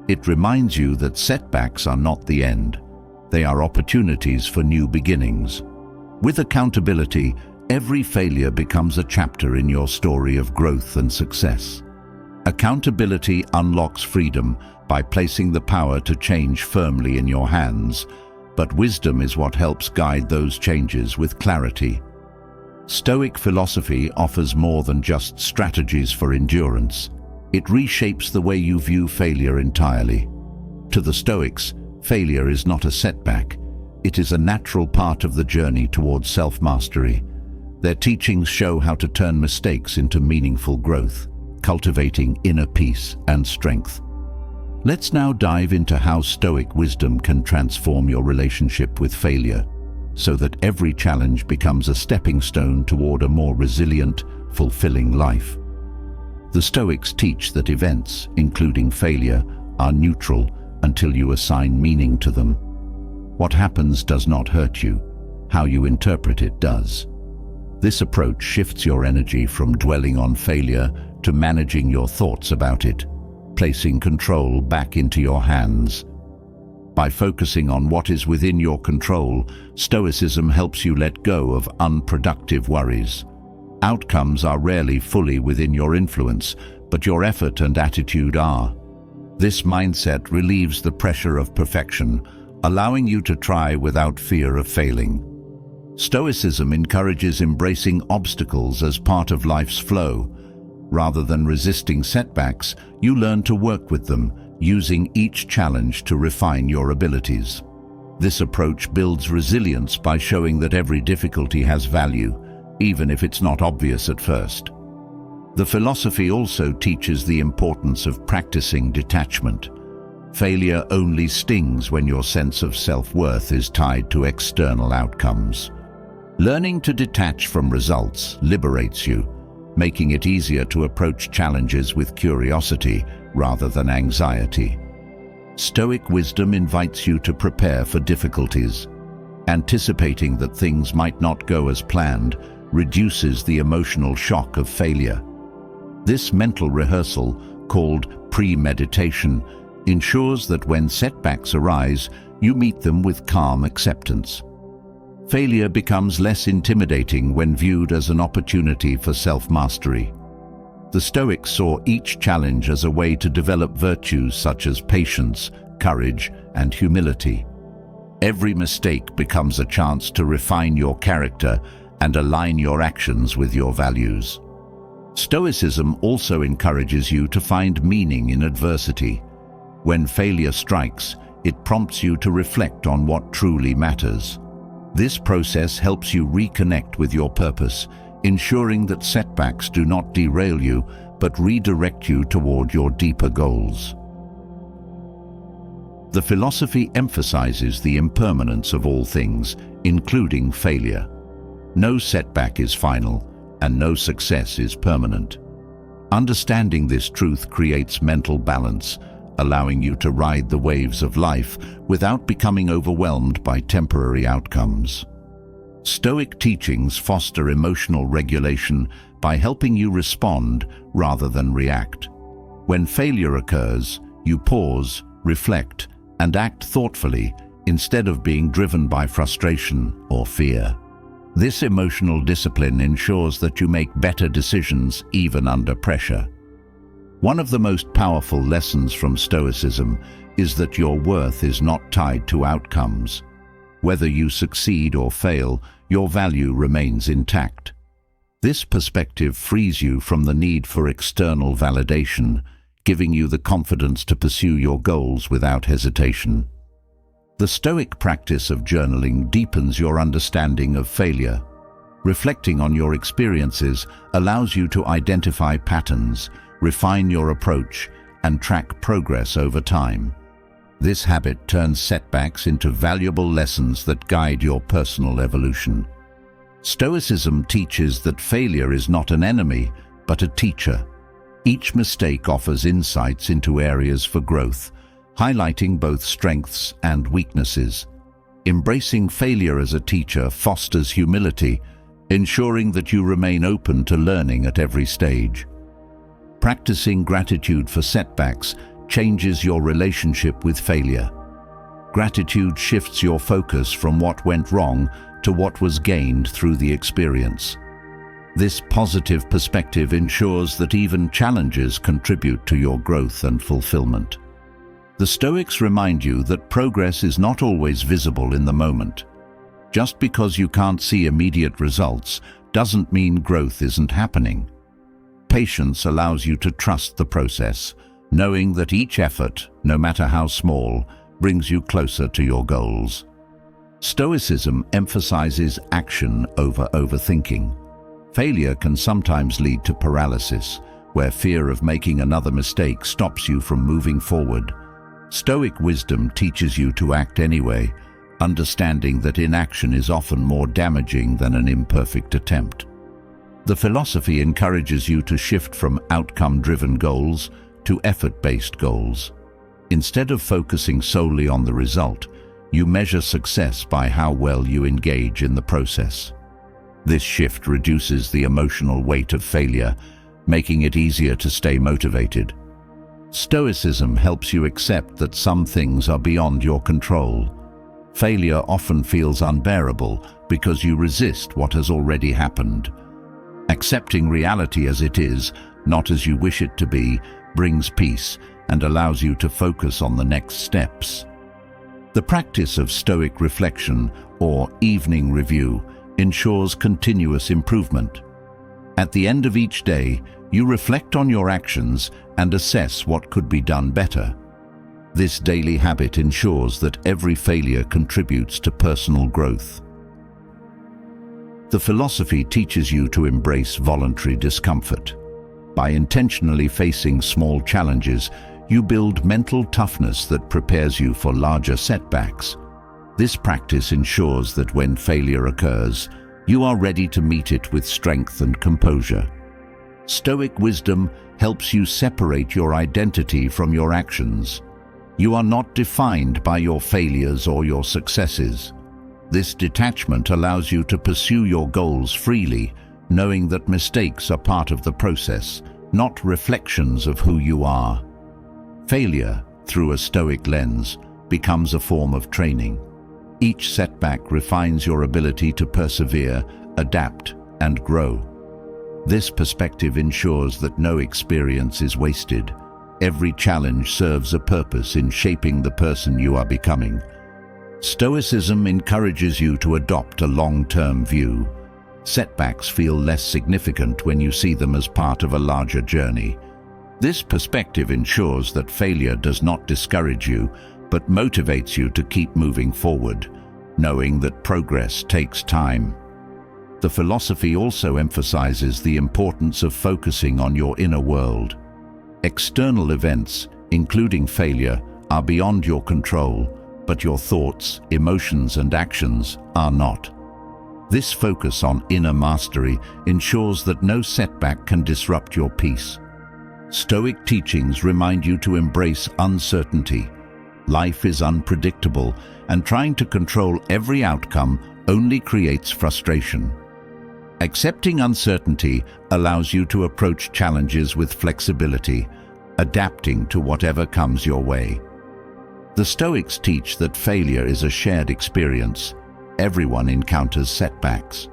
It reminds you that setbacks are not the end. They are opportunities for new beginnings. With accountability, every failure becomes a chapter in your story of growth and success. Accountability unlocks freedom by placing the power to change firmly in your hands, but wisdom is what helps guide those changes with clarity. Stoic philosophy offers more than just strategies for endurance. It reshapes the way you view failure entirely. To the Stoics, failure is not a setback. It is a natural part of the journey towards self-mastery. Their teachings show how to turn mistakes into meaningful growth, cultivating inner peace and strength. Let's now dive into how Stoic wisdom can transform your relationship with failure, so that every challenge becomes a stepping stone toward a more resilient, fulfilling life. The Stoics teach that events, including failure, are neutral until you assign meaning to them. What happens does not hurt you. How you interpret it does. This approach shifts your energy from dwelling on failure to managing your thoughts about it, placing control back into your hands. By focusing on what is within your control, Stoicism helps you let go of unproductive worries. Outcomes are rarely fully within your influence, but your effort and attitude are. This mindset relieves the pressure of perfection, allowing you to try without fear of failing. Stoicism encourages embracing obstacles as part of life's flow. Rather than resisting setbacks, you learn to work with them, using each challenge to refine your abilities. This approach builds resilience by showing that every difficulty has value, even if it's not obvious at first. The philosophy also teaches the importance of practicing detachment. Failure only stings when your sense of self-worth is tied to external outcomes. Learning to detach from results liberates you, making it easier to approach challenges with curiosity rather than anxiety. Stoic wisdom invites you to prepare for difficulties. Anticipating that things might not go as planned reduces the emotional shock of failure. This mental rehearsal, called premeditation, ensures that when setbacks arise, you meet them with calm acceptance. Failure becomes less intimidating when viewed as an opportunity for self-mastery. The Stoics saw each challenge as a way to develop virtues such as patience, courage, and humility. Every mistake becomes a chance to refine your character and align your actions with your values. Stoicism also encourages you to find meaning in adversity. When failure strikes, it prompts you to reflect on what truly matters. This process helps you reconnect with your purpose, ensuring that setbacks do not derail you, but redirect you toward your deeper goals. The philosophy emphasizes the impermanence of all things, including failure. No setback is final, and no success is permanent. Understanding this truth creates mental balance, allowing you to ride the waves of life without becoming overwhelmed by temporary outcomes. Stoic teachings foster emotional regulation by helping you respond rather than react. When failure occurs, you pause, reflect, and act thoughtfully instead of being driven by frustration or fear. This emotional discipline ensures that you make better decisions even under pressure. One of the most powerful lessons from Stoicism is that your worth is not tied to outcomes. Whether you succeed or fail, your value remains intact. This perspective frees you from the need for external validation, giving you the confidence to pursue your goals without hesitation. The Stoic practice of journaling deepens your understanding of failure. Reflecting on your experiences allows you to identify patterns, refine your approach, and track progress over time. This habit turns setbacks into valuable lessons that guide your personal evolution. Stoicism teaches that failure is not an enemy, but a teacher. Each mistake offers insights into areas for growth, highlighting both strengths and weaknesses. Embracing failure as a teacher fosters humility, ensuring that you remain open to learning at every stage. Practicing gratitude for setbacks changes your relationship with failure. Gratitude shifts your focus from what went wrong to what was gained through the experience. This positive perspective ensures that even challenges contribute to your growth and fulfillment. The Stoics remind you that progress is not always visible in the moment. Just because you can't see immediate results doesn't mean growth isn't happening. Patience allows you to trust the process, knowing that each effort, no matter how small, brings you closer to your goals. Stoicism emphasizes action over overthinking. Failure can sometimes lead to paralysis, where fear of making another mistake stops you from moving forward. Stoic wisdom teaches you to act anyway, understanding that inaction is often more damaging than an imperfect attempt. The philosophy encourages you to shift from outcome-driven goals to effort-based goals. Instead of focusing solely on the result, you measure success by how well you engage in the process. This shift reduces the emotional weight of failure, making it easier to stay motivated. Stoicism helps you accept that some things are beyond your control. Failure often feels unbearable because you resist what has already happened. Accepting reality as it is, not as you wish it to be, brings peace and allows you to focus on the next steps. The practice of Stoic reflection, or evening review, ensures continuous improvement. At the end of each day, you reflect on your actions and assess what could be done better. This daily habit ensures that every failure contributes to personal growth. The philosophy teaches you to embrace voluntary discomfort. By intentionally facing small challenges, you build mental toughness that prepares you for larger setbacks. This practice ensures that when failure occurs, you are ready to meet it with strength and composure. Stoic wisdom helps you separate your identity from your actions. You are not defined by your failures or your successes. This detachment allows you to pursue your goals freely, knowing that mistakes are part of the process, not reflections of who you are. Failure, through a Stoic lens, becomes a form of training. Each setback refines your ability to persevere, adapt, and grow. This perspective ensures that no experience is wasted. Every challenge serves a purpose in shaping the person you are becoming. Stoicism encourages you to adopt a long-term view. Setbacks feel less significant when you see them as part of a larger journey. This perspective ensures that failure does not discourage you, but motivates you to keep moving forward, knowing that progress takes time. The philosophy also emphasizes the importance of focusing on your inner world. External events, including failure, are beyond your control, but your thoughts, emotions, and actions are not. This focus on inner mastery ensures that no setback can disrupt your peace. Stoic teachings remind you to embrace uncertainty. Life is unpredictable, and trying to control every outcome only creates frustration. Accepting uncertainty allows you to approach challenges with flexibility, adapting to whatever comes your way. The Stoics teach that failure is a shared experience. Everyone encounters setbacks.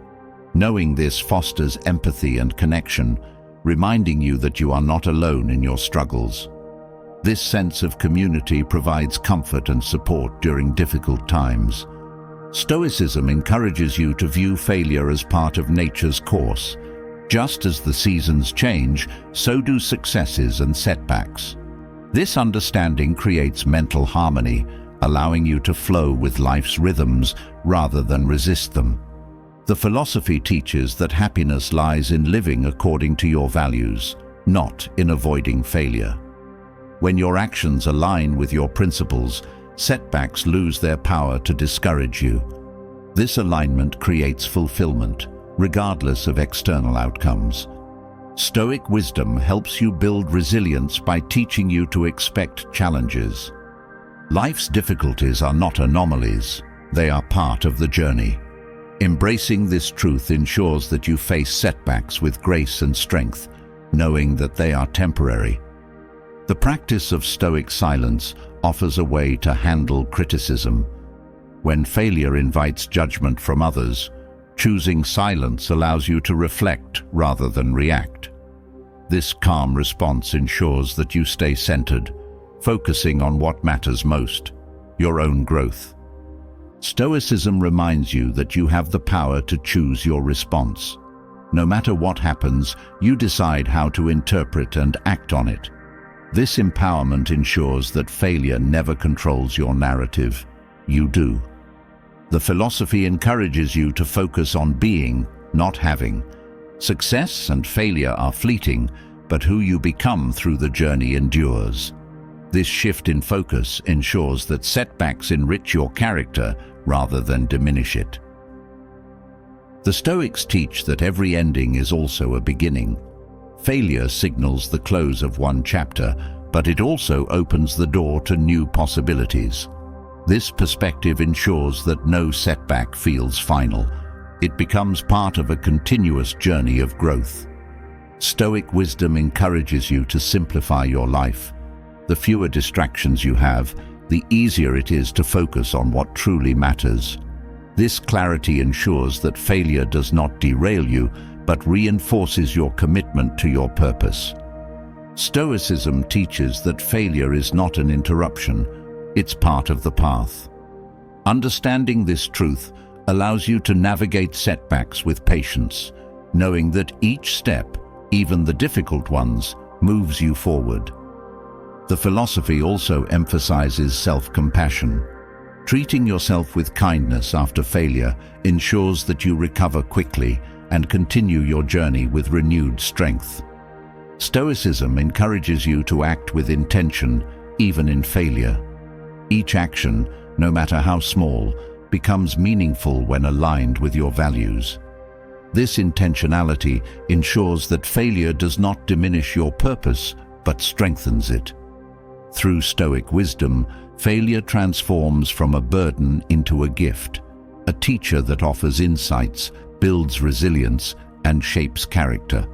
Knowing this fosters empathy and connection, reminding you that you are not alone in your struggles. This sense of community provides comfort and support during difficult times. Stoicism encourages you to view failure as part of nature's course. Just as the seasons change, so do successes and setbacks. This understanding creates mental harmony, allowing you to flow with life's rhythms rather than resist them. The philosophy teaches that happiness lies in living according to your values, not in avoiding failure. When your actions align with your principles, setbacks lose their power to discourage you. This alignment creates fulfillment, regardless of external outcomes. Stoic wisdom helps you build resilience by teaching you to expect challenges. Life's difficulties are not anomalies, they are part of the journey. Embracing this truth ensures that you face setbacks with grace and strength, knowing that they are temporary. The practice of Stoic silence offers a way to handle criticism. When failure invites judgment from others, choosing silence allows you to reflect rather than react. This calm response ensures that you stay centered, focusing on what matters most, your own growth. Stoicism reminds you that you have the power to choose your response. No matter what happens, you decide how to interpret and act on it. This empowerment ensures that failure never controls your narrative. You do. The philosophy encourages you to focus on being, not having. Success and failure are fleeting, but who you become through the journey endures. This shift in focus ensures that setbacks enrich your character rather than diminish it. The Stoics teach that every ending is also a beginning. Failure signals the close of one chapter, but it also opens the door to new possibilities. This perspective ensures that no setback feels final. It becomes part of a continuous journey of growth. Stoic wisdom encourages you to simplify your life. The fewer distractions you have, the easier it is to focus on what truly matters. This clarity ensures that failure does not derail you, but reinforces your commitment to your purpose. Stoicism teaches that failure is not an interruption, it's part of the path. Understanding this truth allows you to navigate setbacks with patience, knowing that each step, even the difficult ones, moves you forward. The philosophy also emphasizes self-compassion. Treating yourself with kindness after failure ensures that you recover quickly and continue your journey with renewed strength. Stoicism encourages you to act with intention, even in failure. Each action, no matter how small, becomes meaningful when aligned with your values. This intentionality ensures that failure does not diminish your purpose, but strengthens it. Through Stoic wisdom, failure transforms from a burden into a gift, a teacher that offers insights, builds resilience, and shapes character.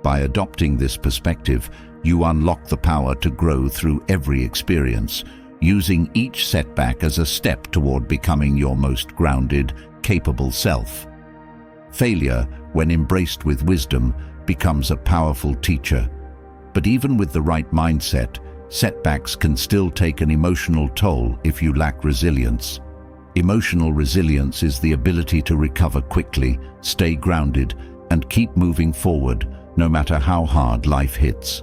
By adopting this perspective, you unlock the power to grow through every experience, using each setback as a step toward becoming your most grounded, capable self. Failure, when embraced with wisdom, becomes a powerful teacher. But even with the right mindset, setbacks can still take an emotional toll if you lack resilience. Emotional resilience is the ability to recover quickly, stay grounded, and keep moving forward, no matter how hard life hits.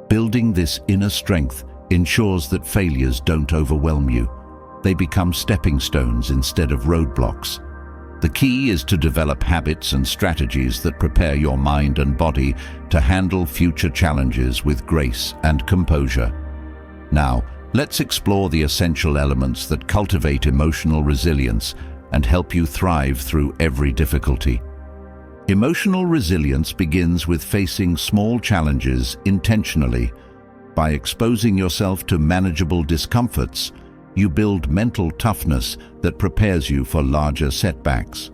Building this inner strength ensures that failures don't overwhelm you. They become stepping stones instead of roadblocks. The key is to develop habits and strategies that prepare your mind and body to handle future challenges with grace and composure. Now, let's explore the essential elements that cultivate emotional resilience and help you thrive through every difficulty. Emotional resilience begins with facing small challenges intentionally. By exposing yourself to manageable discomforts, you build mental toughness that prepares you for larger setbacks.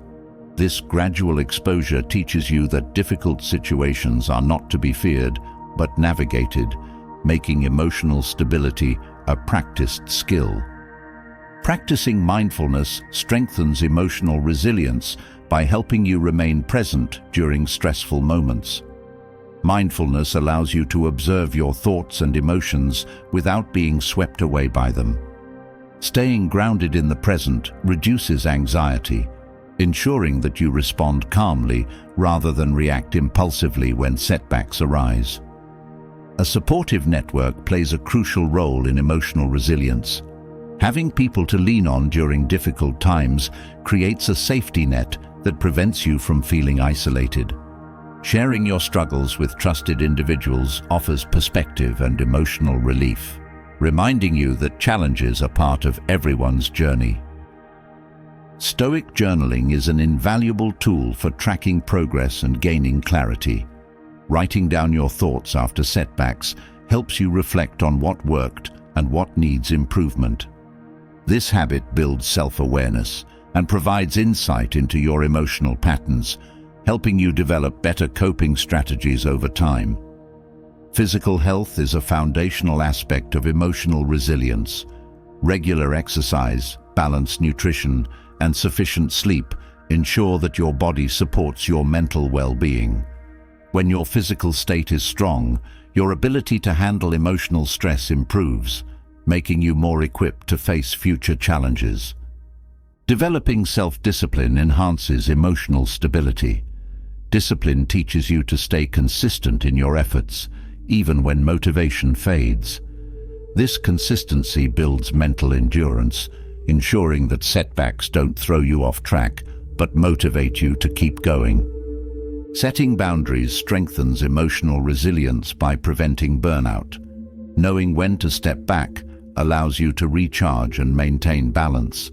This gradual exposure teaches you that difficult situations are not to be feared, but navigated, making emotional stability a practiced skill. Practicing mindfulness strengthens emotional resilience by helping you remain present during stressful moments. Mindfulness allows you to observe your thoughts and emotions without being swept away by them. Staying grounded in the present reduces anxiety, ensuring that you respond calmly rather than react impulsively when setbacks arise. A supportive network plays a crucial role in emotional resilience. Having people to lean on during difficult times creates a safety net that prevents you from feeling isolated. Sharing your struggles with trusted individuals offers perspective and emotional relief, reminding you that challenges are part of everyone's journey. Stoic journaling is an invaluable tool for tracking progress and gaining clarity. Writing down your thoughts after setbacks helps you reflect on what worked and what needs improvement. This habit builds self-awareness and provides insight into your emotional patterns, helping you develop better coping strategies over time. Physical health is a foundational aspect of emotional resilience. Regular exercise, balanced nutrition, and sufficient sleep ensure that your body supports your mental well-being. When your physical state is strong, your ability to handle emotional stress improves, making you more equipped to face future challenges. Developing self-discipline enhances emotional stability. Discipline teaches you to stay consistent in your efforts, even when motivation fades. This consistency builds mental endurance, ensuring that setbacks don't throw you off track, but motivate you to keep going. Setting boundaries strengthens emotional resilience by preventing burnout. Knowing when to step back allows you to recharge and maintain balance.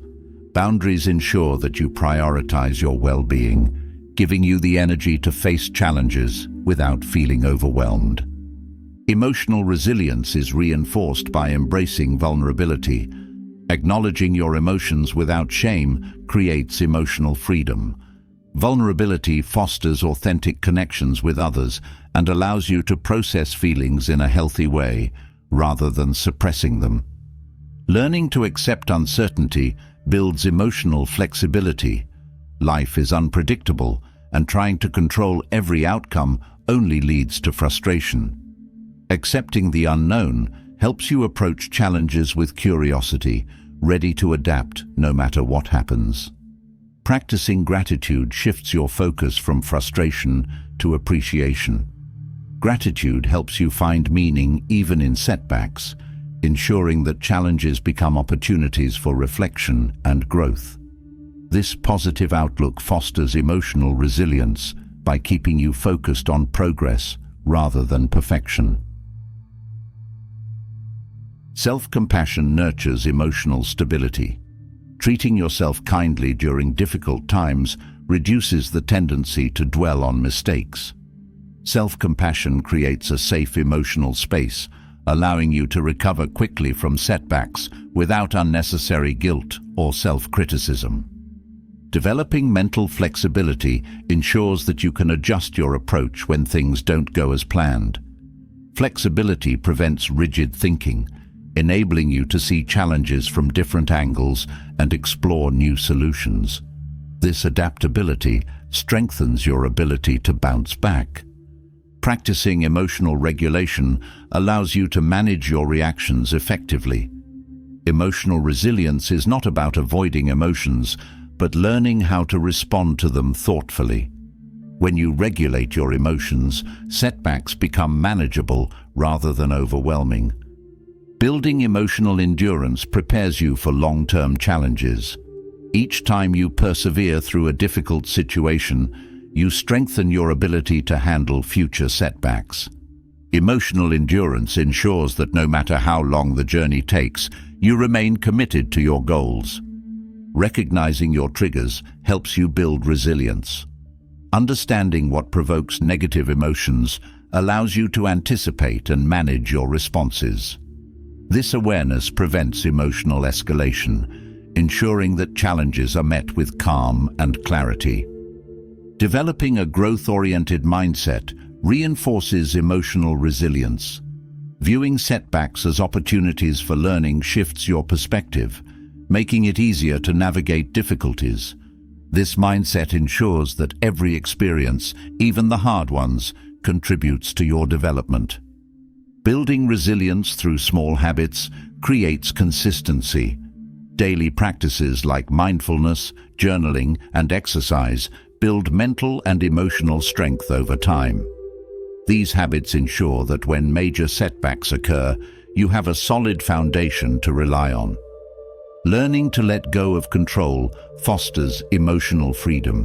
Boundaries ensure that you prioritize your well-being, giving you the energy to face challenges without feeling overwhelmed. Emotional resilience is reinforced by embracing vulnerability. Acknowledging your emotions without shame creates emotional freedom. Vulnerability fosters authentic connections with others and allows you to process feelings in a healthy way, rather than suppressing them. Learning to accept uncertainty builds emotional flexibility. Life is unpredictable, and trying to control every outcome only leads to frustration. Accepting the unknown helps you approach challenges with curiosity, ready to adapt no matter what happens. Practicing gratitude shifts your focus from frustration to appreciation. Gratitude helps you find meaning even in setbacks, ensuring that challenges become opportunities for reflection and growth. This positive outlook fosters emotional resilience by keeping you focused on progress rather than perfection. Self-compassion nurtures emotional stability. Treating yourself kindly during difficult times reduces the tendency to dwell on mistakes. Self-compassion creates a safe emotional space, allowing you to recover quickly from setbacks without unnecessary guilt or self-criticism. Developing mental flexibility ensures that you can adjust your approach when things don't go as planned. Flexibility prevents rigid thinking, enabling you to see challenges from different angles and explore new solutions. This adaptability strengthens your ability to bounce back. Practicing emotional regulation allows you to manage your reactions effectively. Emotional resilience is not about avoiding emotions, but learning how to respond to them thoughtfully. When you regulate your emotions, setbacks become manageable rather than overwhelming. Building emotional endurance prepares you for long-term challenges. Each time you persevere through a difficult situation, you strengthen your ability to handle future setbacks. Emotional endurance ensures that no matter how long the journey takes, you remain committed to your goals. Recognizing your triggers helps you build resilience. Understanding what provokes negative emotions allows you to anticipate and manage your responses. This awareness prevents emotional escalation, ensuring that challenges are met with calm and clarity. Developing a growth-oriented mindset reinforces emotional resilience. Viewing setbacks as opportunities for learning shifts your perspective, making it easier to navigate difficulties. This mindset ensures that every experience, even the hard ones, contributes to your development. Building resilience through small habits creates consistency. Daily practices like mindfulness, journaling, and exercise build mental and emotional strength over time. These habits ensure that when major setbacks occur, you have a solid foundation to rely on. Learning to let go of control fosters emotional freedom.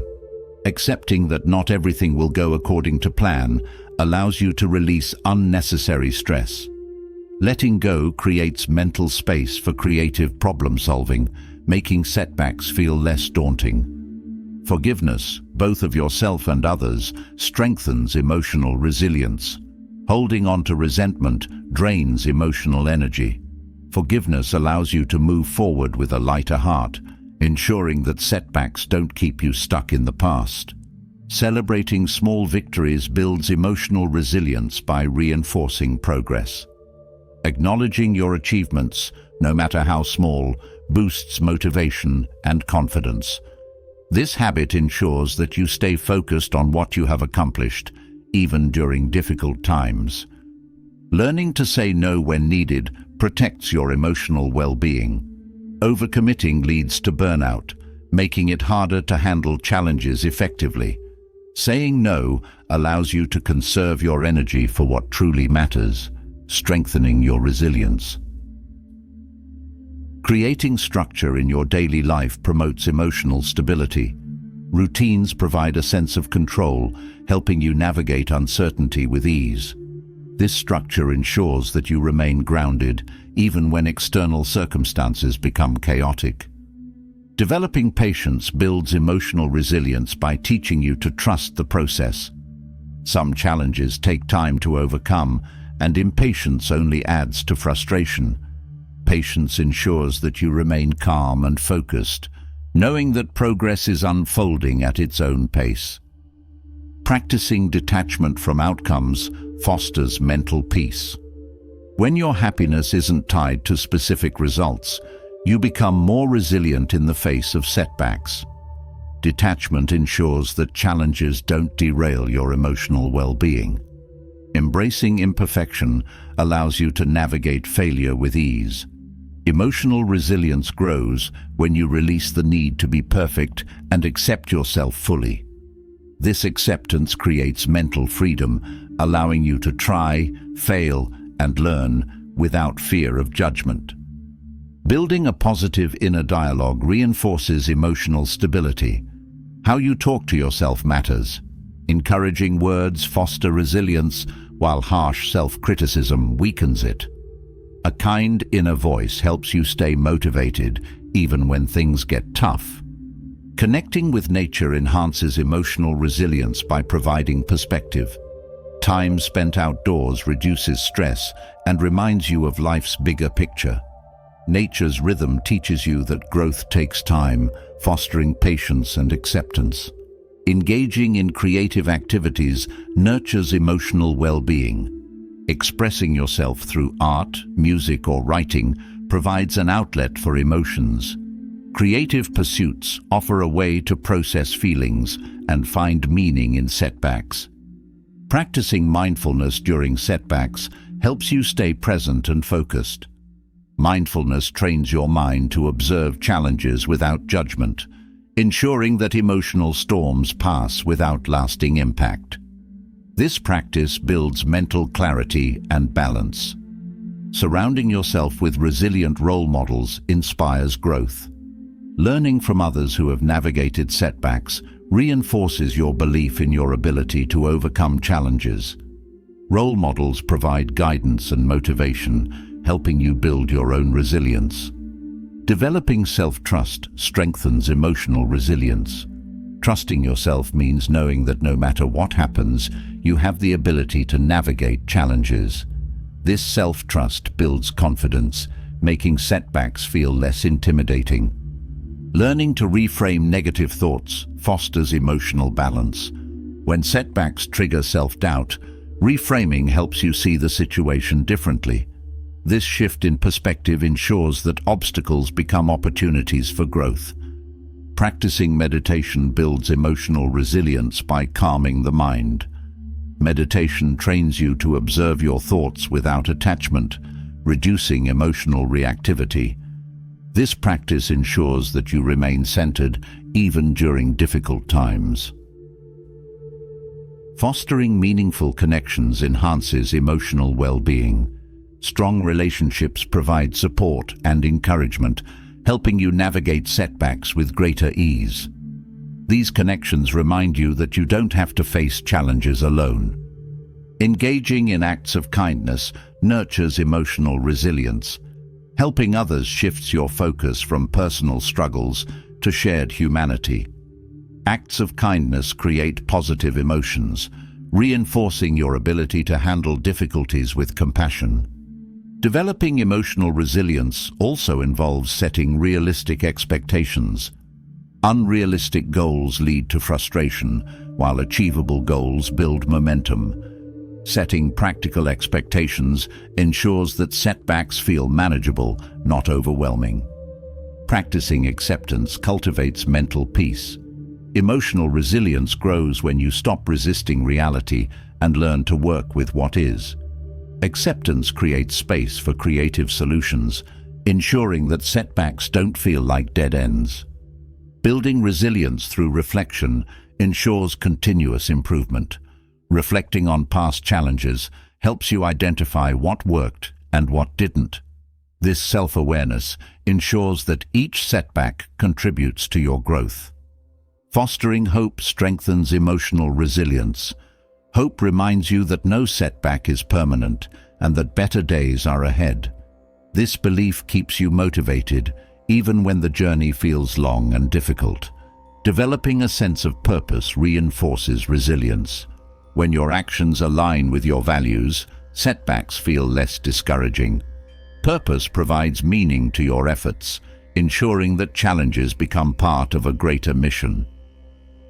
Accepting that not everything will go according to plan allows you to release unnecessary stress. Letting go creates mental space for creative problem solving, making setbacks feel less daunting. Forgiveness, both of yourself and others, strengthens emotional resilience. Holding on to resentment drains emotional energy. Forgiveness allows you to move forward with a lighter heart, ensuring that setbacks don't keep you stuck in the past. Celebrating small victories builds emotional resilience by reinforcing progress. Acknowledging your achievements, no matter how small, boosts motivation and confidence. This habit ensures that you stay focused on what you have accomplished, even during difficult times. Learning to say no when needed protects your emotional well-being. Overcommitting leads to burnout, making it harder to handle challenges effectively. Saying no allows you to conserve your energy for what truly matters, strengthening your resilience. Creating structure in your daily life promotes emotional stability. Routines provide a sense of control, helping you navigate uncertainty with ease. This structure ensures that you remain grounded, even when external circumstances become chaotic. Developing patience builds emotional resilience by teaching you to trust the process. Some challenges take time to overcome, and impatience only adds to frustration. Patience ensures that you remain calm and focused, knowing that progress is unfolding at its own pace. Practicing detachment from outcomes fosters mental peace. When your happiness isn't tied to specific results, you become more resilient in the face of setbacks. Detachment ensures that challenges don't derail your emotional well-being. Embracing imperfection allows you to navigate failure with ease. Emotional resilience grows when you release the need to be perfect and accept yourself fully. This acceptance creates mental freedom, allowing you to try, fail, and learn without fear of judgment. Building a positive inner dialogue reinforces emotional stability. How you talk to yourself matters. Encouraging words foster resilience, while harsh self-criticism weakens it. A kind inner voice helps you stay motivated even when things get tough. Connecting with nature enhances emotional resilience by providing perspective. Time spent outdoors reduces stress and reminds you of life's bigger picture. Nature's rhythm teaches you that growth takes time, fostering patience and acceptance. Engaging in creative activities nurtures emotional well-being. Expressing yourself through art, music, or writing provides an outlet for emotions. Creative pursuits offer a way to process feelings and find meaning in setbacks. Practicing mindfulness during setbacks helps you stay present and focused. Mindfulness trains your mind to observe challenges without judgment, ensuring that emotional storms pass without lasting impact. This practice builds mental clarity and balance. Surrounding yourself with resilient role models inspires growth. Learning from others who have navigated setbacks reinforces your belief in your ability to overcome challenges. Role models provide guidance and motivation, helping you build your own resilience. Developing self-trust strengthens emotional resilience. Trusting yourself means knowing that no matter what happens, you have the ability to navigate challenges. This self-trust builds confidence, making setbacks feel less intimidating. Learning to reframe negative thoughts fosters emotional balance. When setbacks trigger self-doubt, reframing helps you see the situation differently. This shift in perspective ensures that obstacles become opportunities for growth. Practicing meditation builds emotional resilience by calming the mind. Meditation trains you to observe your thoughts without attachment, reducing emotional reactivity. This practice ensures that you remain centered even during difficult times. Fostering meaningful connections enhances emotional well-being. Strong relationships provide support and encouragement, helping you navigate setbacks with greater ease. These connections remind you that you don't have to face challenges alone. Engaging in acts of kindness nurtures emotional resilience. Helping others shifts your focus from personal struggles to shared humanity. Acts of kindness create positive emotions, reinforcing your ability to handle difficulties with compassion. Developing emotional resilience also involves setting realistic expectations. Unrealistic goals lead to frustration, while achievable goals build momentum. Setting practical expectations ensures that setbacks feel manageable, not overwhelming. Practicing acceptance cultivates mental peace. Emotional resilience grows when you stop resisting reality and learn to work with what is. Acceptance creates space for creative solutions, ensuring that setbacks don't feel like dead ends. Building resilience through reflection ensures continuous improvement. Reflecting on past challenges helps you identify what worked and what didn't. This self-awareness ensures that each setback contributes to your growth. Fostering hope strengthens emotional resilience. Hope reminds you that no setback is permanent and that better days are ahead. This belief keeps you motivated, even when the journey feels long and difficult. Developing a sense of purpose reinforces resilience. When your actions align with your values, setbacks feel less discouraging. Purpose provides meaning to your efforts, ensuring that challenges become part of a greater mission.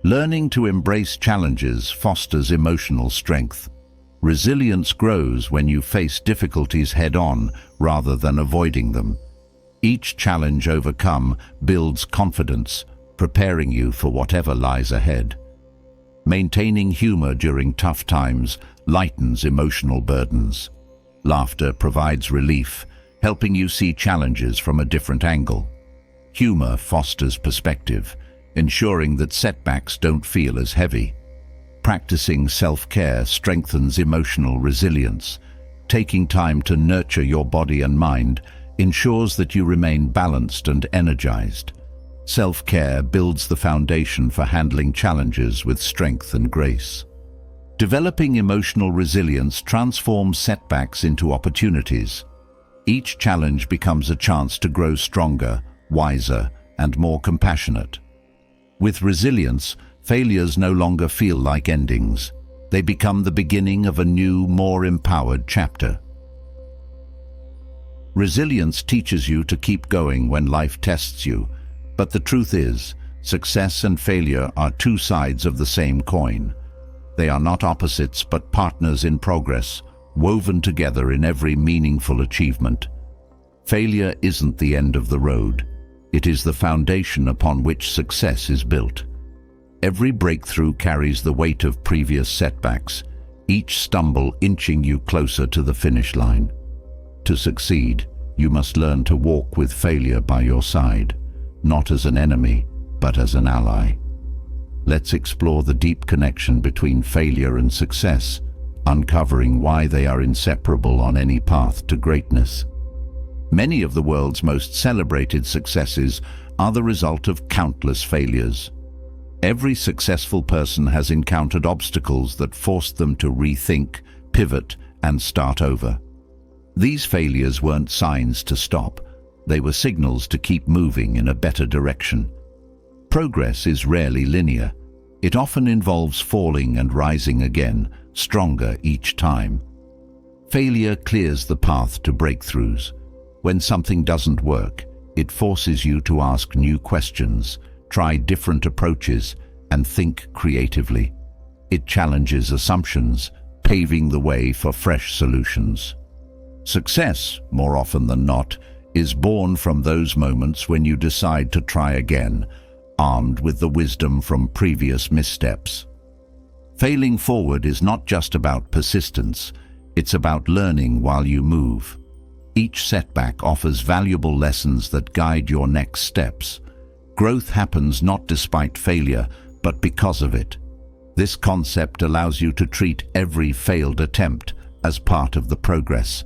Learning to embrace challenges fosters emotional strength. Resilience grows when you face difficulties head-on rather than avoiding them. Each challenge overcome builds confidence, preparing you for whatever lies ahead. Maintaining humor during tough times lightens emotional burdens. Laughter provides relief, helping you see challenges from a different angle. Humor fosters perspective, ensuring that setbacks don't feel as heavy. Practicing self-care strengthens emotional resilience. Taking time to nurture your body and mind ensures that you remain balanced and energized. Self-care builds the foundation for handling challenges with strength and grace. Developing emotional resilience transforms setbacks into opportunities. Each challenge becomes a chance to grow stronger, wiser, and more compassionate. With resilience, failures no longer feel like endings. They become the beginning of a new, more empowered chapter. Resilience teaches you to keep going when life tests you. But the truth is, success and failure are two sides of the same coin. They are not opposites but partners in progress, woven together in every meaningful achievement. Failure isn't the end of the road. It is the foundation upon which success is built. Every breakthrough carries the weight of previous setbacks, each stumble inching you closer to the finish line. To succeed, you must learn to walk with failure by your side. Not as an enemy, but as an ally. Let's explore the deep connection between failure and success, uncovering why they are inseparable on any path to greatness. Many of the world's most celebrated successes are the result of countless failures. Every successful person has encountered obstacles that forced them to rethink, pivot, and start over. These failures weren't signs to stop. They were signals to keep moving in a better direction. Progress is rarely linear. It often involves falling and rising again, stronger each time. Failure clears the path to breakthroughs. When something doesn't work, it forces you to ask new questions, try different approaches, and think creatively. It challenges assumptions, paving the way for fresh solutions. Success, more often than not, is born from those moments when you decide to try again, armed with the wisdom from previous missteps. Failing forward is not just about persistence, it's about learning while you move. Each setback offers valuable lessons that guide your next steps. Growth happens not despite failure, but because of it. This concept allows you to treat every failed attempt as part of the progress,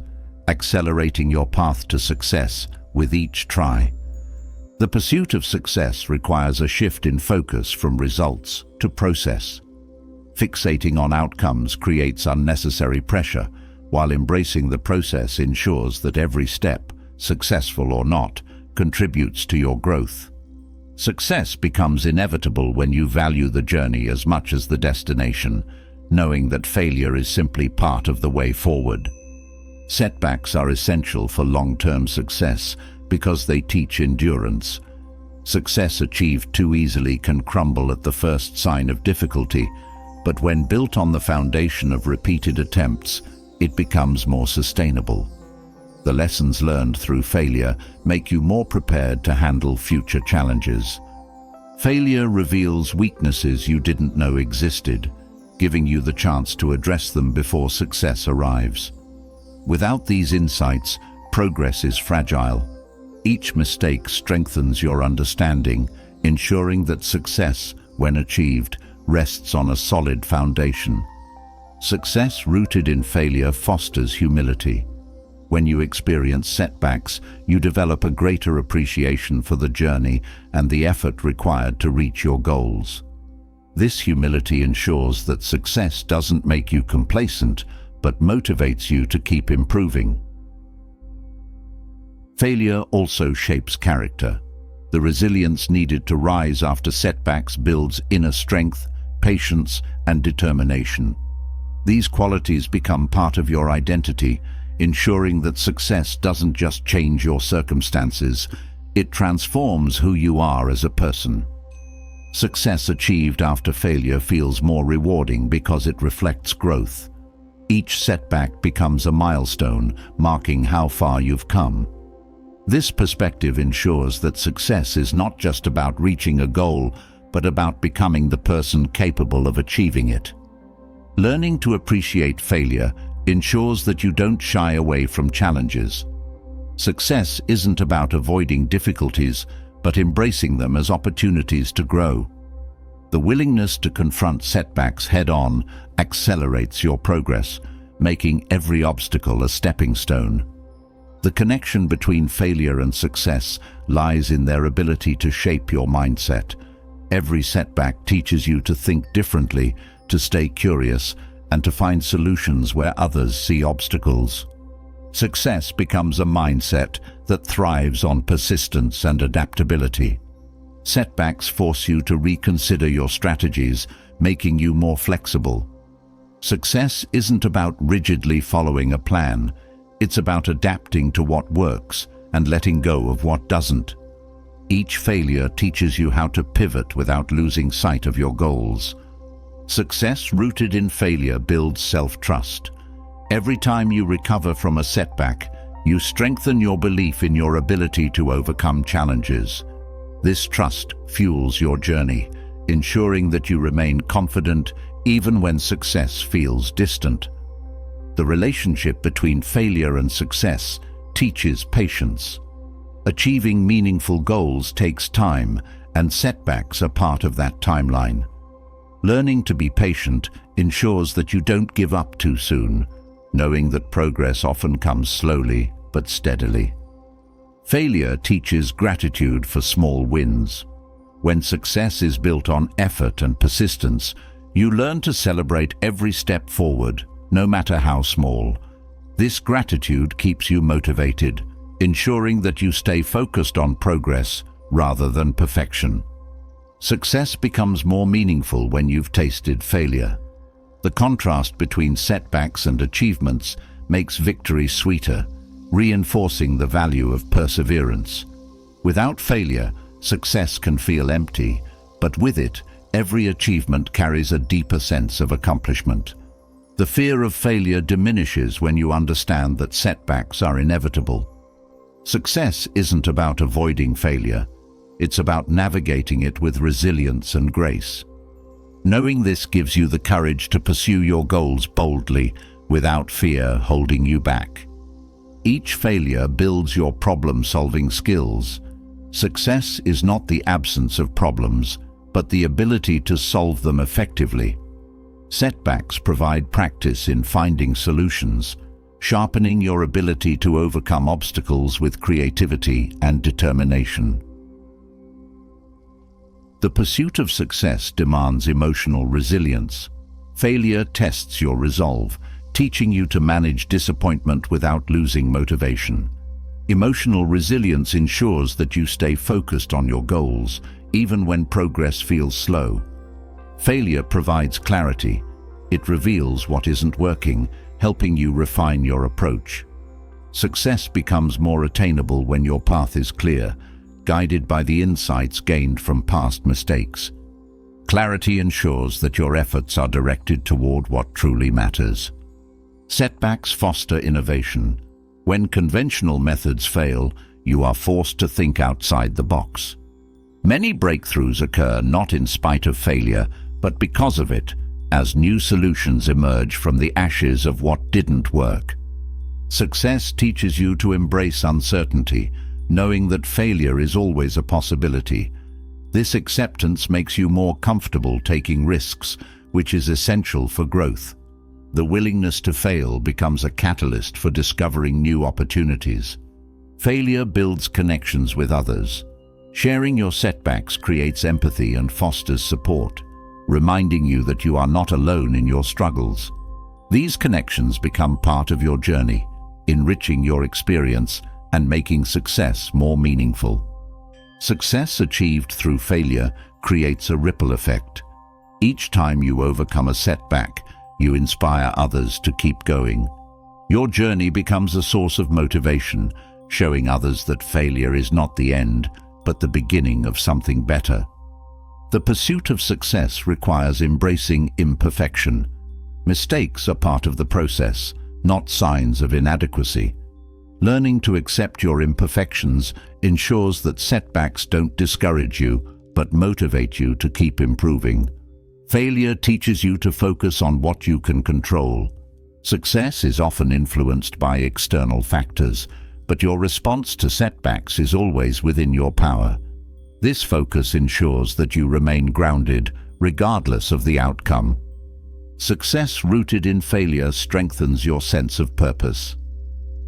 accelerating your path to success with each try. The pursuit of success requires a shift in focus from results to process. Fixating on outcomes creates unnecessary pressure, while embracing the process ensures that every step, successful or not, contributes to your growth. Success becomes inevitable when you value the journey as much as the destination, knowing that failure is simply part of the way forward. Setbacks are essential for long-term success because they teach endurance. Success achieved too easily can crumble at the first sign of difficulty, but when built on the foundation of repeated attempts, it becomes more sustainable. The lessons learned through failure make you more prepared to handle future challenges. Failure reveals weaknesses you didn't know existed, giving you the chance to address them before success arrives. Without these insights, progress is fragile. Each mistake strengthens your understanding, ensuring that success, when achieved, rests on a solid foundation. Success rooted in failure fosters humility. When you experience setbacks, you develop a greater appreciation for the journey and the effort required to reach your goals. This humility ensures that success doesn't make you complacent, but motivates you to keep improving. Failure also shapes character. The resilience needed to rise after setbacks builds inner strength, patience, and determination. These qualities become part of your identity, ensuring that success doesn't just change your circumstances, it transforms who you are as a person. Success achieved after failure feels more rewarding because it reflects growth. Each setback becomes a milestone, marking how far you've come. This perspective ensures that success is not just about reaching a goal, but about becoming the person capable of achieving it. Learning to appreciate failure ensures that you don't shy away from challenges. Success isn't about avoiding difficulties, but embracing them as opportunities to grow. The willingness to confront setbacks head-on accelerates your progress, making every obstacle a stepping stone. The connection between failure and success lies in their ability to shape your mindset. Every setback teaches you to think differently, to stay curious, and to find solutions where others see obstacles. Success becomes a mindset that thrives on persistence and adaptability. Setbacks force you to reconsider your strategies, making you more flexible. Success isn't about rigidly following a plan. It's about adapting to what works and letting go of what doesn't. Each failure teaches you how to pivot without losing sight of your goals. Success rooted in failure builds self-trust. Every time you recover from a setback, you strengthen your belief in your ability to overcome challenges. This trust fuels your journey, ensuring that you remain confident even when success feels distant. The relationship between failure and success teaches patience. Achieving meaningful goals takes time, and setbacks are part of that timeline. Learning to be patient ensures that you don't give up too soon, knowing that progress often comes slowly but steadily. Failure teaches gratitude for small wins. When success is built on effort and persistence, you learn to celebrate every step forward, no matter how small. This gratitude keeps you motivated, ensuring that you stay focused on progress rather than perfection. Success becomes more meaningful when you've tasted failure. The contrast between setbacks and achievements makes victory sweeter, reinforcing the value of perseverance. Without failure, success can feel empty, but with it, every achievement carries a deeper sense of accomplishment. The fear of failure diminishes when you understand that setbacks are inevitable. Success isn't about avoiding failure. It's about navigating it with resilience and grace. Knowing this gives you the courage to pursue your goals boldly, without fear holding you back. Each failure builds your problem-solving skills. Success is not the absence of problems, but the ability to solve them effectively. Setbacks provide practice in finding solutions, sharpening your ability to overcome obstacles with creativity and determination. The pursuit of success demands emotional resilience. Failure tests your resolve, teaching you to manage disappointment without losing motivation. Emotional resilience ensures that you stay focused on your goals, even when progress feels slow. Failure provides clarity. It reveals what isn't working, helping you refine your approach. Success becomes more attainable when your path is clear, guided by the insights gained from past mistakes. Clarity ensures that your efforts are directed toward what truly matters. Setbacks foster innovation. When conventional methods fail, you are forced to think outside the box. Many breakthroughs occur not in spite of failure, but because of it, as new solutions emerge from the ashes of what didn't work. Success teaches you to embrace uncertainty, knowing that failure is always a possibility. This acceptance makes you more comfortable taking risks, which is essential for growth. The willingness to fail becomes a catalyst for discovering new opportunities. Failure builds connections with others. Sharing your setbacks creates empathy and fosters support, reminding you that you are not alone in your struggles. These connections become part of your journey, enriching your experience and making success more meaningful. Success achieved through failure creates a ripple effect. Each time you overcome a setback, you inspire others to keep going. Your journey becomes a source of motivation, showing others that failure is not the end, but the beginning of something better. The pursuit of success requires embracing imperfection. Mistakes are part of the process, not signs of inadequacy. Learning to accept your imperfections ensures that setbacks don't discourage you, but motivate you to keep improving. Failure teaches you to focus on what you can control. Success is often influenced by external factors, but your response to setbacks is always within your power. This focus ensures that you remain grounded, regardless of the outcome. Success rooted in failure strengthens your sense of purpose.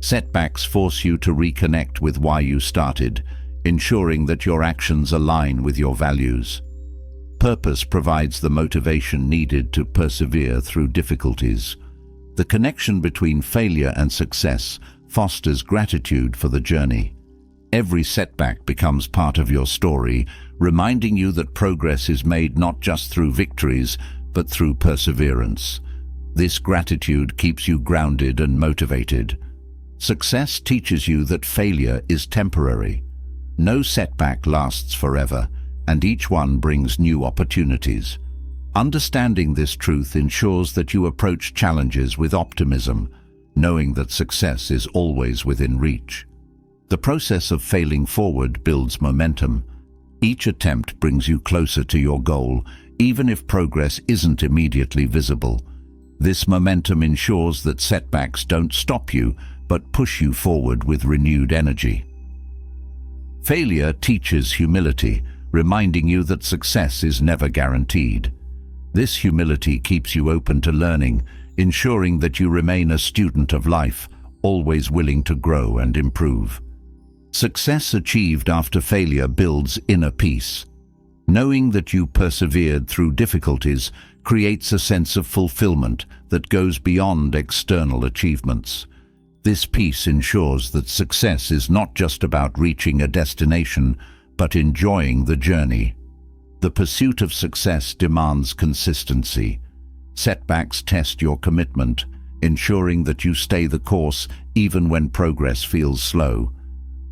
Setbacks force you to reconnect with why you started, ensuring that your actions align with your values. Purpose provides the motivation needed to persevere through difficulties. The connection between failure and success fosters gratitude for the journey. Every setback becomes part of your story, reminding you that progress is made not just through victories, but through perseverance. This gratitude keeps you grounded and motivated. Success teaches you that failure is temporary. No setback lasts forever, and each one brings new opportunities. Understanding this truth ensures that you approach challenges with optimism, knowing that success is always within reach. The process of failing forward builds momentum. Each attempt brings you closer to your goal, even if progress isn't immediately visible. This momentum ensures that setbacks don't stop you, but push you forward with renewed energy. Failure teaches humility, reminding you that success is never guaranteed. This humility keeps you open to learning, ensuring that you remain a student of life, always willing to grow and improve. Success achieved after failure builds inner peace. Knowing that you persevered through difficulties creates a sense of fulfillment that goes beyond external achievements. This peace ensures that success is not just about reaching a destination, but enjoying the journey. The pursuit of success demands consistency. Setbacks test your commitment, ensuring that you stay the course even when progress feels slow.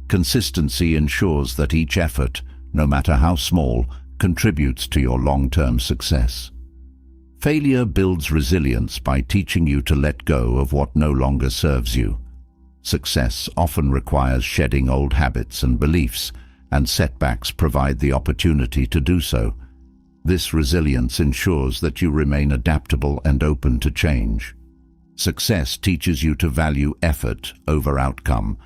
Consistency ensures that each effort, no matter how small, contributes to your long-term success. Failure builds resilience by teaching you to let go of what no longer serves you. Success often requires shedding old habits and beliefs, and setbacks provide the opportunity to do so. This resilience ensures that you remain adaptable and open to change. Success teaches you to value effort over outcome.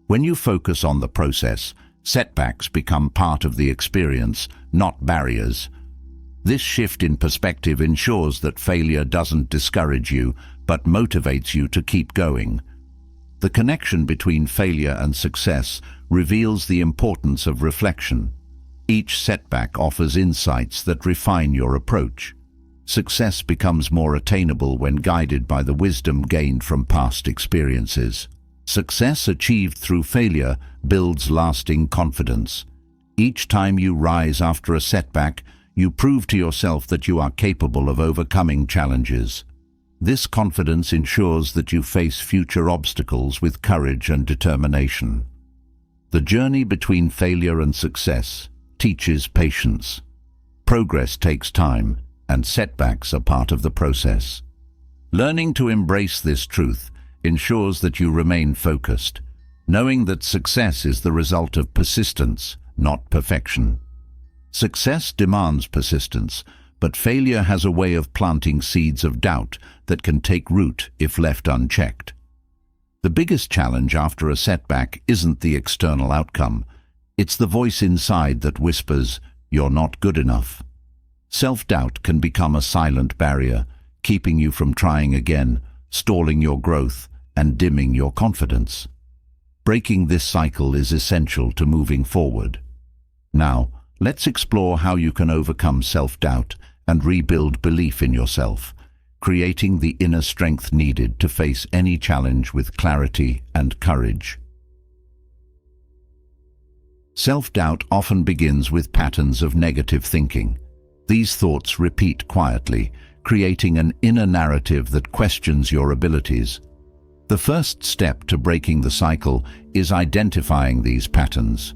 When you focus on the process, setbacks become part of the experience, not barriers. This shift in perspective ensures that failure doesn't discourage you, but motivates you to keep going. The connection between failure and success reveals the importance of reflection. Each setback offers insights that refine your approach. Success becomes more attainable when guided by the wisdom gained from past experiences. Success achieved through failure builds lasting confidence. Each time you rise after a setback, you prove to yourself that you are capable of overcoming challenges. This confidence ensures that you face future obstacles with courage and determination. The journey between failure and success teaches patience. Progress takes time, and setbacks are part of the process. Learning to embrace this truth ensures that you remain focused, knowing that success is the result of persistence, not perfection. Success demands persistence, but failure has a way of planting seeds of doubt that can take root if left unchecked. The biggest challenge after a setback isn't the external outcome. It's the voice inside that whispers, "You're not good enough." Self-doubt can become a silent barrier, keeping you from trying again, stalling your growth, and dimming your confidence. Breaking this cycle is essential to moving forward. Now, let's explore how you can overcome self-doubt and rebuild belief in yourself, creating the inner strength needed to face any challenge with clarity and courage. Self-doubt often begins with patterns of negative thinking. These thoughts repeat quietly, creating an inner narrative that questions your abilities. The first step to breaking the cycle is identifying these patterns.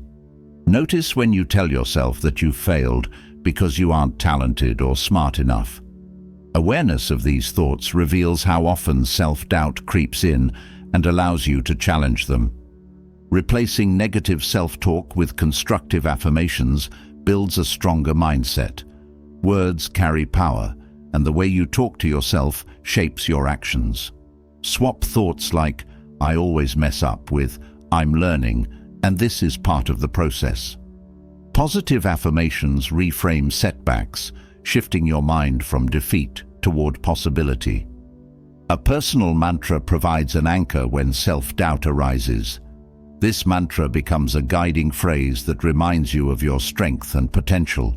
Notice when you tell yourself that you failed because you aren't talented or smart enough. Awareness of these thoughts reveals how often self-doubt creeps in and allows you to challenge them. Replacing negative self-talk with constructive affirmations builds a stronger mindset. Words carry power, and the way you talk to yourself shapes your actions. Swap thoughts like, "I always mess up," with, "I'm learning, and this is part of the process." Positive affirmations reframe setbacks, shifting your mind from defeat toward possibility. A personal mantra provides an anchor when self-doubt arises. This mantra becomes a guiding phrase that reminds you of your strength and potential.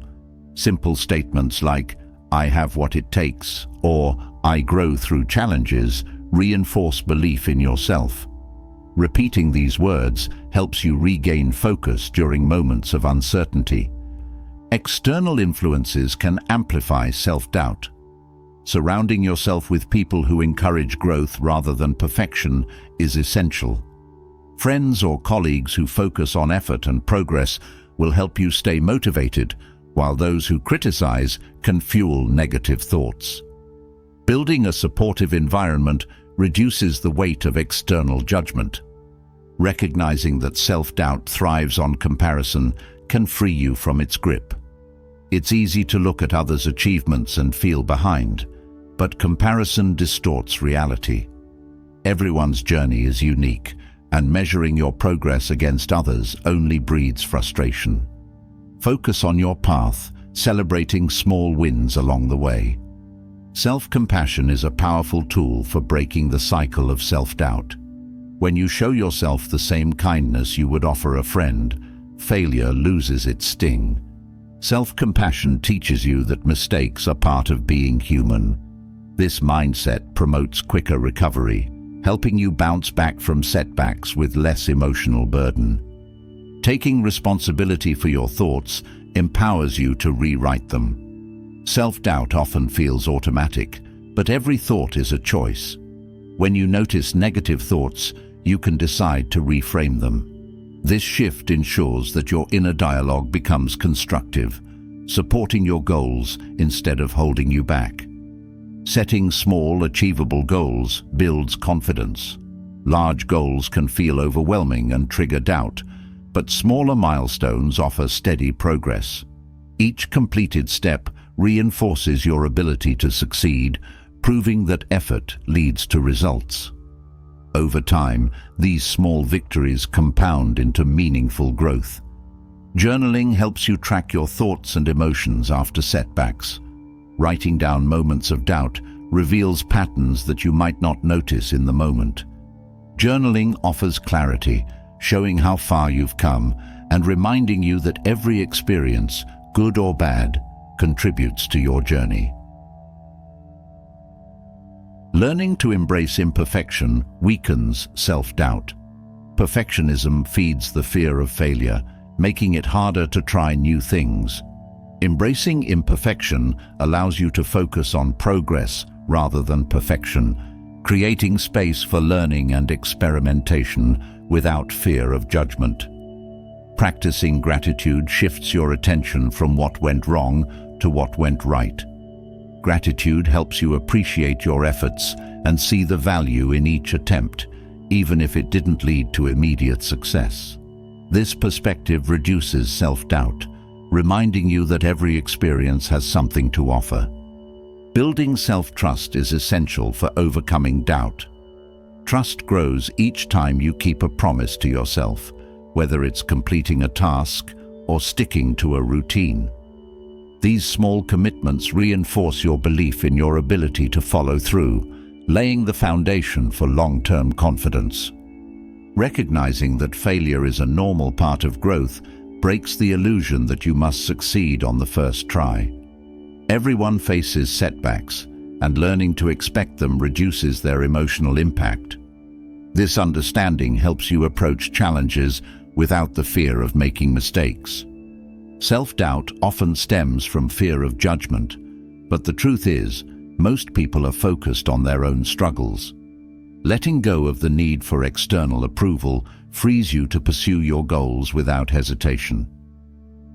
Simple statements like, "I have what it takes," or "I grow through challenges," reinforce belief in yourself. Repeating these words helps you regain focus during moments of uncertainty. External influences can amplify self-doubt. Surrounding yourself with people who encourage growth rather than perfection is essential. Friends or colleagues who focus on effort and progress will help you stay motivated, while those who criticize can fuel negative thoughts. Building a supportive environment reduces the weight of external judgment. Recognizing that self-doubt thrives on comparison can free you from its grip. It's easy to look at others' achievements and feel behind, but comparison distorts reality. Everyone's journey is unique, and measuring your progress against others only breeds frustration. Focus on your path, celebrating small wins along the way. Self-compassion is a powerful tool for breaking the cycle of self-doubt. When you show yourself the same kindness you would offer a friend, failure loses its sting. Self-compassion teaches you that mistakes are part of being human. This mindset promotes quicker recovery, helping you bounce back from setbacks with less emotional burden. Taking responsibility for your thoughts empowers you to rewrite them. Self-doubt often feels automatic, but every thought is a choice. When you notice negative thoughts, you can decide to reframe them. This shift ensures that your inner dialogue becomes constructive, supporting your goals instead of holding you back. Setting small, achievable goals builds confidence. Large goals can feel overwhelming and trigger doubt, but smaller milestones offer steady progress. Each completed step reinforces your ability to succeed, proving that effort leads to results. Over time, these small victories compound into meaningful growth. Journaling helps you track your thoughts and emotions after setbacks. Writing down moments of doubt reveals patterns that you might not notice in the moment. Journaling offers clarity, showing how far you've come and reminding you that every experience, good or bad, contributes to your journey. Learning to embrace imperfection weakens self-doubt. Perfectionism feeds the fear of failure, making it harder to try new things. Embracing imperfection allows you to focus on progress rather than perfection, creating space for learning and experimentation without fear of judgment. Practicing gratitude shifts your attention from what went wrong to what went right. Gratitude helps you appreciate your efforts and see the value in each attempt, even if it didn't lead to immediate success. This perspective reduces self-doubt, reminding you that every experience has something to offer. Building self-trust is essential for overcoming doubt. Trust grows each time you keep a promise to yourself, whether it's completing a task or sticking to a routine. These small commitments reinforce your belief in your ability to follow through, laying the foundation for long-term confidence. Recognizing that failure is a normal part of growth breaks the illusion that you must succeed on the first try. Everyone faces setbacks, and learning to expect them reduces their emotional impact. This understanding helps you approach challenges without the fear of making mistakes. Self-doubt often stems from fear of judgment, but the truth is, most people are focused on their own struggles. Letting go of the need for external approval frees you to pursue your goals without hesitation.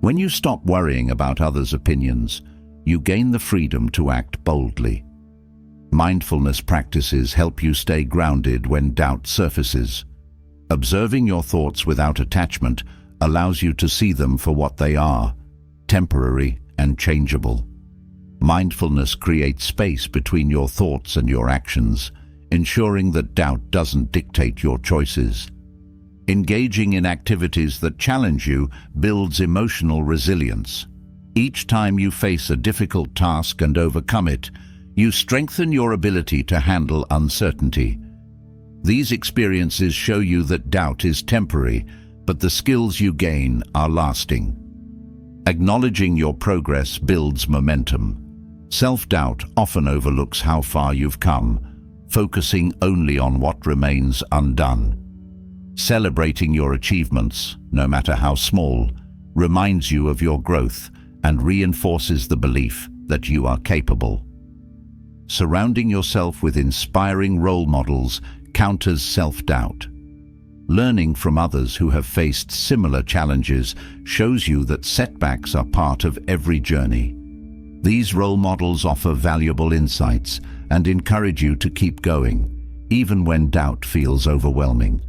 When you stop worrying about others' opinions, you gain the freedom to act boldly. Mindfulness practices help you stay grounded when doubt surfaces. Observing your thoughts without attachment allows you to see them for what they are, temporary and changeable. Mindfulness creates space between your thoughts and your actions, ensuring that doubt doesn't dictate your choices. Engaging in activities that challenge you builds emotional resilience. Each time you face a difficult task and overcome it, you strengthen your ability to handle uncertainty. These experiences show you that doubt is temporary, but the skills you gain are lasting. Acknowledging your progress builds momentum. Self-doubt often overlooks how far you've come, focusing only on what remains undone. Celebrating your achievements, no matter how small, reminds you of your growth and reinforces the belief that you are capable. Surrounding yourself with inspiring role models counters self-doubt. Learning from others who have faced similar challenges shows you that setbacks are part of every journey. These role models offer valuable insights and encourage you to keep going, even when doubt feels overwhelming.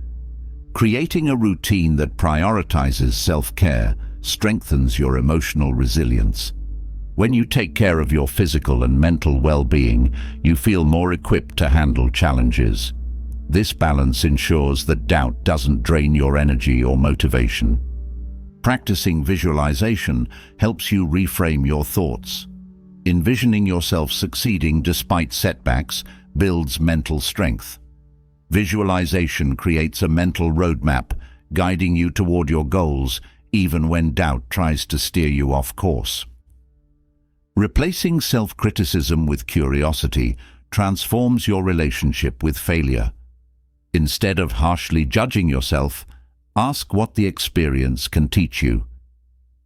Creating a routine that prioritizes self-care strengthens your emotional resilience. When you take care of your physical and mental well-being, you feel more equipped to handle challenges. This balance ensures that doubt doesn't drain your energy or motivation. Practicing visualization helps you reframe your thoughts. Envisioning yourself succeeding despite setbacks builds mental strength. Visualization creates a mental roadmap, guiding you toward your goals, even when doubt tries to steer you off course. Replacing self-criticism with curiosity transforms your relationship with failure. Instead of harshly judging yourself, ask what the experience can teach you.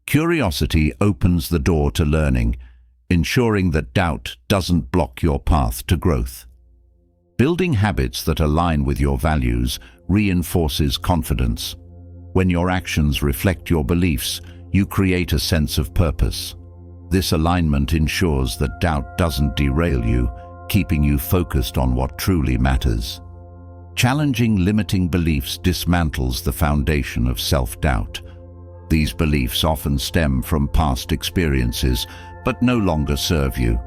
Curiosity opens the door to learning, ensuring that doubt doesn't block your path to growth. Building habits that align with your values reinforces confidence. When your actions reflect your beliefs, you create a sense of purpose. This alignment ensures that doubt doesn't derail you, keeping you focused on what truly matters. Challenging limiting beliefs dismantles the foundation of self-doubt. These beliefs often stem from past experiences, but no longer serve you.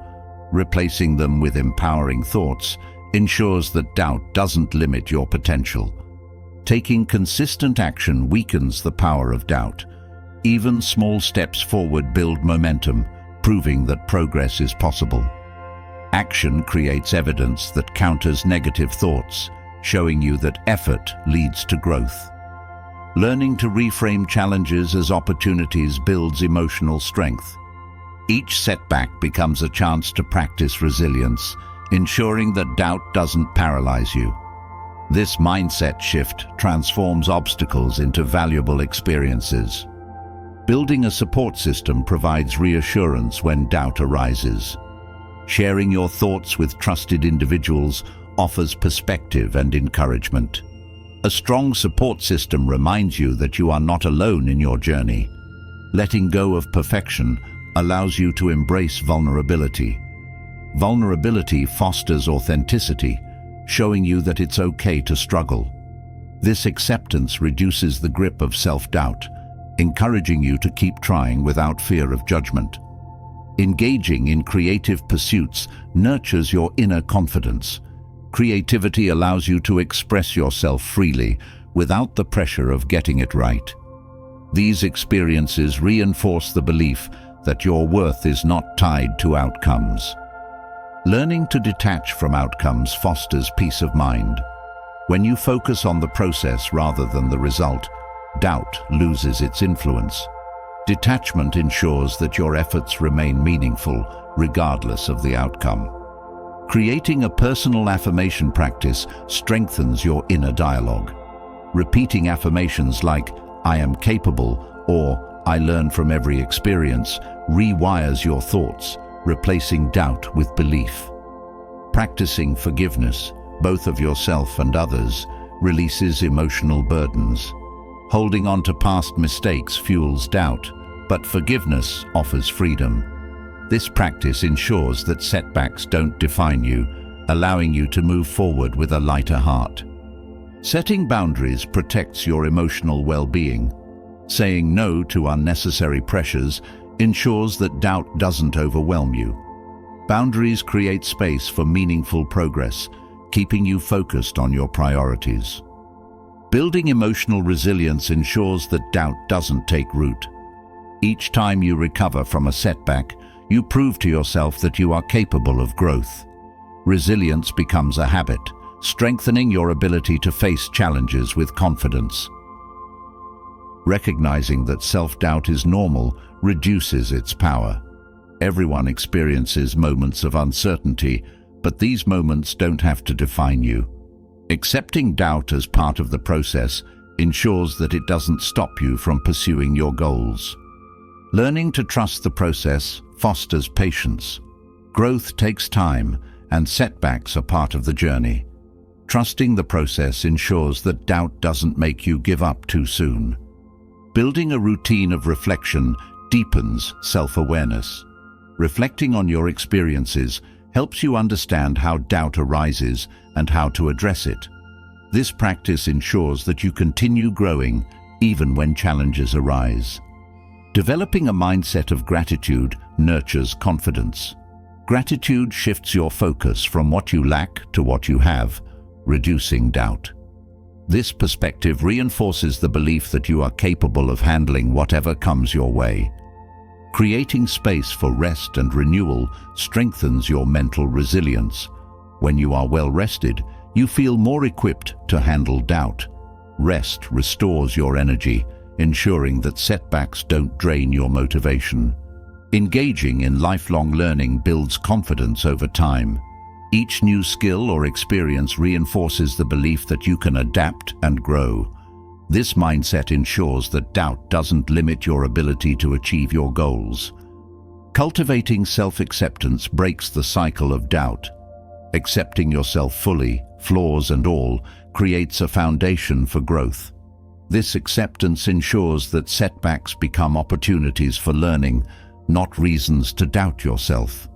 Replacing them with empowering thoughts ensures that doubt doesn't limit your potential. Taking consistent action weakens the power of doubt. Even small steps forward build momentum, proving that progress is possible. Action creates evidence that counters negative thoughts, showing you that effort leads to growth. Learning to reframe challenges as opportunities builds emotional strength. Each setback becomes a chance to practice resilience, ensuring that doubt doesn't paralyze you. This mindset shift transforms obstacles into valuable experiences. Building a support system provides reassurance when doubt arises. Sharing your thoughts with trusted individuals offers perspective and encouragement. A strong support system reminds you that you are not alone in your journey. Letting go of perfection allows you to embrace vulnerability. Vulnerability fosters authenticity, showing you that it's okay to struggle. This acceptance reduces the grip of self-doubt, encouraging you to keep trying without fear of judgment. Engaging in creative pursuits nurtures your inner confidence. Creativity allows you to express yourself freely without the pressure of getting it right. These experiences reinforce the belief that your worth is not tied to outcomes. Learning to detach from outcomes fosters peace of mind. When you focus on the process rather than the result, doubt loses its influence. Detachment ensures that your efforts remain meaningful, regardless of the outcome. Creating a personal affirmation practice strengthens your inner dialogue. Repeating affirmations like, "I am capable," or "I learn from every experience," rewires your thoughts, replacing doubt with belief. Practicing forgiveness, both of yourself and others, releases emotional burdens. Holding on to past mistakes fuels doubt, but forgiveness offers freedom. This practice ensures that setbacks don't define you, allowing you to move forward with a lighter heart. Setting boundaries protects your emotional well-being. Saying no to unnecessary pressures ensures that doubt doesn't overwhelm you. Boundaries create space for meaningful progress, keeping you focused on your priorities. Building emotional resilience ensures that doubt doesn't take root. Each time you recover from a setback, you prove to yourself that you are capable of growth. Resilience becomes a habit, strengthening your ability to face challenges with confidence. Recognizing that self-doubt is normal reduces its power. Everyone experiences moments of uncertainty, but these moments don't have to define you. Accepting doubt as part of the process ensures that it doesn't stop you from pursuing your goals. Learning to trust the process fosters patience. Growth takes time, and setbacks are part of the journey. Trusting the process ensures that doubt doesn't make you give up too soon. Building a routine of reflection deepens self-awareness. Reflecting on your experiences helps you understand how doubt arises and how to address it. This practice ensures that you continue growing even when challenges arise. Developing a mindset of gratitude nurtures confidence. Gratitude shifts your focus from what you lack to what you have, reducing doubt. This perspective reinforces the belief that you are capable of handling whatever comes your way. Creating space for rest and renewal strengthens your mental resilience. When you are well rested, you feel more equipped to handle doubt. Rest restores your energy, ensuring that setbacks don't drain your motivation. Engaging in lifelong learning builds confidence over time. Each new skill or experience reinforces the belief that you can adapt and grow. This mindset ensures that doubt doesn't limit your ability to achieve your goals. Cultivating self-acceptance breaks the cycle of doubt. Accepting yourself fully, flaws and all, creates a foundation for growth. This acceptance ensures that setbacks become opportunities for learning, not reasons to doubt yourself.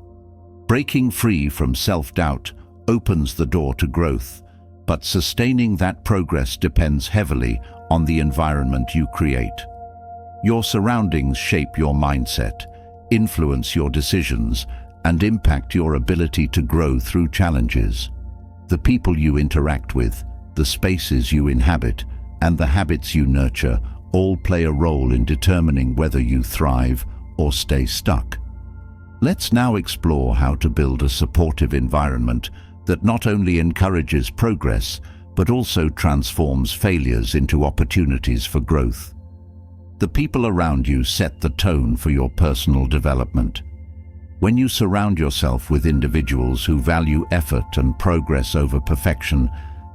Breaking free from self-doubt opens the door to growth, but sustaining that progress depends heavily on the environment you create. Your surroundings shape your mindset, influence your decisions, and impact your ability to grow through challenges. The people you interact with, the spaces you inhabit, and the habits you nurture all play a role in determining whether you thrive or stay stuck. Let's now explore how to build a supportive environment that not only encourages progress, but also transforms failures into opportunities for growth. The people around you set the tone for your personal development. When you surround yourself with individuals who value effort and progress over perfection,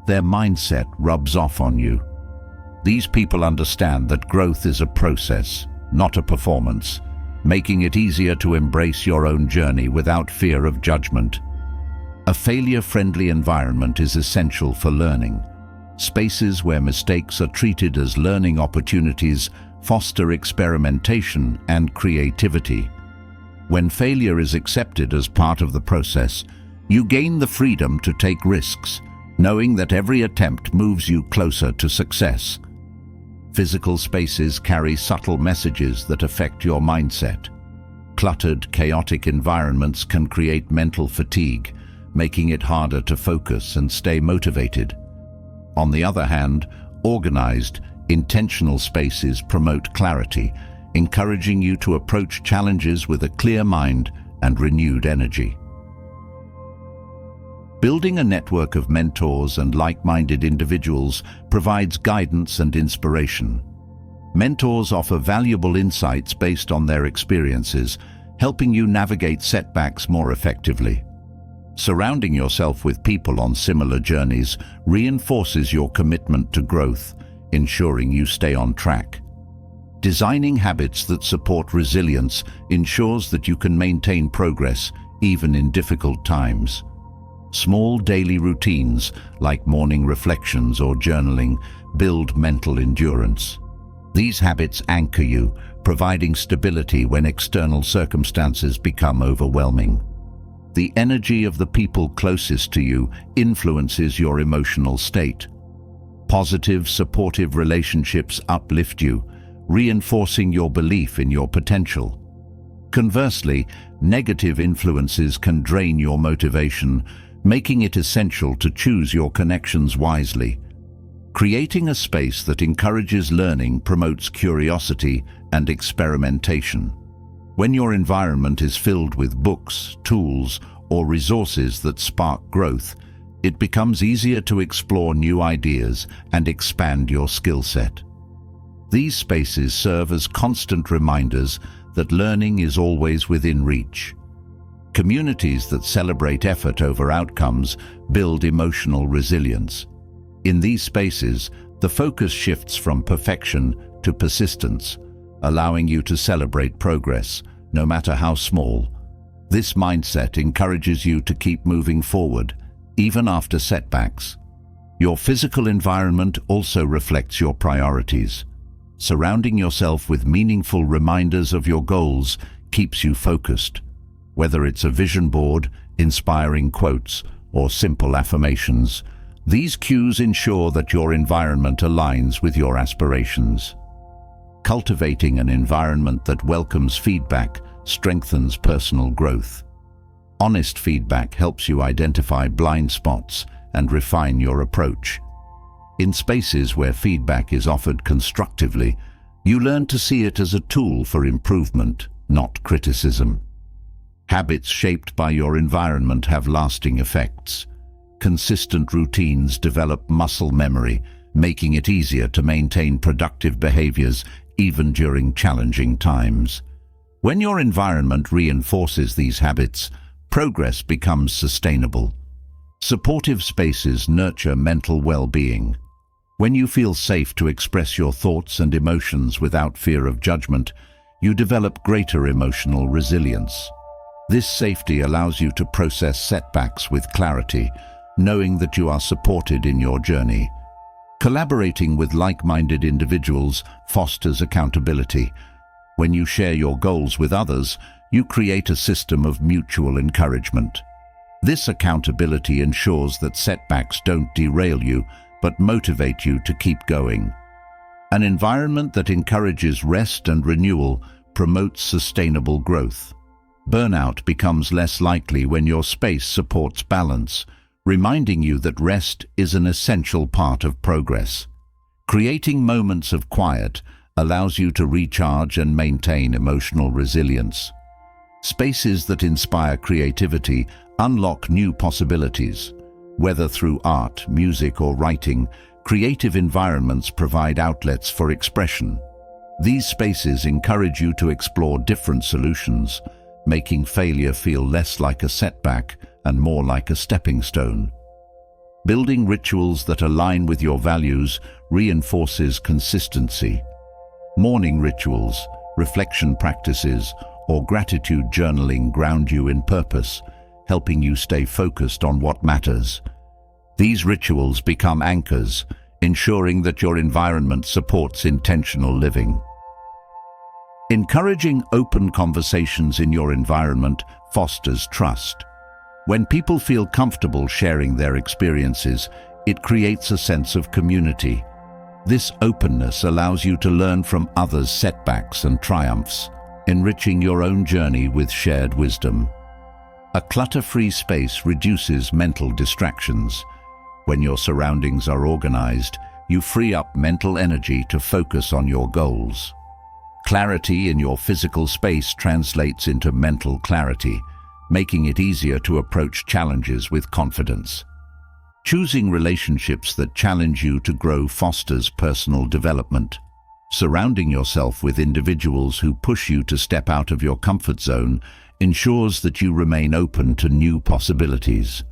their mindset rubs off on you. These people understand that growth is a process, not a performance, making it easier to embrace your own journey without fear of judgment. A failure-friendly environment is essential for learning. Spaces where mistakes are treated as learning opportunities foster experimentation and creativity. When failure is accepted as part of the process, you gain the freedom to take risks, knowing that every attempt moves you closer to success. Physical spaces carry subtle messages that affect your mindset. Cluttered, chaotic environments can create mental fatigue, making it harder to focus and stay motivated. On the other hand, organized, intentional spaces promote clarity, encouraging you to approach challenges with a clear mind and renewed energy. Building a network of mentors and like-minded individuals provides guidance and inspiration. Mentors offer valuable insights based on their experiences, helping you navigate setbacks more effectively. Surrounding yourself with people on similar journeys reinforces your commitment to growth, ensuring you stay on track. Designing habits that support resilience ensures that you can maintain progress even in difficult times. Small daily routines, like morning reflections or journaling, build mental endurance. These habits anchor you, providing stability when external circumstances become overwhelming. The energy of the people closest to you influences your emotional state. Positive, supportive relationships uplift you, reinforcing your belief in your potential. Conversely, negative influences can drain your motivation, making it essential to choose your connections wisely. Creating a space that encourages learning promotes curiosity and experimentation. When your environment is filled with books, tools, or resources that spark growth, it becomes easier to explore new ideas and expand your skill set. These spaces serve as constant reminders that learning is always within reach. Communities that celebrate effort over outcomes build emotional resilience. In these spaces, the focus shifts from perfection to persistence, allowing you to celebrate progress, no matter how small. This mindset encourages you to keep moving forward, even after setbacks. Your physical environment also reflects your priorities. Surrounding yourself with meaningful reminders of your goals keeps you focused. Whether it's a vision board, inspiring quotes, or simple affirmations, these cues ensure that your environment aligns with your aspirations. Cultivating an environment that welcomes feedback strengthens personal growth. Honest feedback helps you identify blind spots and refine your approach. In spaces where feedback is offered constructively, you learn to see it as a tool for improvement, not criticism. Habits shaped by your environment have lasting effects. Consistent routines develop muscle memory, making it easier to maintain productive behaviors even during challenging times. When your environment reinforces these habits, progress becomes sustainable. Supportive spaces nurture mental well-being. When you feel safe to express your thoughts and emotions without fear of judgment, you develop greater emotional resilience. This safety allows you to process setbacks with clarity, knowing that you are supported in your journey. Collaborating with like-minded individuals fosters accountability. When you share your goals with others, you create a system of mutual encouragement. This accountability ensures that setbacks don't derail you, but motivate you to keep going. An environment that encourages rest and renewal promotes sustainable growth. Burnout becomes less likely when your space supports balance, reminding you that rest is an essential part of progress. Creating moments of quiet allows you to recharge and maintain emotional resilience. Spaces that inspire creativity unlock new possibilities. Whether through art, music, or writing, creative environments provide outlets for expression. These spaces encourage you to explore different solutions, making failure feel less like a setback and more like a stepping stone. Building rituals that align with your values reinforces consistency. Morning rituals, reflection practices, or gratitude journaling ground you in purpose, helping you stay focused on what matters. These rituals become anchors, ensuring that your environment supports intentional living. Encouraging open conversations in your environment fosters trust. When people feel comfortable sharing their experiences, it creates a sense of community. This openness allows you to learn from others' setbacks and triumphs, enriching your own journey with shared wisdom. A clutter-free space reduces mental distractions. When your surroundings are organized, you free up mental energy to focus on your goals. Clarity in your physical space translates into mental clarity, making it easier to approach challenges with confidence. Choosing relationships that challenge you to grow fosters personal development. Surrounding yourself with individuals who push you to step out of your comfort zone ensures that you remain open to new possibilities.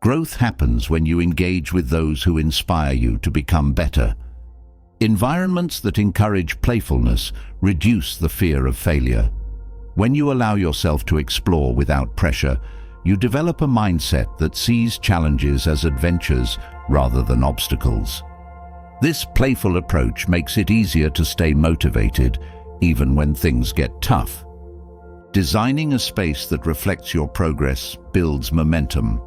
Growth happens when you engage with those who inspire you to become better. Environments that encourage playfulness reduce the fear of failure. When you allow yourself to explore without pressure, you develop a mindset that sees challenges as adventures rather than obstacles. This playful approach makes it easier to stay motivated, even when things get tough. Designing a space that reflects your progress builds momentum.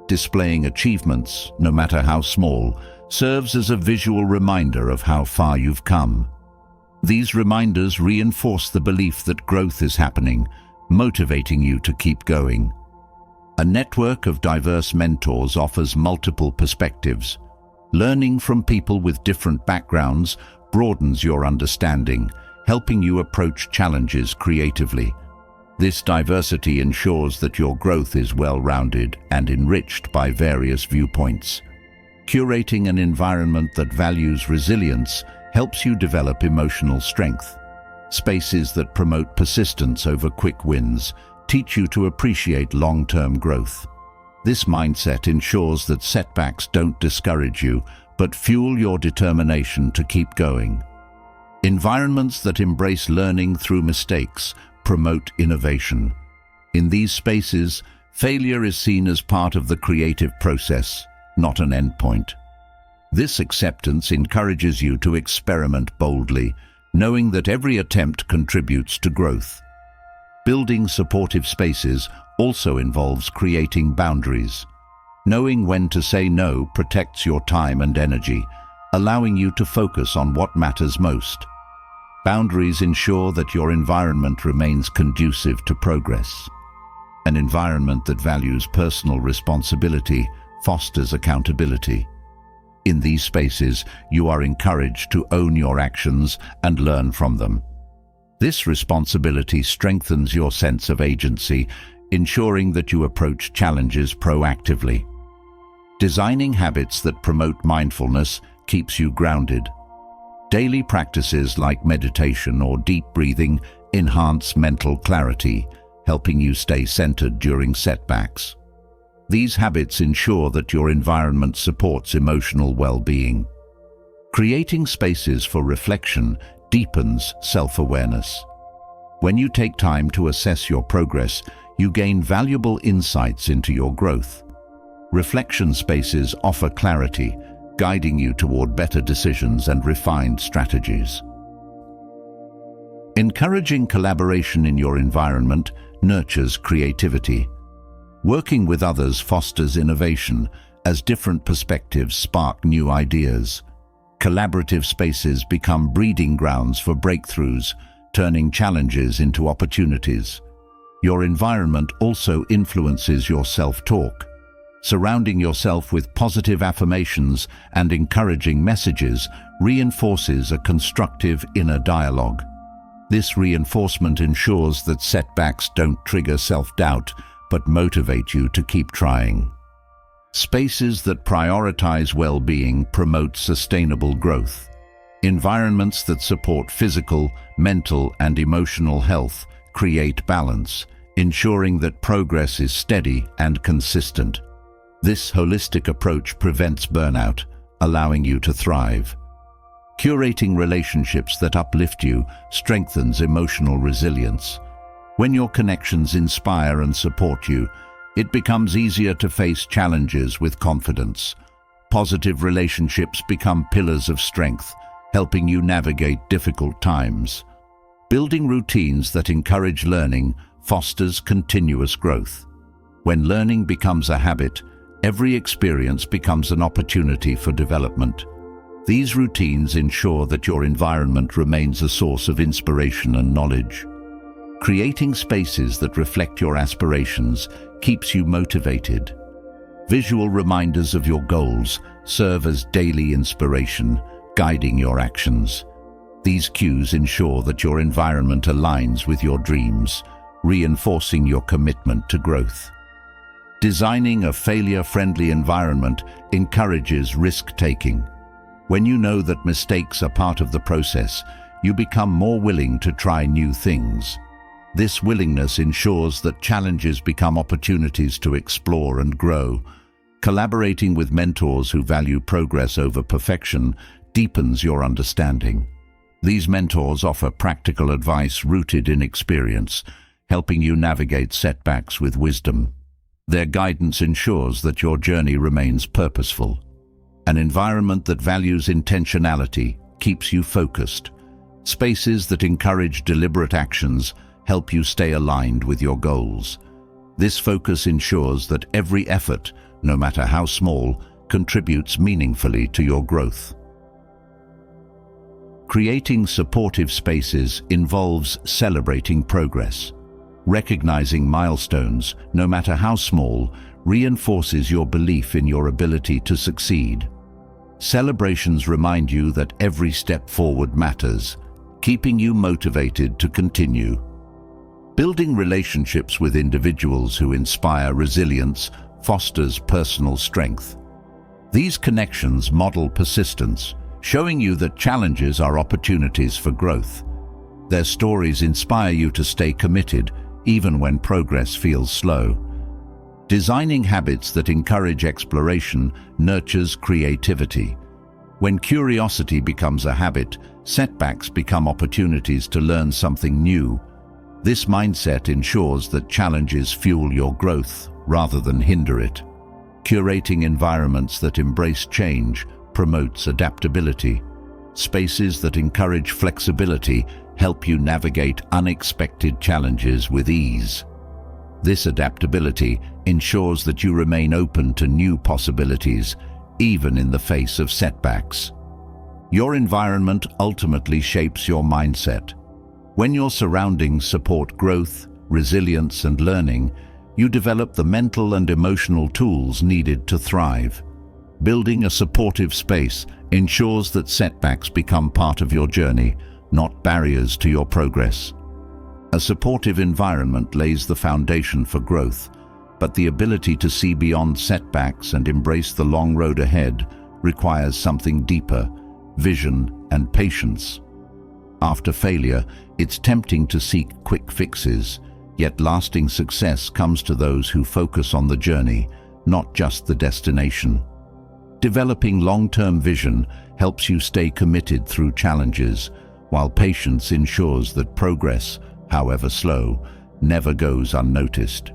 Displaying achievements, no matter how small, serves as a visual reminder of how far you've come. These reminders reinforce the belief that growth is happening, motivating you to keep going. A network of diverse mentors offers multiple perspectives. Learning from people with different backgrounds broadens your understanding, helping you approach challenges creatively. This diversity ensures that your growth is well-rounded and enriched by various viewpoints. Curating an environment that values resilience helps you develop emotional strength. Spaces that promote persistence over quick wins teach you to appreciate long-term growth. This mindset ensures that setbacks don't discourage you, but fuel your determination to keep going. Environments that embrace learning through mistakes promote innovation. In these spaces, failure is seen as part of the creative process, not an endpoint. This acceptance encourages you to experiment boldly, knowing that every attempt contributes to growth. Building supportive spaces also involves creating boundaries. Knowing when to say no protects your time and energy, allowing you to focus on what matters most. Boundaries ensure that your environment remains conducive to progress. An environment that values personal responsibility fosters accountability. In these spaces, you are encouraged to own your actions and learn from them. This responsibility strengthens your sense of agency, ensuring that you approach challenges proactively. Designing habits that promote mindfulness keeps you grounded. Daily practices like meditation or deep breathing enhance mental clarity, helping you stay centered during setbacks. These habits ensure that your environment supports emotional well-being. Creating spaces for reflection deepens self-awareness. When you take time to assess your progress, you gain valuable insights into your growth. Reflection spaces offer clarity, guiding you toward better decisions and refined strategies. Encouraging collaboration in your environment nurtures creativity. Working with others fosters innovation, as different perspectives spark new ideas. Collaborative spaces become breeding grounds for breakthroughs, turning challenges into opportunities. Your environment also influences your self-talk. Surrounding yourself with positive affirmations and encouraging messages reinforces a constructive inner dialogue. This reinforcement ensures that setbacks don't trigger self-doubt, but motivate you to keep trying. Spaces that prioritize well-being promote sustainable growth. Environments that support physical, mental, and emotional health create balance, ensuring that progress is steady and consistent. This holistic approach prevents burnout, allowing you to thrive. Curating relationships that uplift you strengthens emotional resilience. When your connections inspire and support you, it becomes easier to face challenges with confidence. Positive relationships become pillars of strength, helping you navigate difficult times. Building routines that encourage learning fosters continuous growth. When learning becomes a habit, every experience becomes an opportunity for development. These routines ensure that your environment remains a source of inspiration and knowledge. Creating spaces that reflect your aspirations keeps you motivated. Visual reminders of your goals serve as daily inspiration, guiding your actions. These cues ensure that your environment aligns with your dreams, reinforcing your commitment to growth. Designing a failure-friendly environment encourages risk-taking. When you know that mistakes are part of the process, you become more willing to try new things. This willingness ensures that challenges become opportunities to explore and grow. Collaborating with mentors who value progress over perfection deepens your understanding. These mentors offer practical advice rooted in experience, helping you navigate setbacks with wisdom. Their guidance ensures that your journey remains purposeful. An environment that values intentionality keeps you focused. Spaces that encourage deliberate actions help you stay aligned with your goals. This focus ensures that every effort, no matter how small, contributes meaningfully to your growth. Creating supportive spaces involves celebrating progress. Recognizing milestones, no matter how small, reinforces your belief in your ability to succeed. Celebrations remind you that every step forward matters, keeping you motivated to continue. Building relationships with individuals who inspire resilience fosters personal strength. These connections model persistence, showing you that challenges are opportunities for growth. Their stories inspire you to stay committed, even when progress feels slow. Designing habits that encourage exploration nurtures creativity. When curiosity becomes a habit, setbacks become opportunities to learn something new. This mindset ensures that challenges fuel your growth rather than hinder it. Curating environments that embrace change promotes adaptability. Spaces that encourage flexibility help you navigate unexpected challenges with ease. This adaptability ensures that you remain open to new possibilities, even in the face of setbacks. Your environment ultimately shapes your mindset. When your surroundings support growth, resilience, and learning, you develop the mental and emotional tools needed to thrive. Building a supportive space ensures that setbacks become part of your journey, not barriers to your progress. A supportive environment lays the foundation for growth, but the ability to see beyond setbacks and embrace the long road ahead requires something deeper: vision and patience. After failure, it's tempting to seek quick fixes, yet lasting success comes to those who focus on the journey, not just the destination. Developing long-term vision helps you stay committed through challenges, while patience ensures that progress, however slow, never goes unnoticed.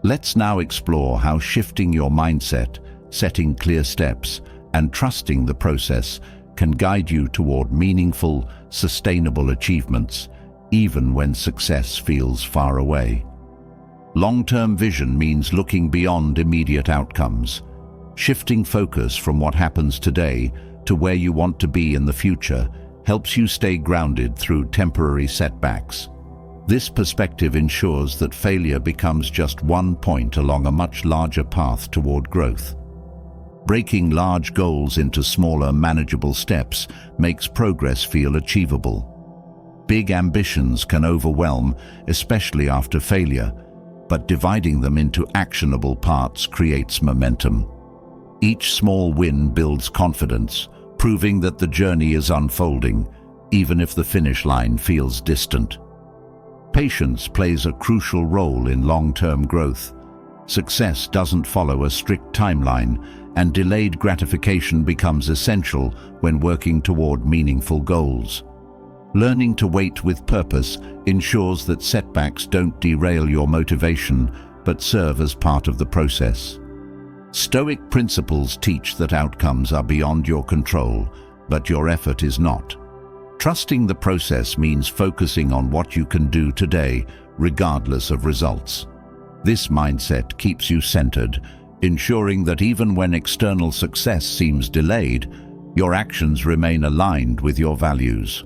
Let's now explore how shifting your mindset, setting clear steps, and trusting the process can guide you toward meaningful, sustainable achievements, even when success feels far away. Long-term vision means looking beyond immediate outcomes. Shifting focus from what happens today to where you want to be in the future helps you stay grounded through temporary setbacks. This perspective ensures that failure becomes just one point along a much larger path toward growth. Breaking large goals into smaller, manageable steps makes progress feel achievable. Big ambitions can overwhelm, especially after failure, but dividing them into actionable parts creates momentum. Each small win builds confidence, proving that the journey is unfolding, even if the finish line feels distant. Patience plays a crucial role in long-term growth. Success doesn't follow a strict timeline, and delayed gratification becomes essential when working toward meaningful goals. Learning to wait with purpose ensures that setbacks don't derail your motivation, but serve as part of the process. Stoic principles teach that outcomes are beyond your control, but your effort is not. Trusting the process means focusing on what you can do today, regardless of results. This mindset keeps you centered, ensuring that even when external success seems delayed, your actions remain aligned with your values.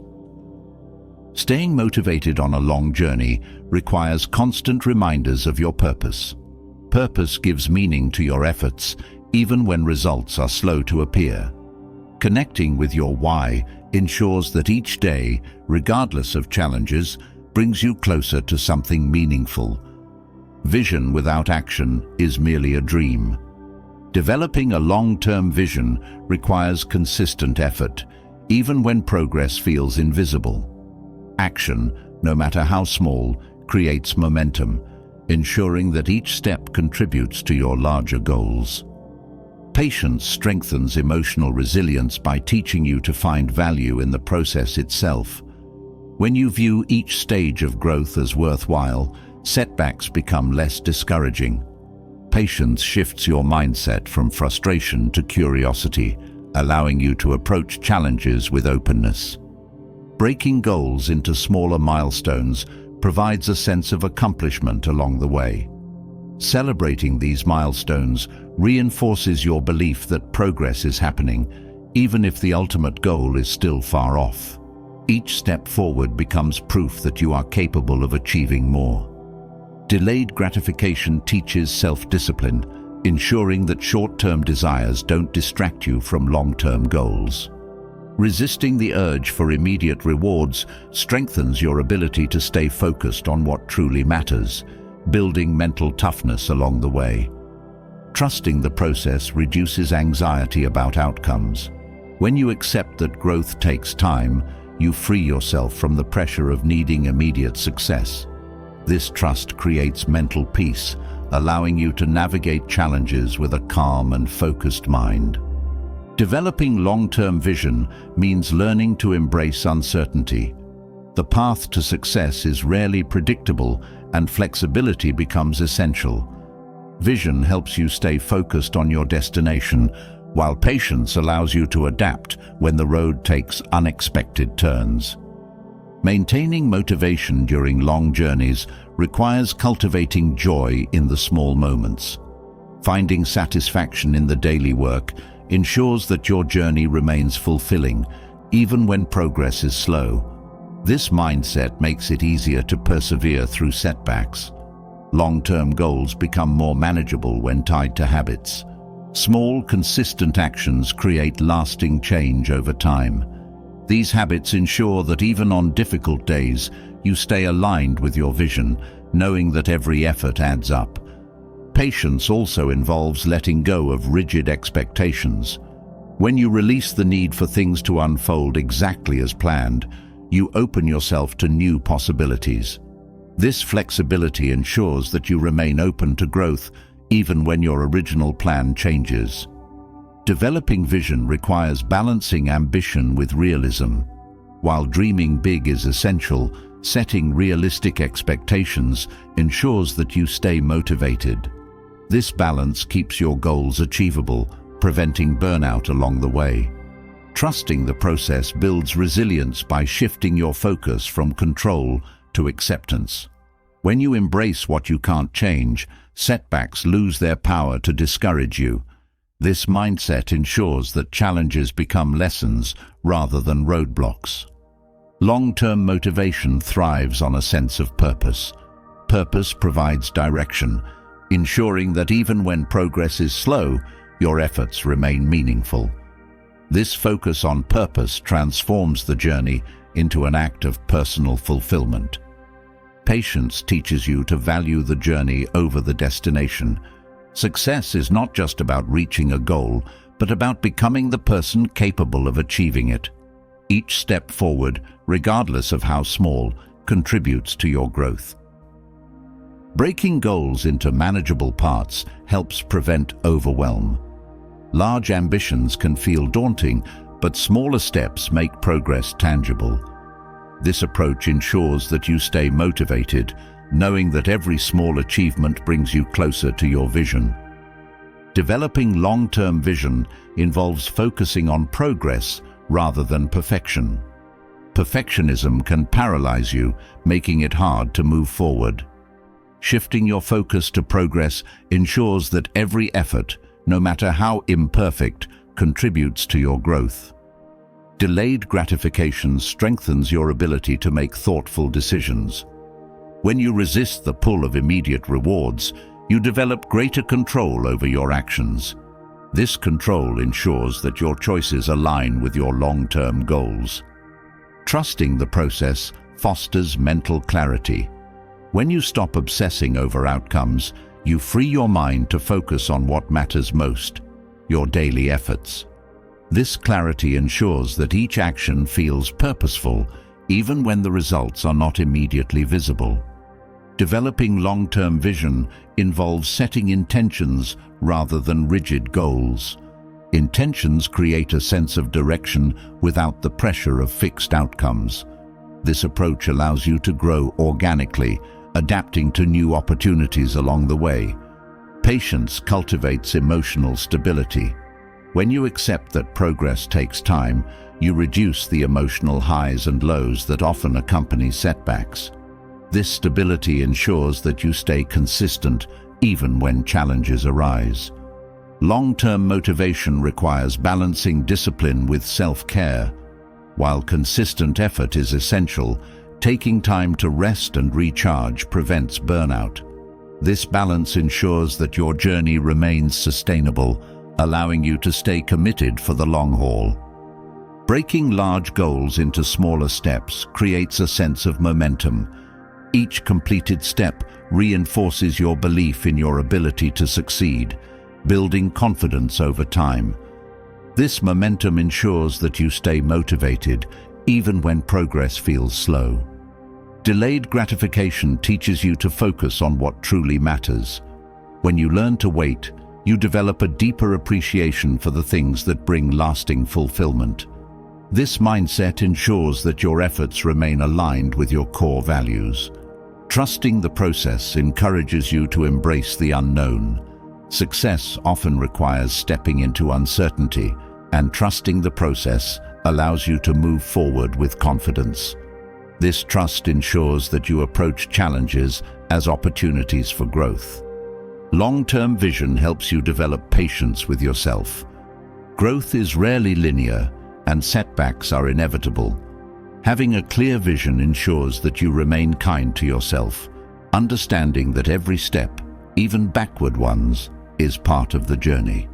Staying motivated on a long journey requires constant reminders of your purpose. Purpose gives meaning to your efforts, even when results are slow to appear. Connecting with your why ensures that each day, regardless of challenges, brings you closer to something meaningful. Vision without action is merely a dream. Developing a long-term vision requires consistent effort, even when progress feels invisible. Action, no matter how small, creates momentum, ensuring that each step contributes to your larger goals. Patience strengthens emotional resilience by teaching you to find value in the process itself. When you view each stage of growth as worthwhile, setbacks become less discouraging. Patience shifts your mindset from frustration to curiosity, allowing you to approach challenges with openness. Breaking goals into smaller milestones provides a sense of accomplishment along the way. Celebrating these milestones reinforces your belief that progress is happening, even if the ultimate goal is still far off. Each step forward becomes proof that you are capable of achieving more. Delayed gratification teaches self-discipline, ensuring that short-term desires don't distract you from long-term goals. Resisting the urge for immediate rewards strengthens your ability to stay focused on what truly matters, building mental toughness along the way. Trusting the process reduces anxiety about outcomes. When you accept that growth takes time, you free yourself from the pressure of needing immediate success. This trust creates mental peace, allowing you to navigate challenges with a calm and focused mind. Developing long-term vision means learning to embrace uncertainty. The path to success is rarely predictable, and flexibility becomes essential. Vision helps you stay focused on your destination, while patience allows you to adapt when the road takes unexpected turns. Maintaining motivation during long journeys requires cultivating joy in the small moments. Finding satisfaction in the daily work ensures that your journey remains fulfilling, even when progress is slow. This mindset makes it easier to persevere through setbacks. Long-term goals become more manageable when tied to habits. Small, consistent actions create lasting change over time. These habits ensure that even on difficult days, you stay aligned with your vision, knowing that every effort adds up. Patience also involves letting go of rigid expectations. When you release the need for things to unfold exactly as planned, you open yourself to new possibilities. This flexibility ensures that you remain open to growth even when your original plan changes. Developing vision requires balancing ambition with realism. While dreaming big is essential, setting realistic expectations ensures that you stay motivated. This balance keeps your goals achievable, preventing burnout along the way. Trusting the process builds resilience by shifting your focus from control to acceptance. When you embrace what you can't change, setbacks lose their power to discourage you. This mindset ensures that challenges become lessons rather than roadblocks. Long-term motivation thrives on a sense of purpose. Purpose provides direction, ensuring that even when progress is slow, your efforts remain meaningful. This focus on purpose transforms the journey into an act of personal fulfillment. Patience teaches you to value the journey over the destination, Success is not just about reaching a goal, but about becoming the person capable of achieving it. Each step forward, regardless of how small, contributes to your growth. Breaking goals into manageable parts helps prevent overwhelm. Large ambitions can feel daunting, but smaller steps make progress tangible. This approach ensures that you stay motivated, knowing that every small achievement brings you closer to your vision. Developing long-term vision involves focusing on progress rather than perfection. Perfectionism can paralyze you, making it hard to move forward. Shifting your focus to progress ensures that every effort, no matter how imperfect, contributes to your growth. Delayed gratification strengthens your ability to make thoughtful decisions. When you resist the pull of immediate rewards, you develop greater control over your actions. This control ensures that your choices align with your long-term goals. Trusting the process fosters mental clarity. When you stop obsessing over outcomes, you free your mind to focus on what matters most, your daily efforts. This clarity ensures that each action feels purposeful, even when the results are not immediately visible. Developing long-term vision involves setting intentions rather than rigid goals. Intentions create a sense of direction without the pressure of fixed outcomes. This approach allows you to grow organically, adapting to new opportunities along the way. Patience cultivates emotional stability. When you accept that progress takes time, you reduce the emotional highs and lows that often accompany setbacks. This stability ensures that you stay consistent even when challenges arise. Long-term motivation requires balancing discipline with self-care. While consistent effort is essential, taking time to rest and recharge prevents burnout. This balance ensures that your journey remains sustainable, allowing you to stay committed for the long haul. Breaking large goals into smaller steps creates a sense of momentum. Each completed step reinforces your belief in your ability to succeed, building confidence over time. This momentum ensures that you stay motivated, even when progress feels slow. Delayed gratification teaches you to focus on what truly matters. When you learn to wait, you develop a deeper appreciation for the things that bring lasting fulfillment. This mindset ensures that your efforts remain aligned with your core values. Trusting the process encourages you to embrace the unknown. Success often requires stepping into uncertainty, and trusting the process allows you to move forward with confidence. This trust ensures that you approach challenges as opportunities for growth. Long-term vision helps you develop patience with yourself. Growth is rarely linear, and setbacks are inevitable. Having a clear vision ensures that you remain kind to yourself, understanding that every step, even backward ones, is part of the journey.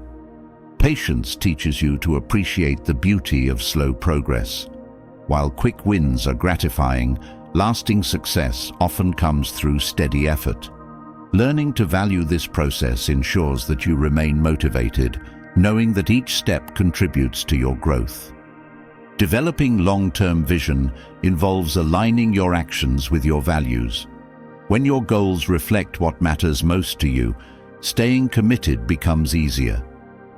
Patience teaches you to appreciate the beauty of slow progress. While quick wins are gratifying, lasting success often comes through steady effort. Learning to value this process ensures that you remain motivated, knowing that each step contributes to your growth. Developing long-term vision involves aligning your actions with your values. When your goals reflect what matters most to you, staying committed becomes easier.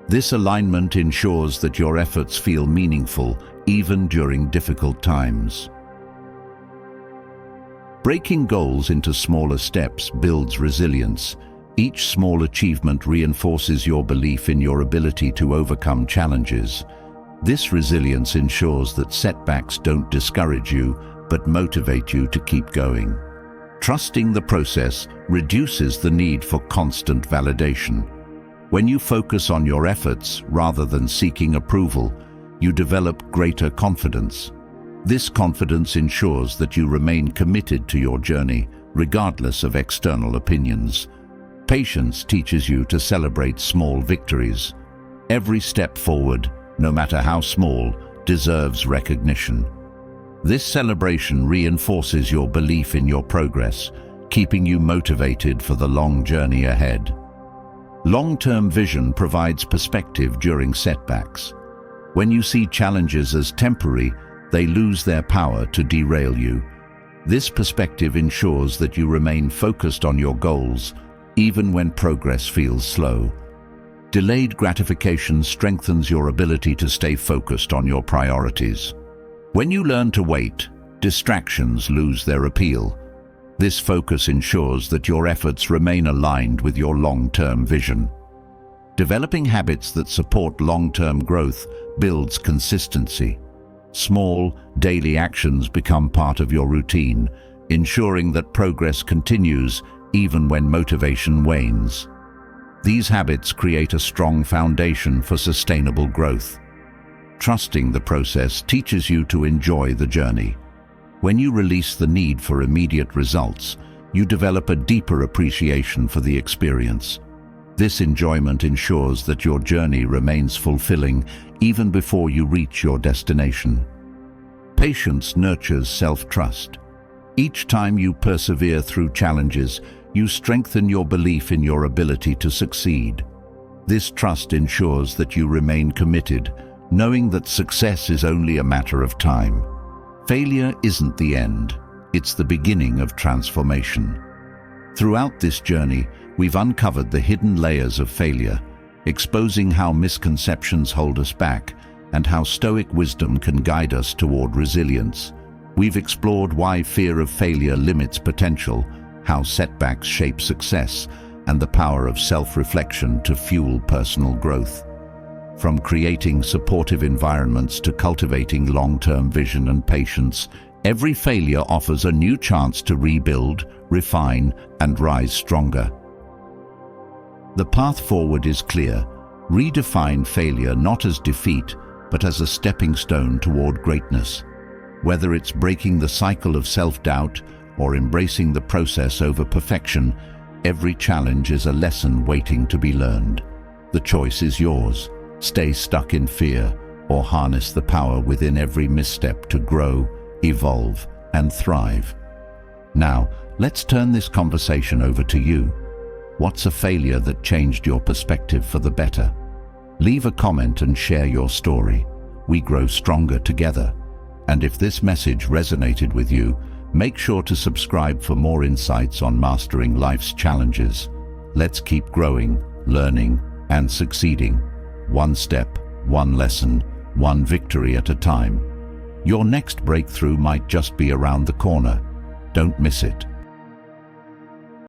This alignment ensures that your efforts feel meaningful, even during difficult times. Breaking goals into smaller steps builds resilience. Each small achievement reinforces your belief in your ability to overcome challenges. This resilience ensures that setbacks don't discourage you, but motivate you to keep going. Trusting the process reduces the need for constant validation. When you focus on your efforts rather than seeking approval, you develop greater confidence. This confidence ensures that you remain committed to your journey, regardless of external opinions. Patience teaches you to celebrate small victories. Every step forward, no matter how small, deserves recognition. This celebration reinforces your belief in your progress, keeping you motivated for the long journey ahead. Long-term vision provides perspective during setbacks. When you see challenges as temporary, they lose their power to derail you. This perspective ensures that you remain focused on your goals, even when progress feels slow. Delayed gratification strengthens your ability to stay focused on your priorities. When you learn to wait, distractions lose their appeal. This focus ensures that your efforts remain aligned with your long-term vision. Developing habits that support long-term growth builds consistency. Small, daily actions become part of your routine, ensuring that progress continues even when motivation wanes. These habits create a strong foundation for sustainable growth. Trusting the process teaches you to enjoy the journey. When you release the need for immediate results, you develop a deeper appreciation for the experience. This enjoyment ensures that your journey remains fulfilling even before you reach your destination. Patience nurtures self-trust. Each time you persevere through challenges, you strengthen your belief in your ability to succeed. This trust ensures that you remain committed, knowing that success is only a matter of time. Failure isn't the end, it's the beginning of transformation. Throughout this journey, we've uncovered the hidden layers of failure, exposing how misconceptions hold us back and how Stoic wisdom can guide us toward resilience. We've explored why fear of failure limits potential, how setbacks shape success, and the power of self-reflection to fuel personal growth. From creating supportive environments to cultivating long-term vision and patience, every failure offers a new chance to rebuild, refine, and rise stronger. The path forward is clear. Redefine failure not as defeat, but as a stepping stone toward greatness. Whether it's breaking the cycle of self-doubt or embracing the process over perfection, every challenge is a lesson waiting to be learned. The choice is yours. Stay stuck in fear or harness the power within every misstep to grow, evolve, and thrive. Now, let's turn this conversation over to you. What's a failure that changed your perspective for the better? Leave a comment and share your story. We grow stronger together. And if this message resonated with you, make sure to subscribe for more insights on mastering life's challenges. Let's keep growing, learning, and succeeding. One step, one lesson, one victory at a time. Your next breakthrough might just be around the corner. Don't miss it.